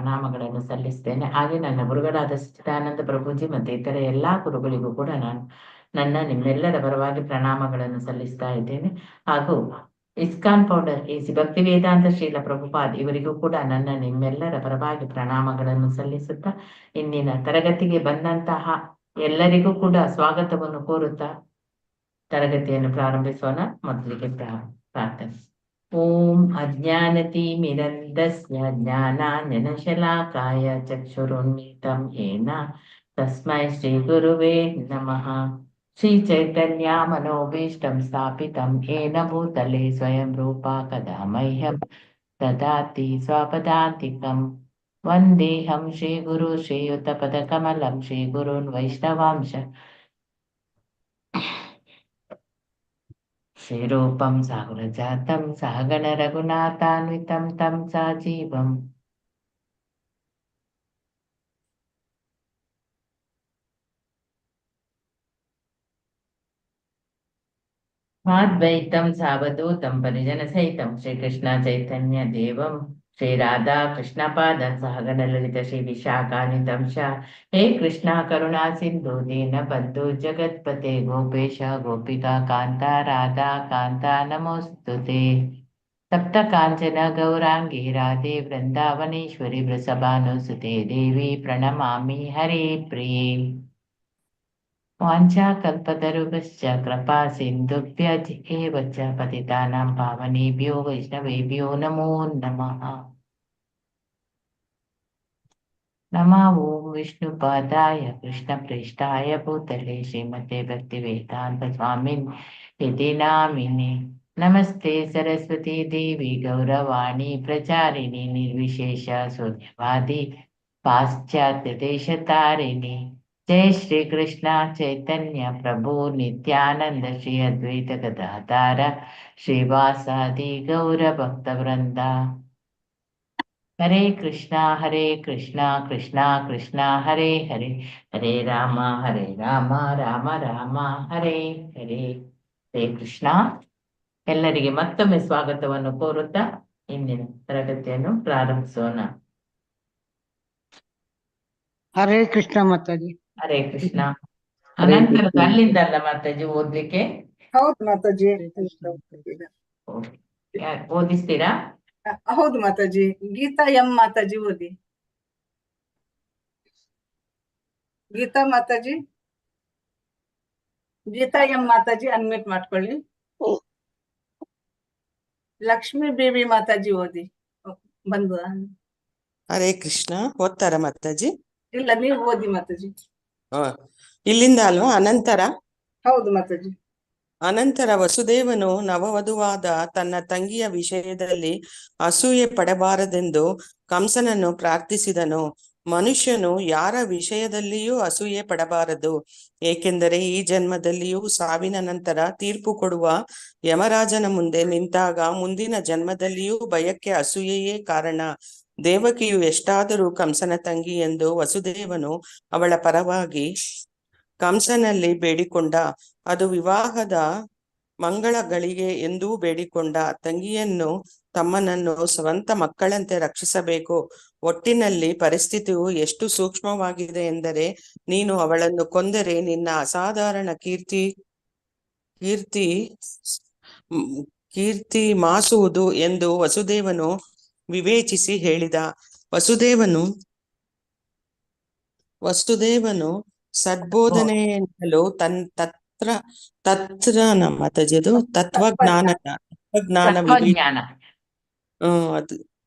ಪ್ರಣಾಮಗಳನ್ನು ಸಲ್ಲಿಸ್ತೇನೆ. ಹಾಗೆ ನನ್ನ ಗುರುಗಳಾದ ಸಚ್ಚಿದಾನಂದ ಪ್ರಭುಜಿ ಮತ್ತು ಇತರ ಎಲ್ಲಾ ಗುರುಗಳಿಗೂ ಕೂಡ ನಾನು ನಿಮ್ಮೆಲ್ಲರ ಪರವಾಗಿ ಪ್ರಣಾಮಗಳನ್ನು ಸಲ್ಲಿಸ್ತಾ ಇದ್ದೇನೆ. ಹಾಗೂ ಇಸ್ಕಾನ್ ಫೌಂಡರ್ ಎಸಿ ಭಕ್ತಿ ವೇದಾಂತ ಶ್ರೀಲ ಪ್ರಭುಪಾದ್ ಇವರಿಗೂ ಕೂಡ ನಿಮ್ಮೆಲ್ಲರ ಪರವಾಗಿ ಪ್ರಣಾಮಗಳನ್ನು ಸಲ್ಲಿಸುತ್ತಾ ಇಂದಿನ ತರಗತಿಗೆ ಬಂದಂತಹ ಎಲ್ಲರಿಗೂ ಕೂಡ ಸ್ವಾಗತವನ್ನು ಕೋರುತ್ತಾ ತರಗತಿಯನ್ನು ಪ್ರಾರಂಭಿಸೋಣ. ಮೊದಲಿಗೆ ಪ್ರಾರ್ಥನೆ. ಓಂ ಅಜ್ಞಾನತಿಮಿರಂಧಸ್ಯ ಜ್ಞಾನಾಂಜನಶಲಾಕಾಯ ಚಕ್ಷುರುನ್ಮಿಲಿತಂ ಯೇನ ತಸ್ಮೈ ಶ್ರೀ ಗುರುವೇ ನಮಃ. ಶ್ರೀ ಚೈತನ್ಯ ಮನೋಭೀಷ್ಟಂ ಸ್ಥಾಪಿತಂ ಯೇನ ಭೂತಲೆ ಸ್ವಯಂ ರೂಪ ಕದಾ ಮಹ್ಯಂ ದದಾತಿ ಸ್ವಪದಾಂತಿಕಂ. ವಂದೇಹಂ ಶ್ರೀ ಗುರು ಶ್ರೀಯುತ ಪದಕಮಲಂ ಶ್ರೀ ಗುರುನ್ ವೈಷ್ಣವಾಂಶ ಶ್ರೀರೂಪಂ ಸಾಗರಜಾತಂ ಸಹಗಣ ರಘುನಾಥಾನ್ವಿತಂ ತಂ ಸಜೀವಂ ಮಾದ್ವೈತಂ ಸಾವಧೂತಂ ಪರಿಜನ ಸಹಿತಂ ಶ್ರೀಕೃಷ್ಣ ಚೈತನ್ಯ ದೇವಂ ಶ್ರೀ ರಾಧಾ ಕೃಷ್ಣ ಪಾದ ಸಹಗಣ ಲಲಿತ ಶ್ರೀ ವಿಶಾಖಾನ್ವಿತಂ ಶ. ಹೇ ಕೃಷ್ಣ ಕರುಣಾ ಸಿಂಧು ದೀನ ಬಂಧು ಜಗತ್ಪತೆ ಗೋಪೇಶ ಗೋಪಿಕಾ ಕಾಂತ ರಾಧಾ ಕಾಂತ ನಮೋಸ್ತುತೆ. ಸಪ್ತ ಕಾಂಚನ ಗೌರಾಂಗಿ ರಾಧೆ ವೃಂದಾವನೇಶ್ವರಿ ವೃಷಭಾನುಸುತೆ ದೇವಿ ಪ್ರಣಮಾಮಿ ಹರೇ ಪ್ರಿಯೇ. ವಾಂಛಾಕಲ್ಪತರುಭ್ಯಶ್ಚ ಕೃಪಾ ಸಿಂಧುಭ್ಯ ಏವ ಚ ಪತಿತಾನಾಂ ಪಾವನೇಭ್ಯೋ ವೈಷ್ಣವೇಭ್ಯೋ ನಮೋ ನಮಃ. ನಮೋ ಓಂ ವಿಷ್ಣುಪಾದಾಯ ಕೃಷ್ಣಪ್ರೇಷ್ಠಾಯ ಭೂತಲೆ ಶ್ರೀಮತೆ ಭಕ್ತಿವೇದಾಂತ ಸ್ವಾಮಿನ್ ಇತಿ ನಾಮಿನೇ. ನಮಸ್ತೆ ಸರಸ್ವತಿ ದೇವಿ ಗೌರವಾಣಿ ಪ್ರಚಾರಿಣಿ ನಿರ್ವಿಶೇಷ ಶೂನ್ಯವಾದಿ ಪಾಶ್ಚಾತ್ಯ ದೇಶತಾರಿಣಿ. ಜೈ ಶ್ರೀ ಕೃಷ್ಣ ಚೈತನ್ಯ ಪ್ರಭು ನಿತ್ಯಾನಂದ ಶ್ರೀ ಅದ್ವೈತ ಗದಾಧಾರ ಶ್ರೀವಾಸಾದಿ ಗೌರ ಭಕ್ತ ವೃಂದ. ಹರೇ ಕೃಷ್ಣ ಕೃಷ್ಣ ಕೃಷ್ಣ ಹರೇ ಹರೇ, ಹರೇ ರಾಮ ರಾಮ ರಾಮ ಹರೇ ಹರೇ. ಹರೇ ಕೃಷ್ಣ. ಎಲ್ಲರಿಗೆ ಮತ್ತೊಮ್ಮೆ ಸ್ವಾಗತವನ್ನು ಕೋರುತ್ತಾ ಇಂದಿನ ತರಗತಿಯನ್ನು ಪ್ರಾರಂಭಿಸೋಣ. ಹರೇ ಕೃಷ್ಣ ಮಾತಾಜಿ. ಹರೇ ಕೃಷ್ಣ. ಅನಂತರದ ಅಲ್ಲಿಂದಲ್ಲ ಮಾತಾಜಿ ಓದ್ಲಿಕ್ಕೆ? ಹೌದು ಮಾತಾಜಿ. ಓದಿಸ್ತೀರಾ? ಹೌದು ಮಾತಾಜಿ. ಗೀತಾ ಎಂ ಮಾತಾಜಿ ಓದಿ. ಗೀತಾ ಮಾತಾಜಿ, ಗೀತಾ ಎಂ ಮಾತಾಜಿ ಅನ್ಮ್ಯೂಟ್ ಮಾಡ್ಕೊಳ್ಳಿ. ಲಕ್ಷ್ಮೀ ಬೇಬಿ ಮಾತಾಜಿ ಓದಿ. ಬಂದು ಹರೇ ಕೃಷ್ಣ. ಓದ್ತಾರ ಮಾತಾಜಿ? ಇಲ್ಲ, ನೀವು ಓದಿ ಮಾತಾಜಿ. ಇಲ್ಲಿಂದ ಅಲ್ವಾ? ಅನಂತರ? ಹೌದು ಮಾತಾಜಿ. ಅನಂತರ ವಸುದೇವನು ನವವಧುವಾದ ತನ್ನ ತಂಗಿಯ ವಿಷಯದಲ್ಲಿ ಅಸೂಯೆ ಪಡಬಾರದೆಂದು ಕಂಸನನ್ನು ಪ್ರಾರ್ಥಿಸಿದನು. ಮನುಷ್ಯನು ಯಾರ ವಿಷಯದಲ್ಲಿಯೂ ಅಸೂಯೆ ಪಡಬಾರದು, ಏಕೆಂದರೆ ಈ ಜನ್ಮದಲ್ಲಿಯೂ ಸಾವಿನ ನಂತರ ತೀರ್ಪು ಕೊಡುವ ಯಮರಾಜನ ಮುಂದೆ ನಿಂತಾಗ ಮುಂದಿನ ಜನ್ಮದಲ್ಲಿಯೂ ಭಯಕ್ಕೆ ಅಸೂಯೆಯೇ ಕಾರಣ. ದೇವಕಿಯು ಎಷ್ಟಾದರೂ ಕಂಸನ ತಂಗಿ ಎಂದು ವಸುದೇವನು ಅವಳ ಪರವಾಗಿ ಕಂಸನಲ್ಲಿ ಬೇಡಿಕೊಂಡ. ಅದು ವಿವಾಹದ ಮಂಗಳಗಳಿಗೆ ಎಂದೂ ಬೇಡಿಕೊಂಡ. ತಂಗಿಯನ್ನು ತಮ್ಮನನ್ನು ಸ್ವಂತ ಮಕ್ಕಳಂತೆ ರಕ್ಷಿಸಬೇಕು. ಒಟ್ಟಿನಲ್ಲಿ ಪರಿಸ್ಥಿತಿಯು ಎಷ್ಟು ಸೂಕ್ಷ್ಮವಾಗಿದೆ ಎಂದರೆ, ನೀನು ಅವಳನ್ನು ಕೊಂದರೆ ನಿನ್ನ ಅಸಾಧಾರಣ ಕೀರ್ತಿ ಮಾಸುವುದು ಎಂದು ವಸುದೇವನು ವಿವೇಚಿಸಿ ಹೇಳಿದ. ವಸುದೇವನು ಸದ್ಬೋಧನೆಯಿಂದಲೂ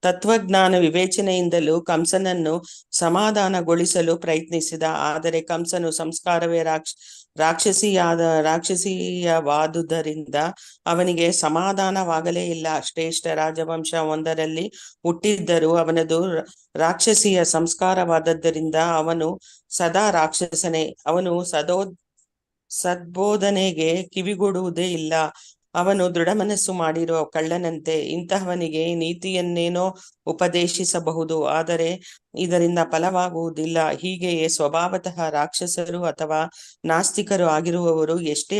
ತತ್ವಜ್ಞಾನ ವಿವೇಚನೆಯಿಂದಲೂ ಕಂಸನನ್ನು ಸಮಾಧಾನಗೊಳಿಸಲು ಪ್ರಯತ್ನಿಸಿದ. ಆದರೆ ಕಂಸನು ಸಂಸ್ಕಾರವೇ ರಾಕ್ಷಸೀಯವಾದುದರಿಂದ ಅವನಿಗೆ ಸಮಾಧಾನವಾಗಲೇ ಇಲ್ಲ. ಶ್ರೇಷ್ಠ ರಾಜವಂಶ ಒಂದರಲ್ಲಿ ಹುಟ್ಟಿದ್ದರೂ ಅವನದು ರಾಕ್ಷಸೀಯ ಸಂಸ್ಕಾರವಾದದ್ದರಿಂದ ಅವನು ಸದಾ ರಾಕ್ಷಸನೇ. ಅವನು ಸದ್ಬೋಧನೆಗೆ ಕಿವಿಗೊಡುವುದೇ ಇಲ್ಲ. ಅವನು ದೃಢ ಮನಸ್ಸು ಮಾಡಿರುವ ಕಳ್ಳನಂತೆ. ಇಂತಹವನಿಗೆ ನೀತಿಯನ್ನೇನೋ ಉಪದೇಶಿಸಬಹುದು, ಆದರೆ ಇದರಿಂದ ಫಲವಾಗುವುದಿಲ್ಲ. ಹೀಗೆಯೇ ಸ್ವಭಾವತಃ ರಾಕ್ಷಸರು ಅಥವಾ ನಾಸ್ತಿಕರು ಆಗಿರುವವರು ಎಷ್ಟೇ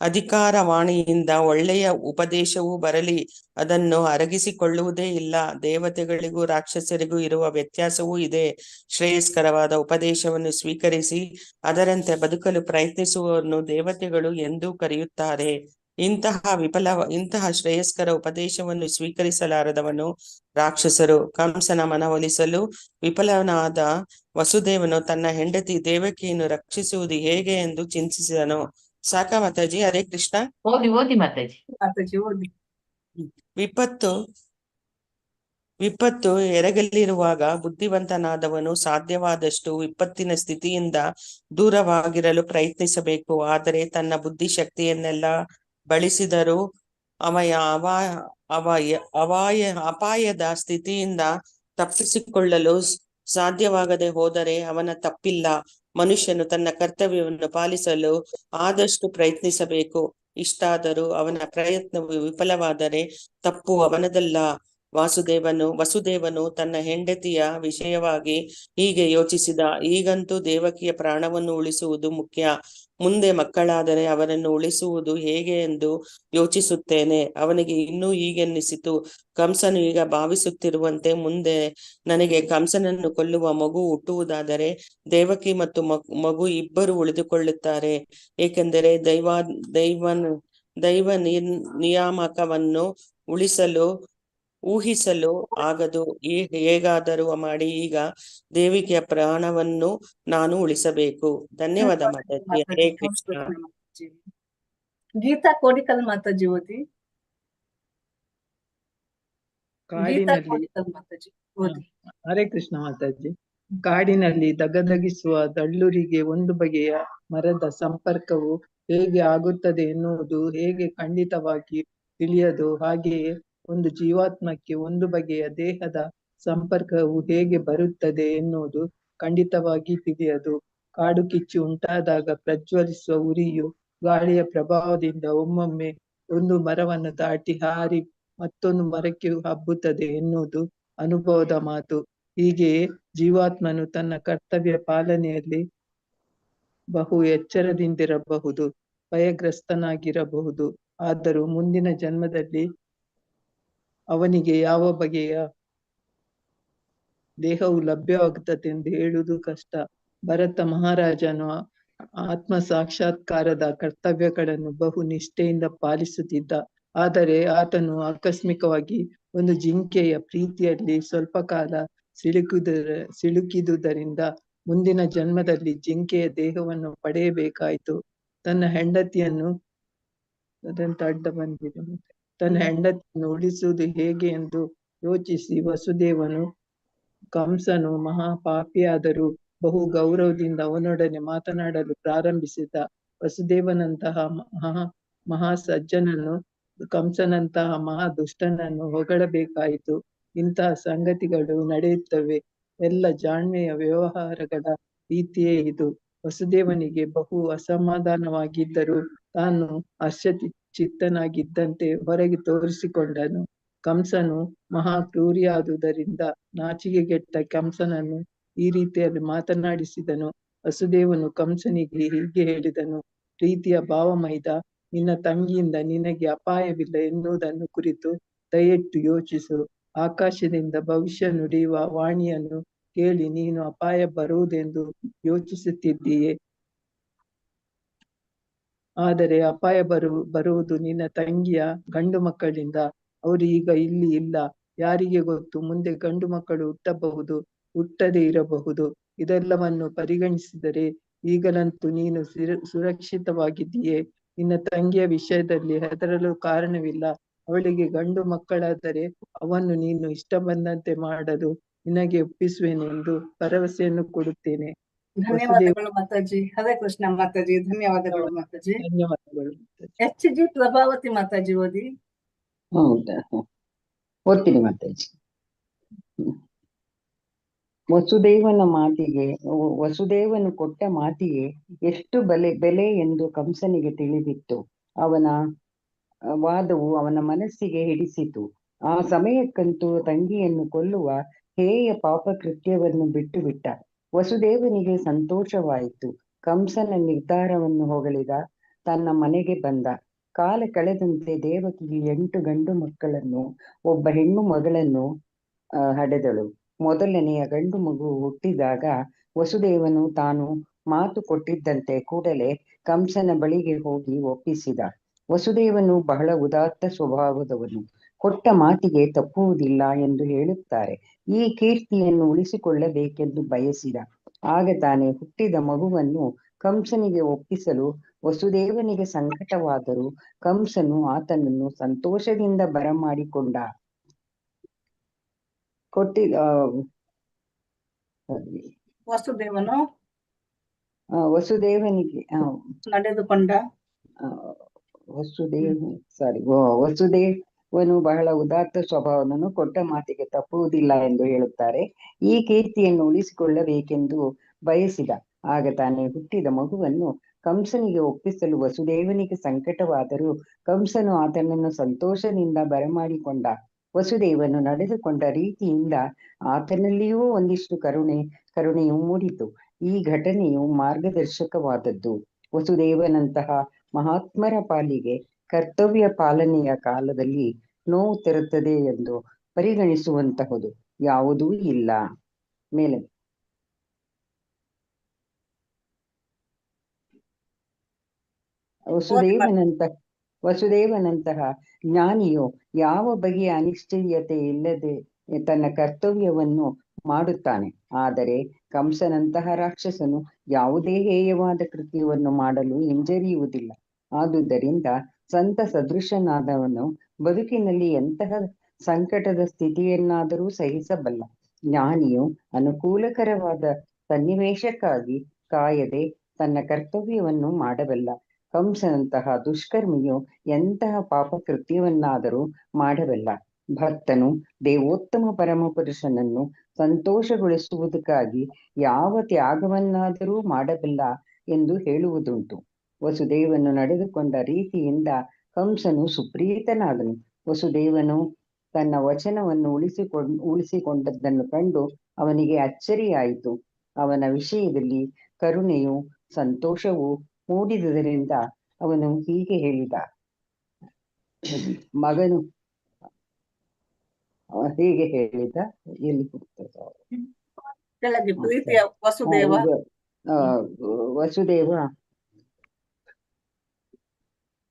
ಅಧಿಕಾರವಾಣಿಯಿಂದ ಒಳ್ಳೆಯ ಉಪದೇಶವೂ ಬರಲಿ, ಅದನ್ನು ಅರಗಿಸಿಕೊಳ್ಳುವುದೇ ಇಲ್ಲ. ದೇವತೆಗಳಿಗೂ ರಾಕ್ಷಸರಿಗೂ ಇರುವ ವ್ಯತ್ಯಾಸವೂ ಇದೆ. ಶ್ರೇಯಸ್ಕರವಾದ ಉಪದೇಶವನ್ನು ಸ್ವೀಕರಿಸಿ ಅದರಂತೆ ಬದುಕಲು ಪ್ರಯತ್ನಿಸುವವರನ್ನು ದೇವತೆಗಳು ಎಂದೂ ಕರೆಯುತ್ತಾರೆ. ಇಂತಹ ಶ್ರೇಯಸ್ಕರ ಉಪದೇಶವನ್ನು ಸ್ವೀಕರಿಸಲಾರದವನು ರಾಕ್ಷಸರು. ಕಂಸನ ಮನವೊಲಿಸಲು ವಿಫಲನಾದ ವಸುದೇವನು ತನ್ನ ಹೆಂಡತಿ ದೇವಕಿಯನ್ನು ರಕ್ಷಿಸುವುದು ಹೇಗೆ ಎಂದು ಚಿಂತಿಸಿದನು. ಸಾಕಾ ಮಾತಾಜಿ? ಹರೇ ಕೃಷ್ಣ. ಓದಿ ಮಾತಾಜಿ. ಮಾತಾಜಿ ಓದಿ. ವಿಪತ್ತು ಎರಗಲಿರುವಾಗ ಬುದ್ಧಿವಂತನಾದವನು ಸಾಧ್ಯವಾದಷ್ಟು ವಿಪತ್ತಿನ ಸ್ಥಿತಿಯಿಂದ ದೂರವಾಗಿರಲು ಪ್ರಯತ್ನಿಸಬೇಕು. ಆದರೆ ತನ್ನ ಬುದ್ಧಿಶಕ್ತಿಯನ್ನೆಲ್ಲ ಬಳಸಿದರೂ ಅಪಾಯದ ಸ್ಥಿತಿಯಿಂದ ತಪ್ಪಿಸಿಕೊಳ್ಳಲು ಸಾಧ್ಯವಾಗದೆ ಹೋದರೆ ಅವನ ತಪ್ಪಿಲ್ಲ. ಮನುಷ್ಯನು ತನ್ನ ಕರ್ತವ್ಯವನ್ನು ಪಾಲಿಸಲು ಆದಷ್ಟು ಪ್ರಯತ್ನಿಸಬೇಕು. ಇಷ್ಟಾದರೂ ಅವನ ಪ್ರಯತ್ನವು ವಿಫಲವಾದರೆ ತಪ್ಪು ಅವನದಲ್ಲ. ವಸುದೇವನು ತನ್ನ ಹೆಂಡತಿಯ ವಿಷಯವಾಗಿ ಹೀಗೆ ಯೋಚಿಸಿದ: ಈಗಂತೂ ದೇವಕಿಯ ಪ್ರಾಣವನ್ನು ಉಳಿಸುವುದು ಮುಖ್ಯ. ಮುಂದೆ ಮಕ್ಕಳಾದರೆ ಅವರನ್ನು ಉಳಿಸುವುದು ಹೇಗೆ ಎಂದು ಯೋಚಿಸುತ್ತೇನೆ. ಅವನಿಗೆ ಇನ್ನೂ ಹೀಗೆನ್ನಿಸಿತು: ಕಂಸನು ಈಗ ಭಾವಿಸುತ್ತಿರುವಂತೆ ಮುಂದೆ ನನಗೆ ಕಂಸನನ್ನು ಕೊಲ್ಲುವ ಮಗು ಹುಟ್ಟುವುದಾದರೆ ದೇವಕಿ ಮತ್ತು ಮಗು ಇಬ್ಬರು ಉಳಿದುಕೊಳ್ಳುತ್ತಾರೆ. ಏಕೆಂದರೆ ದೈವ ನಿಯಾಮಕವನ್ನು ಊಹಿಸಲು ಆಗದು. ಹೇಗಾದರೂ ಮಾಡಿ ಈಗ ದೇವಿಕೆಯ ಪ್ರಾಣವನ್ನು ನಾನು ಉಳಿಸಬೇಕು. ಧನ್ಯವಾದ ಮಾತಾಜಿ. ಹರೇ ಕೃಷ್ಣ. ಗೀತಾ ಕೋಡಿಕಲ್ ಮಾತಾಜಿ ಓದಿ. ಮಾತಾಜಿ ಓದಿ. ಹರೇ ಕೃಷ್ಣ ಮಾತಾಜಿ. ಕಾಡಿನಲ್ಲಿ ದಗದಗಿಸುವ ದಳ್ಳುರಿಗೆ ಒಂದು ಬಗೆಯ ಮರದ ಸಂಪರ್ಕವು ಹೇಗೆ ಆಗುತ್ತದೆ ಎನ್ನುವುದು ಹೇಗೆ ಖಂಡಿತವಾಗಿ ತಿಳಿಯದು, ಹಾಗೆಯೇ ಒಂದು ಜೀವಾತ್ಮಕ್ಕೆ ಒಂದು ಬಗೆಯ ದೇಹದ ಸಂಪರ್ಕವು ಹೇಗೆ ಬರುತ್ತದೆ ಎನ್ನುವುದು ಖಂಡಿತವಾಗಿ ತಿಳಿಯದು. ಕಾಡು ಕಿಚ್ಚು ಉಂಟಾದಾಗ ಪ್ರಜ್ವಲಿಸುವ ಉರಿಯು ಗಾಳಿಯ ಪ್ರಭಾವದಿಂದ ಒಮ್ಮೊಮ್ಮೆ ಒಂದು ಮರವನ್ನು ದಾಟಿ ಹಾರಿ ಮತ್ತೊಂದು ಮರಕ್ಕೆ ಹಬ್ಬುತ್ತದೆ ಎನ್ನುವುದು ಅನುಭವದ ಮಾತು. ಹೀಗೆಯೇ ಜೀವಾತ್ಮನು ತನ್ನ ಕರ್ತವ್ಯ ಪಾಲನೆಯಲ್ಲಿ ಬಹು ಎಚ್ಚರದಿಂದಿರಬಹುದು, ಭಯಗ್ರಸ್ತನಾಗಿರಬಹುದು. ಆದರೂ ಮುಂದಿನ ಜನ್ಮದಲ್ಲಿ ಅವನಿಗೆ ಯಾವ ಬಗೆಯ ದೇಹವು ಲಭ್ಯವಾಗುತ್ತದೆ ಎಂದು ಹೇಳುವುದು ಕಷ್ಟ. ಭರತ ಮಹಾರಾಜನು ಆತ್ಮ ಸಾಕ್ಷಾತ್ಕಾರದ ಕರ್ತವ್ಯಗಳನ್ನು ಬಹು ನಿಷ್ಠೆಯಿಂದ ಪಾಲಿಸುತ್ತಿದ್ದ. ಆದರೆ ಆತನು ಆಕಸ್ಮಿಕವಾಗಿ ಒಂದು ಜಿಂಕೆಯ ಪ್ರೀತಿಯಲ್ಲಿ ಸ್ವಲ್ಪ ಕಾಲ ಸಿಲುಕಿದುದರಿಂದ ಮುಂದಿನ ಜನ್ಮದಲ್ಲಿ ಜಿಂಕೆಯ ದೇಹವನ್ನು ಪಡೆಯಬೇಕಾಯಿತು. ತನ್ನ ಹೆಂಡತಿಯನ್ನು ಉಳಿಸುವುದು ಹೇಗೆ ಎಂದು ಯೋಚಿಸಿ ವಸುದೇವನು ಕಂಸನು ಮಹಾಪಾಪಿಯಾದರೂ ಬಹು ಗೌರವದಿಂದ ಅವನೊಡನೆ ಮಾತನಾಡಲು ಪ್ರಾರಂಭಿಸಿದ. ವಸುದೇವನಂತಹ ಮಹಾಸಜ್ಜನನ್ನು ಕಂಸನಂತಹ ಮಹಾ ದುಷ್ಟನನ್ನು ಹೊಗಳಬೇಕಾಯಿತು. ಇಂತಹ ಸಂಗತಿಗಳು ನಡೆಯುತ್ತವೆ. ಎಲ್ಲ ಜಾಣ್ಮೆಯ ವ್ಯವಹಾರಗಳ ರೀತಿಯೇ ಇದು. ವಸುದೇವನಿಗೆ ಬಹು ಅಸಮಾಧಾನವಾಗಿದ್ದರೂ ತಾನು ಹರ್ಷಚಿತ್ತನಾಗಿದ್ದಂತೆ ಹೊರಗೆ ತೋರಿಸಿಕೊಂಡನು. ಕಂಸನು ಮಹಾ ಕ್ರೂರಿಯಾದುದರಿಂದ ನಾಚಿಕೆಗೆಟ್ಟ ಕಂಸನನ್ನು ಈ ರೀತಿಯಲ್ಲಿ ಮಾತನಾಡಿಸಿದನು. ವಸುದೇವನು ಕಂಸನಿಗೆ ಹೀಗೆ ಹೇಳಿದನು: ಪ್ರೀತಿಯ ಭಾವಮೈದ, ನಿನ್ನ ತಂಗಿಯಿಂದ ನಿನಗೆ ಅಪಾಯವಿಲ್ಲ ಎನ್ನುವುದನ್ನು ಕುರಿತು ದಯವಿಟ್ಟು ಯೋಚಿಸು. ಆಕಾಶದಿಂದ ಭವಿಷ್ಯ ನುಡಿಯುವ ವಾಣಿಯನ್ನು ಕೇಳಿ ನೀನು ಅಪಾಯ ಬರುವುದೆಂದು ಯೋಚಿಸುತ್ತಿದ್ದೀಯೇ? ಆದರೆ ಅಪಾಯ ಬರುವುದು ನಿನ್ನ ತಂಗಿಯ ಗಂಡು ಮಕ್ಕಳಿಂದ. ಅವರು ಈಗ ಇಲ್ಲಿ ಇಲ್ಲ. ಯಾರಿಗೆ ಗೊತ್ತು, ಮುಂದೆ ಗಂಡು ಮಕ್ಕಳು ಹುಟ್ಟಬಹುದು, ಹುಟ್ಟದೇ ಇರಬಹುದು. ಇದೆಲ್ಲವನ್ನು ಪರಿಗಣಿಸಿದರೆ ಈಗಲಂತೂ ನೀನು ಸುರಕ್ಷಿತವಾಗಿದ್ದೀಯೆ. ನಿನ್ನ ತಂಗಿಯ ವಿಷಯದಲ್ಲಿ ಹೆದರಲು ಕಾರಣವಿಲ್ಲ. ಅವಳಿಗೆ ಗಂಡು ಮಕ್ಕಳಾದರೆ ಅವನ್ನು ನೀನು ಇಷ್ಟ ಬಂದಂತೆ ಮಾಡಲು ನಿನಗೆ ಒಪ್ಪಿಸುವೆನೆಂದು ಭರವಸೆಯನ್ನು ಕೊಡುತ್ತೇನೆ. ಧನ್ಯವಾದಗಳು ಮಾತಾಜಿ. ಹರೇ ಕೃಷ್ಣ ಮಾತಾಜಿ. ಧನ್ಯವಾದಗಳು ಮಾತಾಜಿ. ಧನ್ಯವಾದಗಳು. HG ಪ್ರಭಾವತಿ ಮಾತಾಜಿ ಓದಿ. ಹೌದಾ, ಓದ್ತೀನಿ ಮಾತಾಜಿ. ವಸುದೇವನು ಕೊಟ್ಟ ಮಾತಿಗೆ ಎಷ್ಟು ಬೆಲೆ ಎಂದು ಕಂಸನಿಗೆ ತಿಳಿದಿತ್ತು. ಅವನ ವಾದವು ಅವನ ಮನಸ್ಸಿಗೆ ಹಿಡಿಸಿತು. ಆ ಸಮಯಕ್ಕಂತೂ ತಂಗಿಯನ್ನು ಕೊಲ್ಲುವ ಹೇಯ ಪಾಪ ಕೃತ್ಯವನ್ನು ಬಿಟ್ಟು ಬಿಟ್ಟ. ವಸುದೇವನಿಗೆ ಸಂತೋಷವಾಯಿತು. ಕಂಸನ ನಿರ್ಧಾರವನ್ನು ಹೊಗಳಿದ. ತನ್ನ ಮನೆಗೆ ಬಂದ. ಕಾಲ ಕಳೆದಂತೆ ದೇವಕಿಗೆ 8 ಗಂಡು ಮಕ್ಕಳನ್ನು, 1 ಹೆಣ್ಣು ಮಗಳನ್ನು ಹಡೆದಳು. ಮೊದಲನೆಯ ಗಂಡು ಮಗು ಹುಟ್ಟಿದಾಗ ವಸುದೇವನು ತಾನು ಮಾತು ಕೊಟ್ಟಿದ್ದಂತೆ ಕೂಡಲೇ ಕಂಸನ ಬಳಿಗೆ ಹೋಗಿ ಒಪ್ಪಿಸಿದ. ವಸುದೇವನು ಬಹಳ ಉದಾತ್ತ ಸ್ವಭಾವದವನು. ಕೊಟ್ಟ ಮಾತಿಗೆ ತಪ್ಪುವುದಿಲ್ಲ ಎಂದು ಹೇಳುತ್ತಾರೆ. ಈ ಕೀರ್ತಿಯನ್ನು ಉಳಿಸಿಕೊಳ್ಳಬೇಕೆಂದು ಬಯಸಿದ. ಆಗ ತಾನೇ ಹುಟ್ಟಿದ ಮಗುವನ್ನು ಕಂಸನಿಗೆ ಒಪ್ಪಿಸಲು ವಸುದೇವನಿಗೆ ಸಂಕಟವಾದರೂ ಕಂಸನು ಆತನನ್ನು ಸಂತೋಷದಿಂದ ಬರಮಾಡಿಕೊಂಡ. ವಸುದೇವನು ವಸುದೇವನಿಗೆ ನಡೆದುಕೊಂಡ ವಸುದೇವನು ಬಹಳ ಉದಾತ್ತ ಸ್ವಭಾವವನ್ನು, ಕೊಟ್ಟ ಮಾತಿಗೆ ತಪ್ಪುವುದಿಲ್ಲ ಎಂದು ಹೇಳುತ್ತಾರೆ. ಈ ಕೀರ್ತಿಯನ್ನು ಉಳಿಸಿಕೊಳ್ಳಬೇಕೆಂದು ಬಯಸಿದ. ಆಗ ತಾನೇ ಹುಟ್ಟಿದ ಮಗುವನ್ನು ಕಂಸನಿಗೆ ಒಪ್ಪಿಸಲು ವಸುದೇವನಿಗೆ ಸಂಕಟವಾದರೂ ಕಂಸನು ಆತನನ್ನು ಸಂತೋಷದಿಂದ ಬರಮಾಡಿಕೊಂಡ. ವಸುದೇವನು ನಡೆದುಕೊಂಡ ರೀತಿಯಿಂದ ಆತನಲ್ಲಿಯೂ ಒಂದಿಷ್ಟು ಕರುಣೆಯು ಮೂಡಿತು. ಈ ಘಟನೆಯು ಮಾರ್ಗದರ್ಶಕವಾದದ್ದು. ವಸುದೇವನಂತಹ ಮಹಾತ್ಮರ ಪಾಲಿಗೆ ಕರ್ತವ್ಯ ಪಾಲನೆಯ ಕಾಲದಲ್ಲಿ ನೋವು ತರುತ್ತದೆ ಎಂದು ಪರಿಗಣಿಸುವಂತಹುದು ಯಾವುದೂ ಇಲ್ಲ. ಮೇಲೆ ವಸುದೇವನಂತಹ ಜ್ಞಾನಿಯು ಯಾವ ಬಗೆಯ ಅನಿಶ್ಚಯತೆ ಇಲ್ಲದೆ ತನ್ನ ಕರ್ತವ್ಯವನ್ನು ಮಾಡುತ್ತಾನೆ. ಆದರೆ ಕಂಸನಂತಹ ರಾಕ್ಷಸನು ಯಾವುದೇ ಹೇಯವಾದ ಕೃತ್ಯವನ್ನು ಮಾಡಲು ಹಿಂಜರಿಯುವುದಿಲ್ಲ. ಆದುದರಿಂದ ಸಂತ ಸದೃಶನಾದವನು ಬದುಕಿನಲ್ಲಿ ಎಂತಹ ಸಂಕಟದ ಸ್ಥಿತಿಯನ್ನಾದರೂ ಸಹಿಸಬಲ್ಲ. ಜ್ಞಾನಿಯು ಅನುಕೂಲಕರವಾದ ಸನ್ನಿವೇಶಕ್ಕಾಗಿ ಕಾಯದೆ ತನ್ನ ಕರ್ತವ್ಯವನ್ನು ಮಾಡಬಲ್ಲ. ಕಂಸನಂತಹ ದುಷ್ಕರ್ಮಿಯು ಎಂತಹ ಪಾಪ ಕೃತ್ಯವನ್ನಾದರೂ ಮಾಡಬಲ್ಲ. ಭಕ್ತನು ದೇವೋತ್ತಮ ಪರಮಪುರುಷನನ್ನು ಸಂತೋಷಗೊಳಿಸುವುದಕ್ಕಾಗಿ ಯಾವ ತ್ಯಾಗವನ್ನಾದರೂ ಮಾಡಬಲ್ಲ ಎಂದು ಹೇಳುವುದುಂಟು. ವಸುದೇವನು ನಡೆದುಕೊಂಡ ರೀತಿಯಿಂದ ಕಂಸನು ಸುಪ್ರೀತನಾದನು. ವಸುದೇವನು ತನ್ನ ವಚನವನ್ನು ಉಳಿಸಿಕೊಂಡದ್ದನ್ನು ಕಂಡು ಅವನಿಗೆ ಅಚ್ಚರಿಯಾಯಿತು. ಅವನ ವಿಷಯದಲ್ಲಿ ಕರುಣೆಯು ಸಂತೋಷವು ಮೂಡಿದುದರಿಂದ ಅವನು ಹೀಗೆ ಹೇಳಿದ. ಮಗನು ಹೀಗೆ ಹೇಳಿದ. ಎಲ್ಲಿ ಕೆಳಗೆ ಪ್ರೀತಿಯ ವಸುದೇವ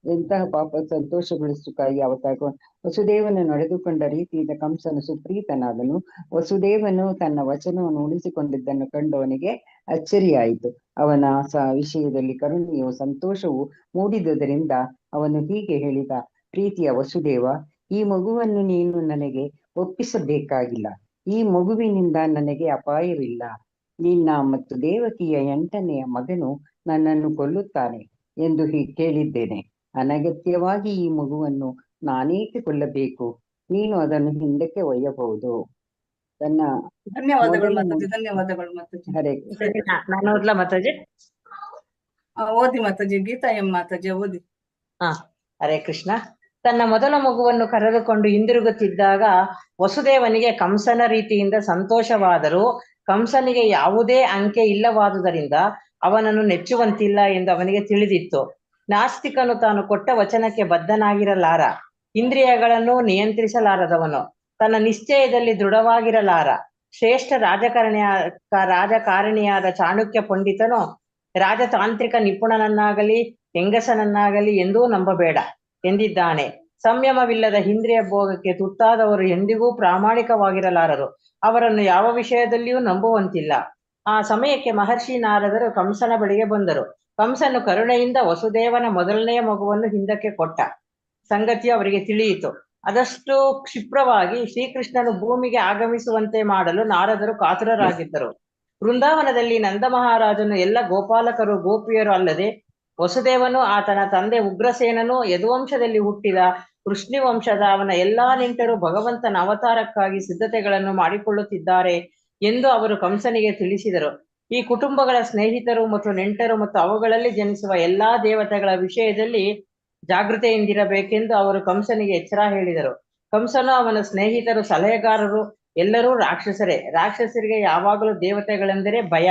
ಎಂತಹ ಪಾಪ ಸಂತೋಷಗೊಳಿಸುಕಾಗಿ ಅವತಾರ. ವಸುದೇವನು ನಡೆದುಕೊಂಡ ರೀತಿಯಿಂದ ಕಂಸನು ಸುಪ್ರೀತನಾದನು. ವಸುದೇವನು ತನ್ನ ವಚನವನ್ನು ಉಳಿಸಿಕೊಂಡಿದ್ದನ್ನು ಕಂಡು ಅವನಿಗೆ ಅಚ್ಚರಿಯಾಯಿತು. ಅವನ ವಿಷಯದಲ್ಲಿ ಕರುಣೆಯು ಸಂತೋಷವು ಮೂಡಿದುದರಿಂದ ಅವನು ಹೀಗೆ ಹೇಳಿದ. ಪ್ರೀತಿಯ ವಸುದೇವ, ಈ ಮಗುವನ್ನು ನೀನು ನನಗೆ ಒಪ್ಪಿಸಬೇಕಾಗಿಲ್ಲ. ಈ ಮಗುವಿನಿಂದ ನನಗೆ ಅಪಾಯವಿಲ್ಲ. ನಿನ್ನ ಮತ್ತು ದೇವಕಿಯ 8ನೆಯ ಮಗನು ನನ್ನನ್ನು ಕೊಲ್ಲುತ್ತಾನೆ ಎಂದು ಕೇಳಿದ್ದೇನೆ. ಅನಗತ್ಯವಾಗಿ ಈ ಮಗುವನ್ನು ನಾನೇಕೆ ಕೊಲ್ಲಬೇಕು? ನೀನು ಅದನ್ನು ಹಿಂದಕ್ಕೆ ಒಯ್ಯಬಹುದು. ತನ್ನ ಧನ್ಯವಾದಗಳು ಮಾತಾಜಿ. ಧನ್ಯವಾದಗಳು ಮಾತಾಜಿ. ಹರೇ ನಾನು ಓದ್ಲಾ ಮಾತಾಜಿ? ಓದಿ ಮಾತಾಜಿ. ಗೀತಾ ಎಂ ಮಾತಾಜಿ ಓದಿ. ಹರೇ ಕೃಷ್ಣ. ತನ್ನ ಮೊದಲ ಮಗುವನ್ನು ಕರೆದುಕೊಂಡು ಹಿಂದಿರುಗುತ್ತಿದ್ದಾಗ ವಸುದೇವನಿಗೆ ಕಂಸನ ರೀತಿಯಿಂದ ಸಂತೋಷವಾದರೂ ಕಂಸನಿಗೆ ಯಾವುದೇ ಅಂಕೆ ಇಲ್ಲವಾದುದರಿಂದ ಅವನನ್ನು ನೆಚ್ಚುವಂತಿಲ್ಲ ಎಂದು ಅವನಿಗೆ ತಿಳಿದಿತ್ತು. ನಾಸ್ತಿಕನು ತಾನು ಕೊಟ್ಟ ವಚನಕ್ಕೆ ಬದ್ಧನಾಗಿರಲಾರ. ಇಂದ್ರಿಯಗಳನ್ನು ನಿಯಂತ್ರಿಸಲಾರದವನು. ತನ್ನ ನಿಶ್ಚಯದಲ್ಲಿ ದೃಢವಾಗಿರಲಾರ. ಶ್ರೇಷ್ಠ ರಾಜಕಾರಣಿಯಾದ ಚಾಣಕ್ಯ ಪಂಡಿತನು ರಾಜತಾಂತ್ರಿಕ ನಿಪುಣನನ್ನಾಗಲಿ ಹೆಂಗಸನನ್ನಾಗಲಿ ಎಂದೂ ನಂಬಬೇಡ ಎಂದಿದ್ದಾನೆ. ಸಂಯಮವಿಲ್ಲದ ಇಂದ್ರಿಯ ಭೋಗಕ್ಕೆ ತುತ್ತಾದವರು ಎಂದಿಗೂ ಪ್ರಾಮಾಣಿಕವಾಗಿರಲಾರರು. ಅವರನ್ನು ಯಾವ ವಿಷಯದಲ್ಲಿಯೂ ನಂಬುವಂತಿಲ್ಲ. ಆ ಸಮಯಕ್ಕೆ ಮಹರ್ಷಿ ನಾರದರು ಕಂಸನ ಬಳಿಗೆ ಬಂದರು. ಕಂಸನು ಕರುಣೆಯಿಂದ ವಸುದೇವನ ಮೊದಲನೆಯ ಮಗುವನ್ನು ಹಿಂದಕ್ಕೆ ಕೊಟ್ಟ ಸಂಗತಿಯು ಅವರಿಗೆ ತಿಳಿಯಿತು. ಅದಷ್ಟು ಕ್ಷಿಪ್ರವಾಗಿ ಶ್ರೀಕೃಷ್ಣನು ಭೂಮಿಗೆ ಆಗಮಿಸುವಂತೆ ಮಾಡಲು ನಾರದರು ಕಾತುರರಾಗಿದ್ದರು. ವೃಂದಾವನದಲ್ಲಿ ನಂದ ಮಹಾರಾಜನು ಎಲ್ಲ ಗೋಪಾಲಕರು ಗೋಪಿಯರು ಅಲ್ಲದೆ ವಸುದೇವನು, ಆತನ ತಂದೆ ಉಗ್ರಸೇನನು, ಯದುವಂಶದಲ್ಲಿ ಹುಟ್ಟಿದ ವೃಷ್ಣಿವಂಶದ ಅವನ ಎಲ್ಲಾ ನೆಂಟರು ಭಗವಂತನ ಅವತಾರಕ್ಕಾಗಿ ಸಿದ್ಧತೆಗಳನ್ನು ಮಾಡಿಕೊಳ್ಳುತ್ತಿದ್ದಾರೆ ಎಂದು ಅವರು ಕಂಸನಿಗೆ ತಿಳಿಸಿದರು. ಈ ಕುಟುಂಬಗಳ ಸ್ನೇಹಿತರು ಮತ್ತು ನೆಂಟರು ಮತ್ತು ಅವುಗಳಲ್ಲಿ ಜನಿಸುವ ಎಲ್ಲಾ ದೇವತೆಗಳ ವಿಷಯದಲ್ಲಿ ಜಾಗೃತೆಯಿಂದಿರಬೇಕೆಂದು ಅವರು ಕಂಸನಿಗೆ ಎಚ್ಚರ ಹೇಳಿದರು. ಕಂಸನು ಅವನ ಸ್ನೇಹಿತರು ಸಲಹೆಗಾರರು ಎಲ್ಲರೂ ರಾಕ್ಷಸರೇ. ರಾಕ್ಷಸರಿಗೆ ಯಾವಾಗಲೂ ದೇವತೆಗಳೆಂದರೆ ಭಯ.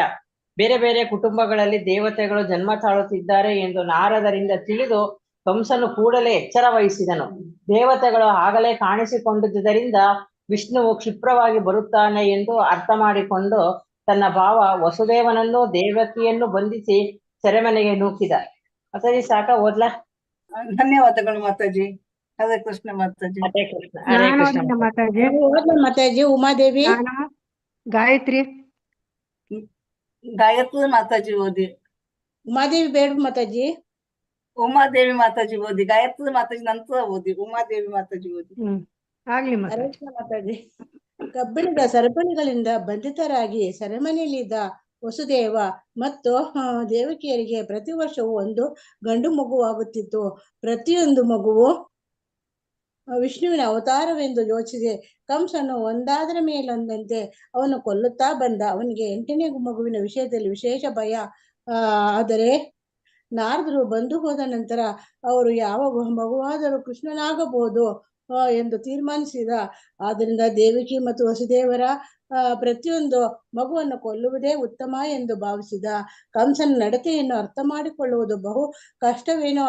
ಬೇರೆ ಬೇರೆ ಕುಟುಂಬಗಳಲ್ಲಿ ದೇವತೆಗಳು ಜನ್ಮ ತಾಳುತ್ತಿದ್ದಾರೆ ಎಂದು ನಾರದರಿಂದ ತಿಳಿದು ಕಂಸನು ಕೂಡಲೇ ಎಚ್ಚರ ವಹಿಸಿದನು. ದೇವತೆಗಳು ಆಗಲೇ ಕಾಣಿಸಿಕೊಂಡಿದ್ದರಿಂದ ವಿಷ್ಣುವು ಕ್ಷಿಪ್ರವಾಗಿ ಬರುತ್ತಾನೆ ಎಂದು ಅರ್ಥ ಮಾಡಿಕೊಂಡು ತನ್ನ ಭಾವ ವಸುದೇವನನ್ನು ದೇವಕಿಯನ್ನು ಬಂಧಿಸಿ ಸೆರೆಮನೆಗೆ ನೂಕಿದ. ಮಾತಾಜಿ ಸಾಕ ಓದ್ಲಾ? ಧನ್ಯವಾದಗಳು ಮಾತಾಜಿ. ಹರೇ ಕೃಷ್ಣ ಮಾತಾಜಿ. ಹರೇ ಕೃಷ್ಣ. ಹರೇ ಕೃಷ್ಣ ಮಾತಾಜಿ. ಮಾತಾಜಿ. ಉಮಾದೇವಿ. ನಾನು ಗಾಯತ್ರಿ. ಗಾಯತ್ರಿ ಮಾತಾಜಿ ಓದಿ. ಉಮಾದೇವಿ ಬೇಡ ಮಾತಾಜಿ. ಉಮಾದೇವಿ ಮಾತಾಜಿ ಓದಿ. ಗಾಯತ್ರಿ ಮಾತಾಜಿ ನಂತರ ಓದಿ. ಉಮಾದೇವಿ ಮಾತಾಜಿ ಓದಿ. ಆಗ್ಲಿ ಮಾತಾಜಿ. ಕಬ್ಬಿಣದ ಸರಪಣಿಗಳಿಂದ ಬಂಧಿತರಾಗಿ ಸೆರೆಮನೆಯಲ್ಲಿದ್ದ ವಸುದೇವ ಮತ್ತು ದೇವಕಿಯರಿಗೆ ಪ್ರತಿ ವರ್ಷವೂ ಒಂದು ಗಂಡು ಮಗುವಾಗುತ್ತಿತ್ತು. ಪ್ರತಿಯೊಂದು ಮಗುವು ವಿಷ್ಣುವಿನ ಅವತಾರವೆಂದು ಯೋಚಿಸಿ ಕಂಸನು ಒಂದಾದರ ಮೇಲೊಂದಂತೆ ಅವನು ಕೊಲ್ಲುತ್ತಾ ಬಂದ. ಅವನಿಗೆ 8ನೇ ಮಗುವಿನ ವಿಷಯದಲ್ಲಿ ವಿಶೇಷ ಭಯ. ಆದರೆ ನಾರದರು ಬಂದು ಹೋದ ನಂತರ ಅವರು ಯಾವ ಮಗುವಾದರೂ ಕೃಷ್ಣನಾಗಬಹುದು ಎಂದು ತೀರ್ಮಾನಿಸಿದ. ಆದ್ದರಿಂದ ದೇವಕಿ ಮತ್ತು ವಸುದೇವರ ಪ್ರತಿಯೊಂದು ಮಗುವನ್ನು ಕೊಲ್ಲುವುದೇ ಉತ್ತಮ ಎಂದು ಭಾವಿಸಿದ. ಕಂಸನ ನಡತೆಯನ್ನು ಅರ್ಥ ಮಾಡಿಕೊಳ್ಳುವುದು ಬಹು ಕಷ್ಟವೇನೂ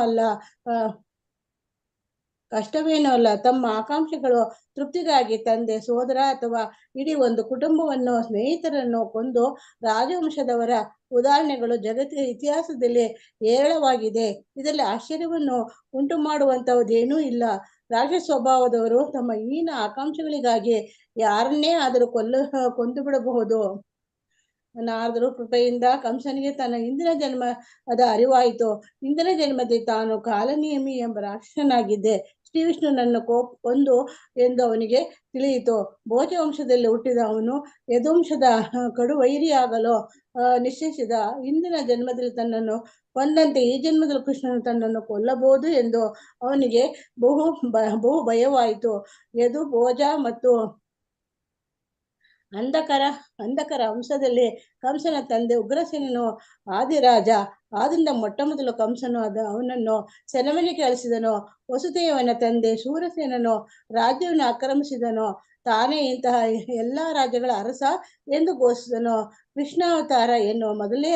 ಅಲ್ಲ. ತಮ್ಮ ಆಕಾಂಕ್ಷೆಗಳು ತೃಪ್ತಿಗಾಗಿ ತಂದೆ, ಸೋದರ ಅಥವಾ ಇಡೀ ಒಂದು ಕುಟುಂಬವನ್ನು, ಸ್ನೇಹಿತರನ್ನು ಕೊಂದು ರಾಜವಂಶದವರ ಉದಾಹರಣೆಗಳು ಜಗತ್ತಿನ ಇತಿಹಾಸದಲ್ಲಿ ಹೇರಳವಾಗಿದೆ. ಇದರಲ್ಲಿ ಆಶ್ಚರ್ಯವನ್ನು ಉಂಟು ಮಾಡುವಂತಹದ್ದೇನೂ ಇಲ್ಲ. ರಾಕ್ಷಸ ಸ್ವಭಾವದವರು ತಮ್ಮ ಹೀನ ಆಕಾಂಕ್ಷೆಗಳಿಗಾಗಿ ಯಾರನ್ನೇ ಆದರೂ ಕೊಂದು ಬಿಡಬಹುದು. ನಾರದರು ಕೃಪೆಯಿಂದ ಕಂಸನಿಗೆ ತನ್ನ ಹಿಂದಿನ ಜನ್ಮದ ಅರಿವಾಯಿತು. ಹಿಂದಿನ ಜನ್ಮದಲ್ಲಿ ತಾನು ಕಾಲನೇಮಿ ಎಂಬ ರಾಕ್ಷಸನಾಗಿದ್ದೆ. ಶ್ರೀ ವಿಷ್ಣು ನನ್ನ ಕೊಂದು ಎಂದು ಅವನಿಗೆ ತಿಳಿಯಿತು. ಭೋಜ ವಂಶದಲ್ಲಿ ಹುಟ್ಟಿದ ಅವನು ಯದುವಂಶದ ಕಡುವೈರಿಯಾಗಲು ನಿಶ್ಚಯಿಸಿದ. ಹಿಂದಿನ ಜನ್ಮದಲ್ಲಿ ತನ್ನನ್ನು ಕೊಂದಂತೆ ಈ ಜನ್ಮದಲ್ಲಿ ಕೃಷ್ಣನು ತನ್ನನ್ನು ಕೊಲ್ಲಬಹುದು ಎಂದು ಅವನಿಗೆ ಬಹು ಭಯವಾಯಿತು. ಯದು, ಭೋಜ ಮತ್ತು ಅಂಧಕರ ವಂಶದಲ್ಲಿ ಕಂಸನ ತಂದೆ ಉಗ್ರಸೇನನು ಆದಿರಾಜ. ಆದ್ದರಿಂದ ಮೊಟ್ಟ ಮೊದಲು ಕಂಸನು ಅವನನ್ನು ಸೆರೆಮನೆಗೆ ಕಳಿಸಿದನು. ವಸುದೇವನ ತಂದೆ ಶೂರಸೇನನು ರಾಜ್ಯವನ್ನು ಆಕ್ರಮಿಸಿದನು. ತಾನೇ ಇಂತಹ ಎಲ್ಲಾ ರಾಜ್ಯಗಳ ಅರಸ ಎಂದು ಘೋಷಿಸಿದನು. ಕೃಷ್ಣಾವತಾರ ಎನ್ನುವ ಮೊದಲೇ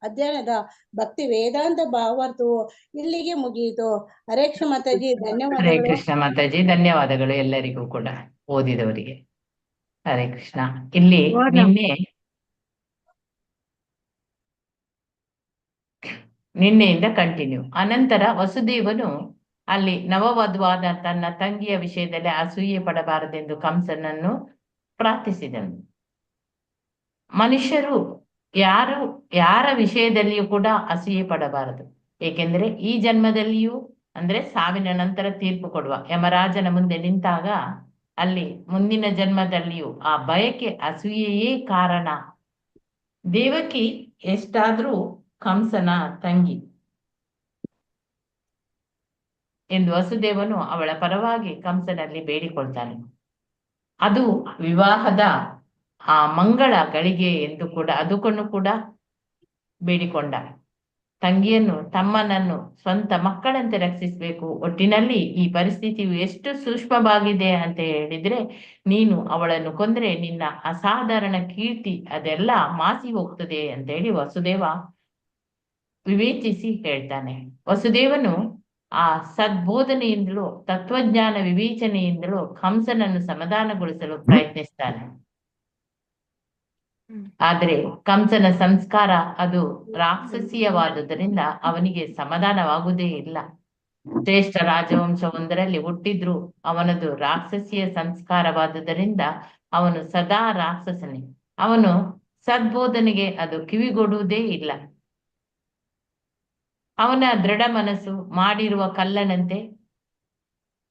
ಅಧ್ಯಯನದ ಭಕ್ತಿ ವೇದಾಂತ ಭಾವಾರ್ಥವು ಇಲ್ಲಿಗೆ ಮುಗಿಯಿತು. ಹರೇ ಕೃಷ್ಣ ಮಾತಾಜಿ. ಹರೇ ಧನ್ಯವಾದಗಳು. ಕೃಷ್ಣ ಮಾತಾಜಿ. ಧನ್ಯವಾದಗಳು ಎಲ್ಲರಿಗೂ ಕೂಡ, ಓದಿದವರಿಗೆ. ಹರೇ ಕೃಷ್ಣ. ಇಲ್ಲಿ ನಿನ್ನೆಯಿಂದ ಕಂಟಿನ್ಯೂ. ಅನಂತರ ವಸುದೇವನು ಅಲ್ಲಿ ನವವಧುವಾದ ತನ್ನ ತಂಗಿಯ ವಿಷಯದಲ್ಲಿ ಅಸೂಯೆ ಪಡಬಾರದೆಂದು ಕಂಸನನ್ನು ಪ್ರಾರ್ಥಿಸಿದನು. ಮನುಷ್ಯರು ಯಾರ ವಿಷಯದಲ್ಲಿಯೂ ಕೂಡ ಅಸೂಯೆ ಪಡಬಾರದು. ಏಕೆಂದರೆ ಈ ಜನ್ಮದಲ್ಲಿಯೂ ಅಂದ್ರೆ ಸಾವಿನ ನಂತರ ತೀರ್ಪು ಕೊಡುವ ಯಮರಾಜನ ಮುಂದೆ ನಿಂತಾಗ ಅಲ್ಲಿ ಮುಂದಿನ ಜನ್ಮದಲ್ಲಿಯೂ ಆ ಬಯಕೆ ಅಸೂಯೆಯೇ ಕಾರಣ. ದೇವಕಿ ಎಷ್ಟಾದ್ರೂ ಕಂಸನ ತಂಗಿ ಎಂದು ವಸುದೇವನು ಅವಳ ಪರವಾಗಿ ಕಂಸನಲ್ಲಿ ಬೇಡಿಕೊಳ್ತಾನೆ. ಅದು ವಿವಾಹದ ಆ ಮಂಗಳ ಗಳಿಗೆ ಎಂದು ಕೂಡ ಅದಕ್ಕೂ ಕೂಡ ಬೇಡಿಕೊಂಡ. ತಂಗಿಯನ್ನು, ತಮ್ಮನನ್ನು ಸ್ವಂತ ಮಕ್ಕಳಂತೆ ರಕ್ಷಿಸಬೇಕು. ಒಟ್ಟಿನಲ್ಲಿ ಈ ಪರಿಸ್ಥಿತಿಯು ಎಷ್ಟು ಸೂಕ್ಷ್ಮವಾಗಿದೆ ಅಂತ ಹೇಳಿದ್ರೆ, ನೀನು ಅವಳನ್ನು ಕೊಂದ್ರೆ ನಿನ್ನ ಅಸಾಧಾರಣ ಕೀರ್ತಿ ಅದೆಲ್ಲ ಮಾಸಿ ಹೋಗ್ತದೆ ಅಂತ ಹೇಳಿ ವಸುದೇವ ವಿವೇಚಿಸಿ ಹೇಳ್ತಾನೆ. ವಸುದೇವನು ಆ ಸದ್ಬೋಧನೆಯಿಂದಲೂ ತತ್ವಜ್ಞಾನ ವಿವೇಚನೆಯಿಂದಲೂ ಕಂಸನನ್ನು ಸಮಾಧಾನಗೊಳಿಸಲು ಪ್ರಯತ್ನಿಸ್ತಾನೆ. ಆದ್ರೆ ಕಂಸನ ಸಂಸ್ಕಾರ ಅದು ರಾಕ್ಷಸೀಯವಾದುದರಿಂದ ಅವನಿಗೆ ಸಮಾಧಾನವಾಗುವುದೇ ಇಲ್ಲ. ಶ್ರೇಷ್ಠ ರಾಜವಂಶವೊಂದರಲ್ಲಿ ಹುಟ್ಟಿದ್ರು ಅವನದು ರಾಕ್ಷಸೀಯ ಸಂಸ್ಕಾರವಾದುದರಿಂದ ಅವನು ಸದಾ ರಾಕ್ಷಸನೇ. ಅವನು ಸದ್ಬೋಧನೆಗೆ ಅದು ಕಿವಿಗೊಡುವುದೇ ಇಲ್ಲ. ಅವನ ದೃಢ ಮನಸ್ಸು ಮಾಡಿರುವ ಕಲ್ಲನಂತೆ.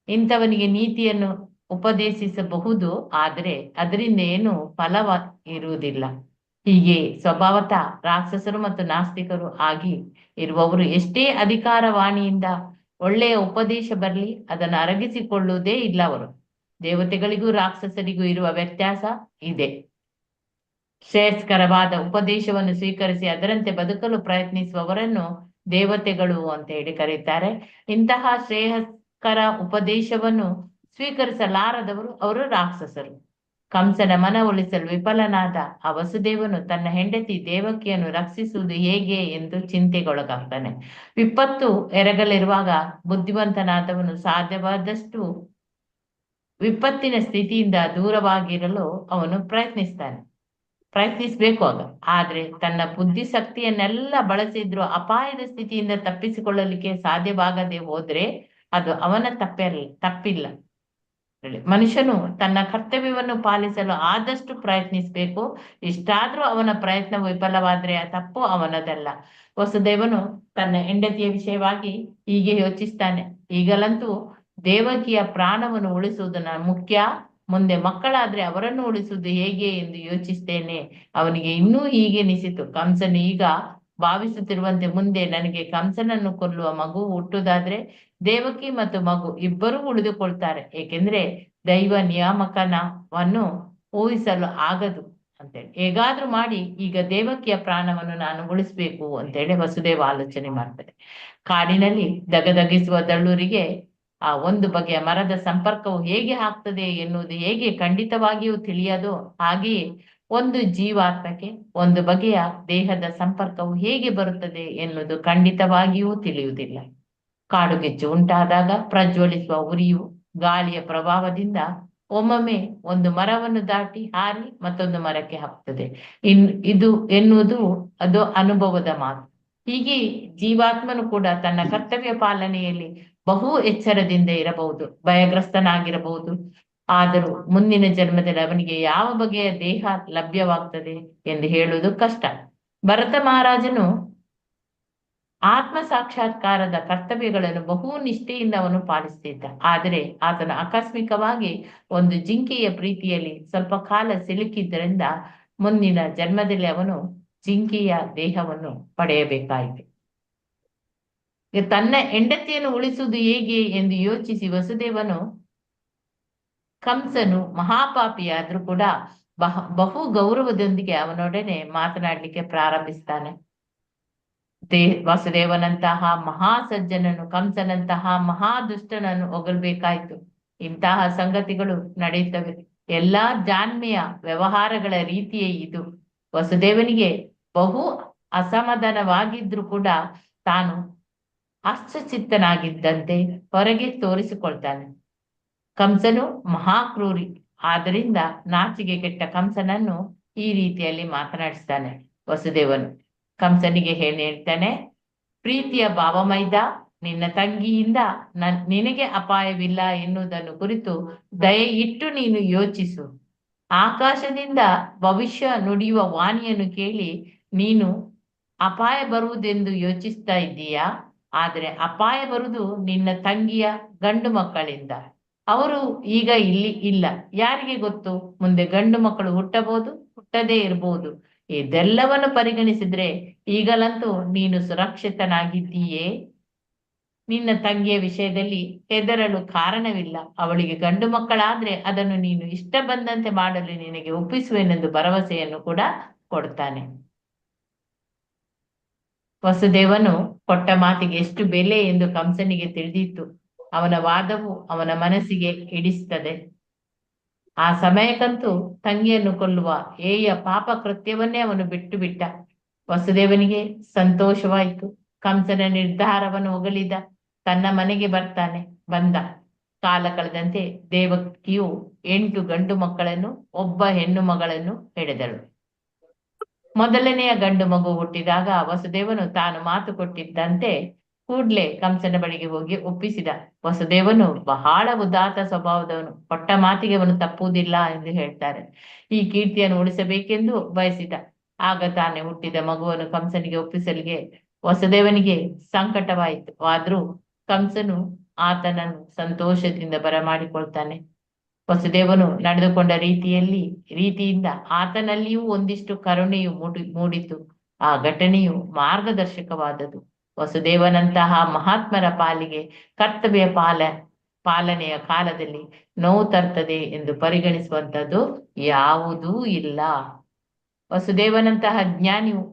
ಇಂಥವನಿಗೆ ನೀತಿಯನ್ನು ಉಪದೇಶಿಸಬಹುದು, ಆದರೆ ಅದರಿಂದ ಏನು ಫಲವ ಇರುವುದಿಲ್ಲ. ಹೀಗೆ ಸ್ವಭಾವತಃ ರಾಕ್ಷಸರು ಮತ್ತು ನಾಸ್ತಿಕರು ಆಗಿ ಇರುವವರು ಎಷ್ಟೇ ಅಧಿಕಾರವಾಣಿಯಿಂದ ಒಳ್ಳೆಯ ಉಪದೇಶ ಬರಲಿ ಅದನ್ನು ಅರಗಿಸಿಕೊಳ್ಳುವುದೇ ಇಲ್ಲ. ಅವರು ದೇವತೆಗಳಿಗೂ ರಾಕ್ಷಸರಿಗೂ ಇರುವ ವ್ಯತ್ಯಾಸ ಇದೆ. ಶ್ರೇಯಸ್ಕರವಾದ ಉಪದೇಶವನ್ನು ಸ್ವೀಕರಿಸಿ ಅದರಂತೆ ಬದುಕಲು ಪ್ರಯತ್ನಿಸುವವರನ್ನು ದೇವತೆಗಳು ಅಂತ ಹೇಳಿ ಕರೀತಾರೆ. ಇಂತಹ ಶ್ರೇಯಸ್ಕರ ಉಪದೇಶವನ್ನು ಸ್ವೀಕರಿಸಲಾರದವರು ಅವರು ರಾಕ್ಷಸರು. ಕಂಸನ ಮನ ಉಳಿಸಲು ವಿಫಲನಾದ ಆ ವಸುದೇವನು ತನ್ನ ಹೆಂಡತಿ ದೇವಕಿಯನ್ನು ರಕ್ಷಿಸುವುದು ಹೇಗೆ ಎಂದು ಚಿಂತೆಗೊಳಗಾಗ್ತಾನೆ. ವಿಪತ್ತು ಎರಗಲಿರುವಾಗ ಬುದ್ಧಿವಂತನಾದವನು ಸಾಧ್ಯವಾದಷ್ಟು ವಿಪತ್ತಿನ ಸ್ಥಿತಿಯಿಂದ ದೂರವಾಗಿರಲು ಅವನು ಪ್ರಯತ್ನಿಸ್ಬೇಕು ಆಗ. ಆದ್ರೆ ತನ್ನ ಬುದ್ಧಿಶಕ್ತಿಯನ್ನೆಲ್ಲ ಬಳಸಿದ್ರು ಅಪಾಯದ ಸ್ಥಿತಿಯಿಂದ ತಪ್ಪಿಸಿಕೊಳ್ಳಲಿಕ್ಕೆ ಸಾಧ್ಯವಾಗದೆ ಹೋದ್ರೆ ಅದು ಅವನ ತಪ್ಪಿಲ್ಲ. ಮನುಷ್ಯನು ತನ್ನ ಕರ್ತವ್ಯವನ್ನು ಪಾಲಿಸಲು ಆದಷ್ಟು ಪ್ರಯತ್ನಿಸಬೇಕು. ಇಷ್ಟಾದ್ರೂ ಅವನ ಪ್ರಯತ್ನ ವಿಫಲವಾದ್ರೆ ಆ ತಪ್ಪು ಅವನದಲ್ಲ. ವಸುದೇವನು ತನ್ನ ಹೆಂಡತಿಯ ವಿಷಯವಾಗಿ ಹೀಗೆ ಯೋಚಿಸ್ತಾನೆ. ಈಗಲಂತೂ ದೇವಕಿಯ ಪ್ರಾಣವನ್ನು ಉಳಿಸುವುದು ಮುಖ್ಯ. ಮುಂದೆ ಮಕ್ಕಳಾದ್ರೆ ಅವರನ್ನು ಉಳಿಸುವುದು ಹೇಗೆ ಎಂದು ಯೋಚಿಸ್ತೇನೆ. ಅವನಿಗೆ ಇನ್ನೂ ಹೀಗೆ ಅನಿಸಿತು, ಕಂಸನು ಈಗ ಭಾವಿಸುತ್ತಿರುವಂತೆ ಮುಂದೆ ನನಗೆ ಕಂಸನನ್ನು ಕೊಲ್ಲುವ ಮಗು ಹುಟ್ಟುದಾದ್ರೆ ದೇವಕಿ ಮತ್ತು ಮಗು ಇಬ್ಬರೂ ಉಳಿದುಕೊಳ್ತಾರೆ. ಏಕೆಂದ್ರೆ ದೈವ ನಿಯಾಮಕನವನ್ನು ಊಹಿಸಲು ಆಗದು ಅಂತೇಳಿ ಹೇಗಾದ್ರೂ ಮಾಡಿ ಈಗ ದೇವಕಿಯ ಪ್ರಾಣವನ್ನು ನಾನು ಉಳಿಸ್ಬೇಕು ಅಂತೇಳಿ ವಸುದೇವ ಆಲೋಚನೆ ಮಾಡ್ತಾರೆ. ಕಾಡಿನಲ್ಲಿ ದಗದಗಿಸುವ ದಳ್ಳೂರಿಗೆ ಆ ಒಂದು ಬಗೆಯ ಮರದ ಸಂಪರ್ಕವು ಹೇಗೆ ಆಗ್ತದೆ ಎನ್ನುವುದು ಹೇಗೆ ಖಂಡಿತವಾಗಿಯೂ ತಿಳಿಯದೋ ಹಾಗೆಯೇ ಒಂದು ಜೀವಾತ್ಮಕ್ಕೆ ಒಂದು ಬಗೆಯ ದೇಹದ ಸಂಪರ್ಕವು ಹೇಗೆ ಬರುತ್ತದೆ ಎನ್ನುವುದು ಖಂಡಿತವಾಗಿಯೂ ತಿಳಿಯುವುದಿಲ್ಲ. ಕಾಡುಗಿಚ್ಚು ಉಂಟಾದಾಗ ಪ್ರಜ್ವಲಿಸುವ ಉರಿಯು ಗಾಳಿಯ ಪ್ರಭಾವದಿಂದ ಒಮ್ಮೊಮ್ಮೆ ಒಂದು ಮರವನ್ನು ದಾಟಿ ಹಾರಿ ಮತ್ತೊಂದು ಮರಕ್ಕೆ ಹತ್ತುತ್ತದೆ. ಇದು ಎನ್ನುವುದು ಅದು ಅನುಭವದ ಮಾತು. ಹೀಗೆ ಜೀವಾತ್ಮನು ಕೂಡ ತನ್ನ ಕರ್ತವ್ಯ ಪಾಲನೆಯಲ್ಲಿ ಬಹು ಎಚ್ಚರದಿಂದ ಇರಬಹುದು, ಭಯಗ್ರಸ್ತನಾಗಿರಬಹುದು. ಆದರೂ ಮುಂದಿನ ಜನ್ಮದಲ್ಲಿ ಅವನಿಗೆ ಯಾವ ಬಗೆಯ ದೇಹ ಲಭ್ಯವಾಗ್ತದೆ ಎಂದು ಹೇಳುವುದು ಕಷ್ಟ. ಭರತ ಮಹಾರಾಜನು ಆತ್ಮ ಸಾಕ್ಷಾತ್ಕಾರದ ಕರ್ತವ್ಯಗಳನ್ನು ಬಹು ನಿಷ್ಠೆಯಿಂದ ಅವನು ಪಾಲಿಸ್ತಿದ್ದ. ಆದರೆ ಆತನು ಆಕಸ್ಮಿಕವಾಗಿ ಒಂದು ಜಿಂಕೆಯ ಪ್ರೀತಿಯಲ್ಲಿ ಸ್ವಲ್ಪ ಕಾಲ ಸಿಲುಕಿದ್ದರಿಂದ ಮುಂದಿನ ಜನ್ಮದಲ್ಲಿ ಅವನು ಜಿಂಕೆಯ ದೇಹವನ್ನು ಪಡೆಯಬೇಕಾಯಿತು. ತನ್ನ ಹೆಂಡತಿಯನ್ನು ಉಳಿಸುವುದು ಹೇಗೆ ಎಂದು ಯೋಚಿಸಿ ವಸುದೇವನು ಕಂಸನು ಮಹಾಪಾಪಿಯಾದ್ರೂ ಕೂಡ ಬಹು ಗೌರವದೊಂದಿಗೆ ಅವನೊಡನೆ ಮಾತನಾಡಲಿಕ್ಕೆ ಪ್ರಾರಂಭಿಸ್ತಾನೆ. ವಸುದೇವನಂತಹ ಮಹಾ ಸಜ್ಜನನು ಕಂಸನಂತಹ ಮಹಾ ದುಷ್ಟನನ್ನು ಹೊಗಲ್ಬೇಕಾಯ್ತು. ಇಂತಹ ಸಂಗತಿಗಳು ನಡೆಯುತ್ತವೆ. ಎಲ್ಲಾ ಜಾಣ್ಮೆಯ ವ್ಯವಹಾರಗಳ ರೀತಿಯೇ ಇದು. ವಸುದೇವನಿಗೆ ಬಹು ಅಸಮಾಧಾನವಾಗಿದ್ರು ಕೂಡ ತಾನು ಹರ್ಷಚಿತ್ತನಾಗಿದ್ದಂತೆ ಹೊರಗೆ ತೋರಿಸಿಕೊಳ್ತಾನೆ. ಕಂಸನು ಮಹಾಕ್ರೂರಿ. ಆದ್ದರಿಂದ ನಾಚಿಗೆ ಕೆಟ್ಟ ಕಂಸನನ್ನು ಈ ರೀತಿಯಲ್ಲಿ ಮಾತನಾಡಿಸ್ತಾನೆ ವಸುದೇವನು. ಕಂಸನಿಗೆ ಹೇಳ್ತಾನೆ, ಪ್ರೀತಿಯ ಭಾವಮೈದ, ನಿನ್ನ ತಂಗಿಯಿಂದ ನಿನಗೆ ಅಪಾಯವಿಲ್ಲ ಎನ್ನುವುದನ್ನು ಕುರಿತು ದಯೆ ಇಟ್ಟು ನೀನು ಯೋಚಿಸು. ಆಕಾಶದಿಂದ ಭವಿಷ್ಯ ನುಡಿಯುವ ವಾಣಿಯನ್ನು ಕೇಳಿ ನೀನು ಅಪಾಯ ಬರುವುದೆಂದು ಯೋಚಿಸ್ತಾ ಇದ್ದೀಯಾ? ಆದರೆ ಅಪಾಯ ಬರುವುದು ನಿನ್ನ ತಂಗಿಯ ಗಂಡು ಮಕ್ಕಳಿಂದ. ಅವರು ಈಗ ಇಲ್ಲಿ ಇಲ್ಲ. ಯಾರಿಗೆ ಗೊತ್ತು, ಮುಂದೆ ಗಂಡು ಮಕ್ಕಳು ಹುಟ್ಟಬಹುದು, ಹುಟ್ಟದೇ ಇರಬಹುದು. ಇದೆಲ್ಲವನ್ನು ಪರಿಗಣಿಸಿದ್ರೆ ಈಗಲಂತೂ ನೀನು ಸುರಕ್ಷಿತನಾಗಿದ್ದೀಯೇ. ನಿನ್ನ ತಂಗಿಯ ವಿಷಯದಲ್ಲಿ ಹೆದರಲು ಕಾರಣವಿಲ್ಲ. ಅವಳಿಗೆ ಗಂಡು ಮಕ್ಕಳಾದ್ರೆ ಅದನ್ನು ನೀನು ಇಷ್ಟ ಬಂದಂತೆ ಮಾಡಲು ನಿನಗೆ ಒಪ್ಪಿಸುವೆನೆಂದು ಭರವಸೆಯನ್ನು ಕೂಡ ಕೊಡ್ತಾನೆ. ವಸುದೇವನು ಕೊಟ್ಟ ಮಾತಿಗೆ ಎಷ್ಟು ಬೆಲೆ ಎಂದು ಕಂಸನಿಗೆ ತಿಳಿದಿತ್ತು. ಅವನ ವಾದವು ಅವನ ಮನಸ್ಸಿಗೆ ಹಿಡಿಸ್ತದೆ. ಆ ಸಮಯಕ್ಕಂತೂ ತಂಗಿಯನ್ನು ಕೊಲ್ಲುವ ಹೇಯ ಪಾಪ ಕೃತ್ಯವನ್ನೇ ಅವನು ಬಿಟ್ಟ. ವಸುದೇವನಿಗೆ ಸಂತೋಷವಾಯಿತು. ಕಂಸನ ನಿರ್ಧಾರವನ್ನು ಹೊಗಳಿದ. ತನ್ನ ಮನೆಗೆ ಬಂದ. ಕಾಲ ಕಳೆದಂತೆ ದೇವಕಿಯು 8 ಗಂಡು ಮಕ್ಕಳನ್ನು 1 ಹೆಣ್ಣು ಮಗಳನ್ನು ಹೆಡೆದಳು. ಮೊದಲನೆಯ ಗಂಡು ಮಗು ಹುಟ್ಟಿದಾಗ ವಸುದೇವನು ತಾನು ಮಾತು ಕೊಟ್ಟಿದ್ದಂತೆ ಕೂಡ್ಲೆ ಕಂಸನ ಬಳಿಗೆ ಹೋಗಿ ಒಪ್ಪಿಸಿದ. ವಸುದೇವನು ಬಹಳ ಉದಾತ್ತ ಸ್ವಭಾವದವನು. ಕೊಟ್ಟ ಮಾತಿಗೆ ಅವನು ತಪ್ಪುವುದಿಲ್ಲ ಎಂದು ಹೇಳ್ತಾರೆ. ಈ ಕೀರ್ತಿಯನ್ನು ಉಳಿಸಬೇಕೆಂದು ಬಯಸಿದ. ಆಗ ತಾನೇ ಹುಟ್ಟಿದ ಮಗುವನ್ನು ಕಂಸನಿಗೆ ಒಪ್ಪಿಸಲಿಗೆ ವಸುದೇವನಿಗೆ ಸಂಕಟವಾಯಿತು. ಆದ್ರೂ ಕಂಸನು ಆತನನ್ನು ಸಂತೋಷದಿಂದ ಬರಮಾಡಿಕೊಳ್ತಾನೆ. ವಸುದೇವನು ನಡೆದುಕೊಂಡ ರೀತಿಯಿಂದ ಆತನಲ್ಲಿಯೂ ಒಂದಿಷ್ಟು ಕರುಣೆಯು ಮೂಡಿತು. ಆ ಘಟನೆಯು ಮಾರ್ಗದರ್ಶಕವಾದದ್ದು. ವಸುದೇವನಂತಹ ಮಹಾತ್ಮರ ಪಾಲಿಗೆ ಕರ್ತವ್ಯ ಪಾಲನೆಯ ಕಾಲದಲ್ಲಿ ನೋವು ತರ್ತದೆ ಎಂದು ಪರಿಗಣಿಸುವಂಥದ್ದು ಯಾವುದೂ ಇಲ್ಲ. ವಸುದೇವನಂತಹ ಜ್ಞಾನಿಯು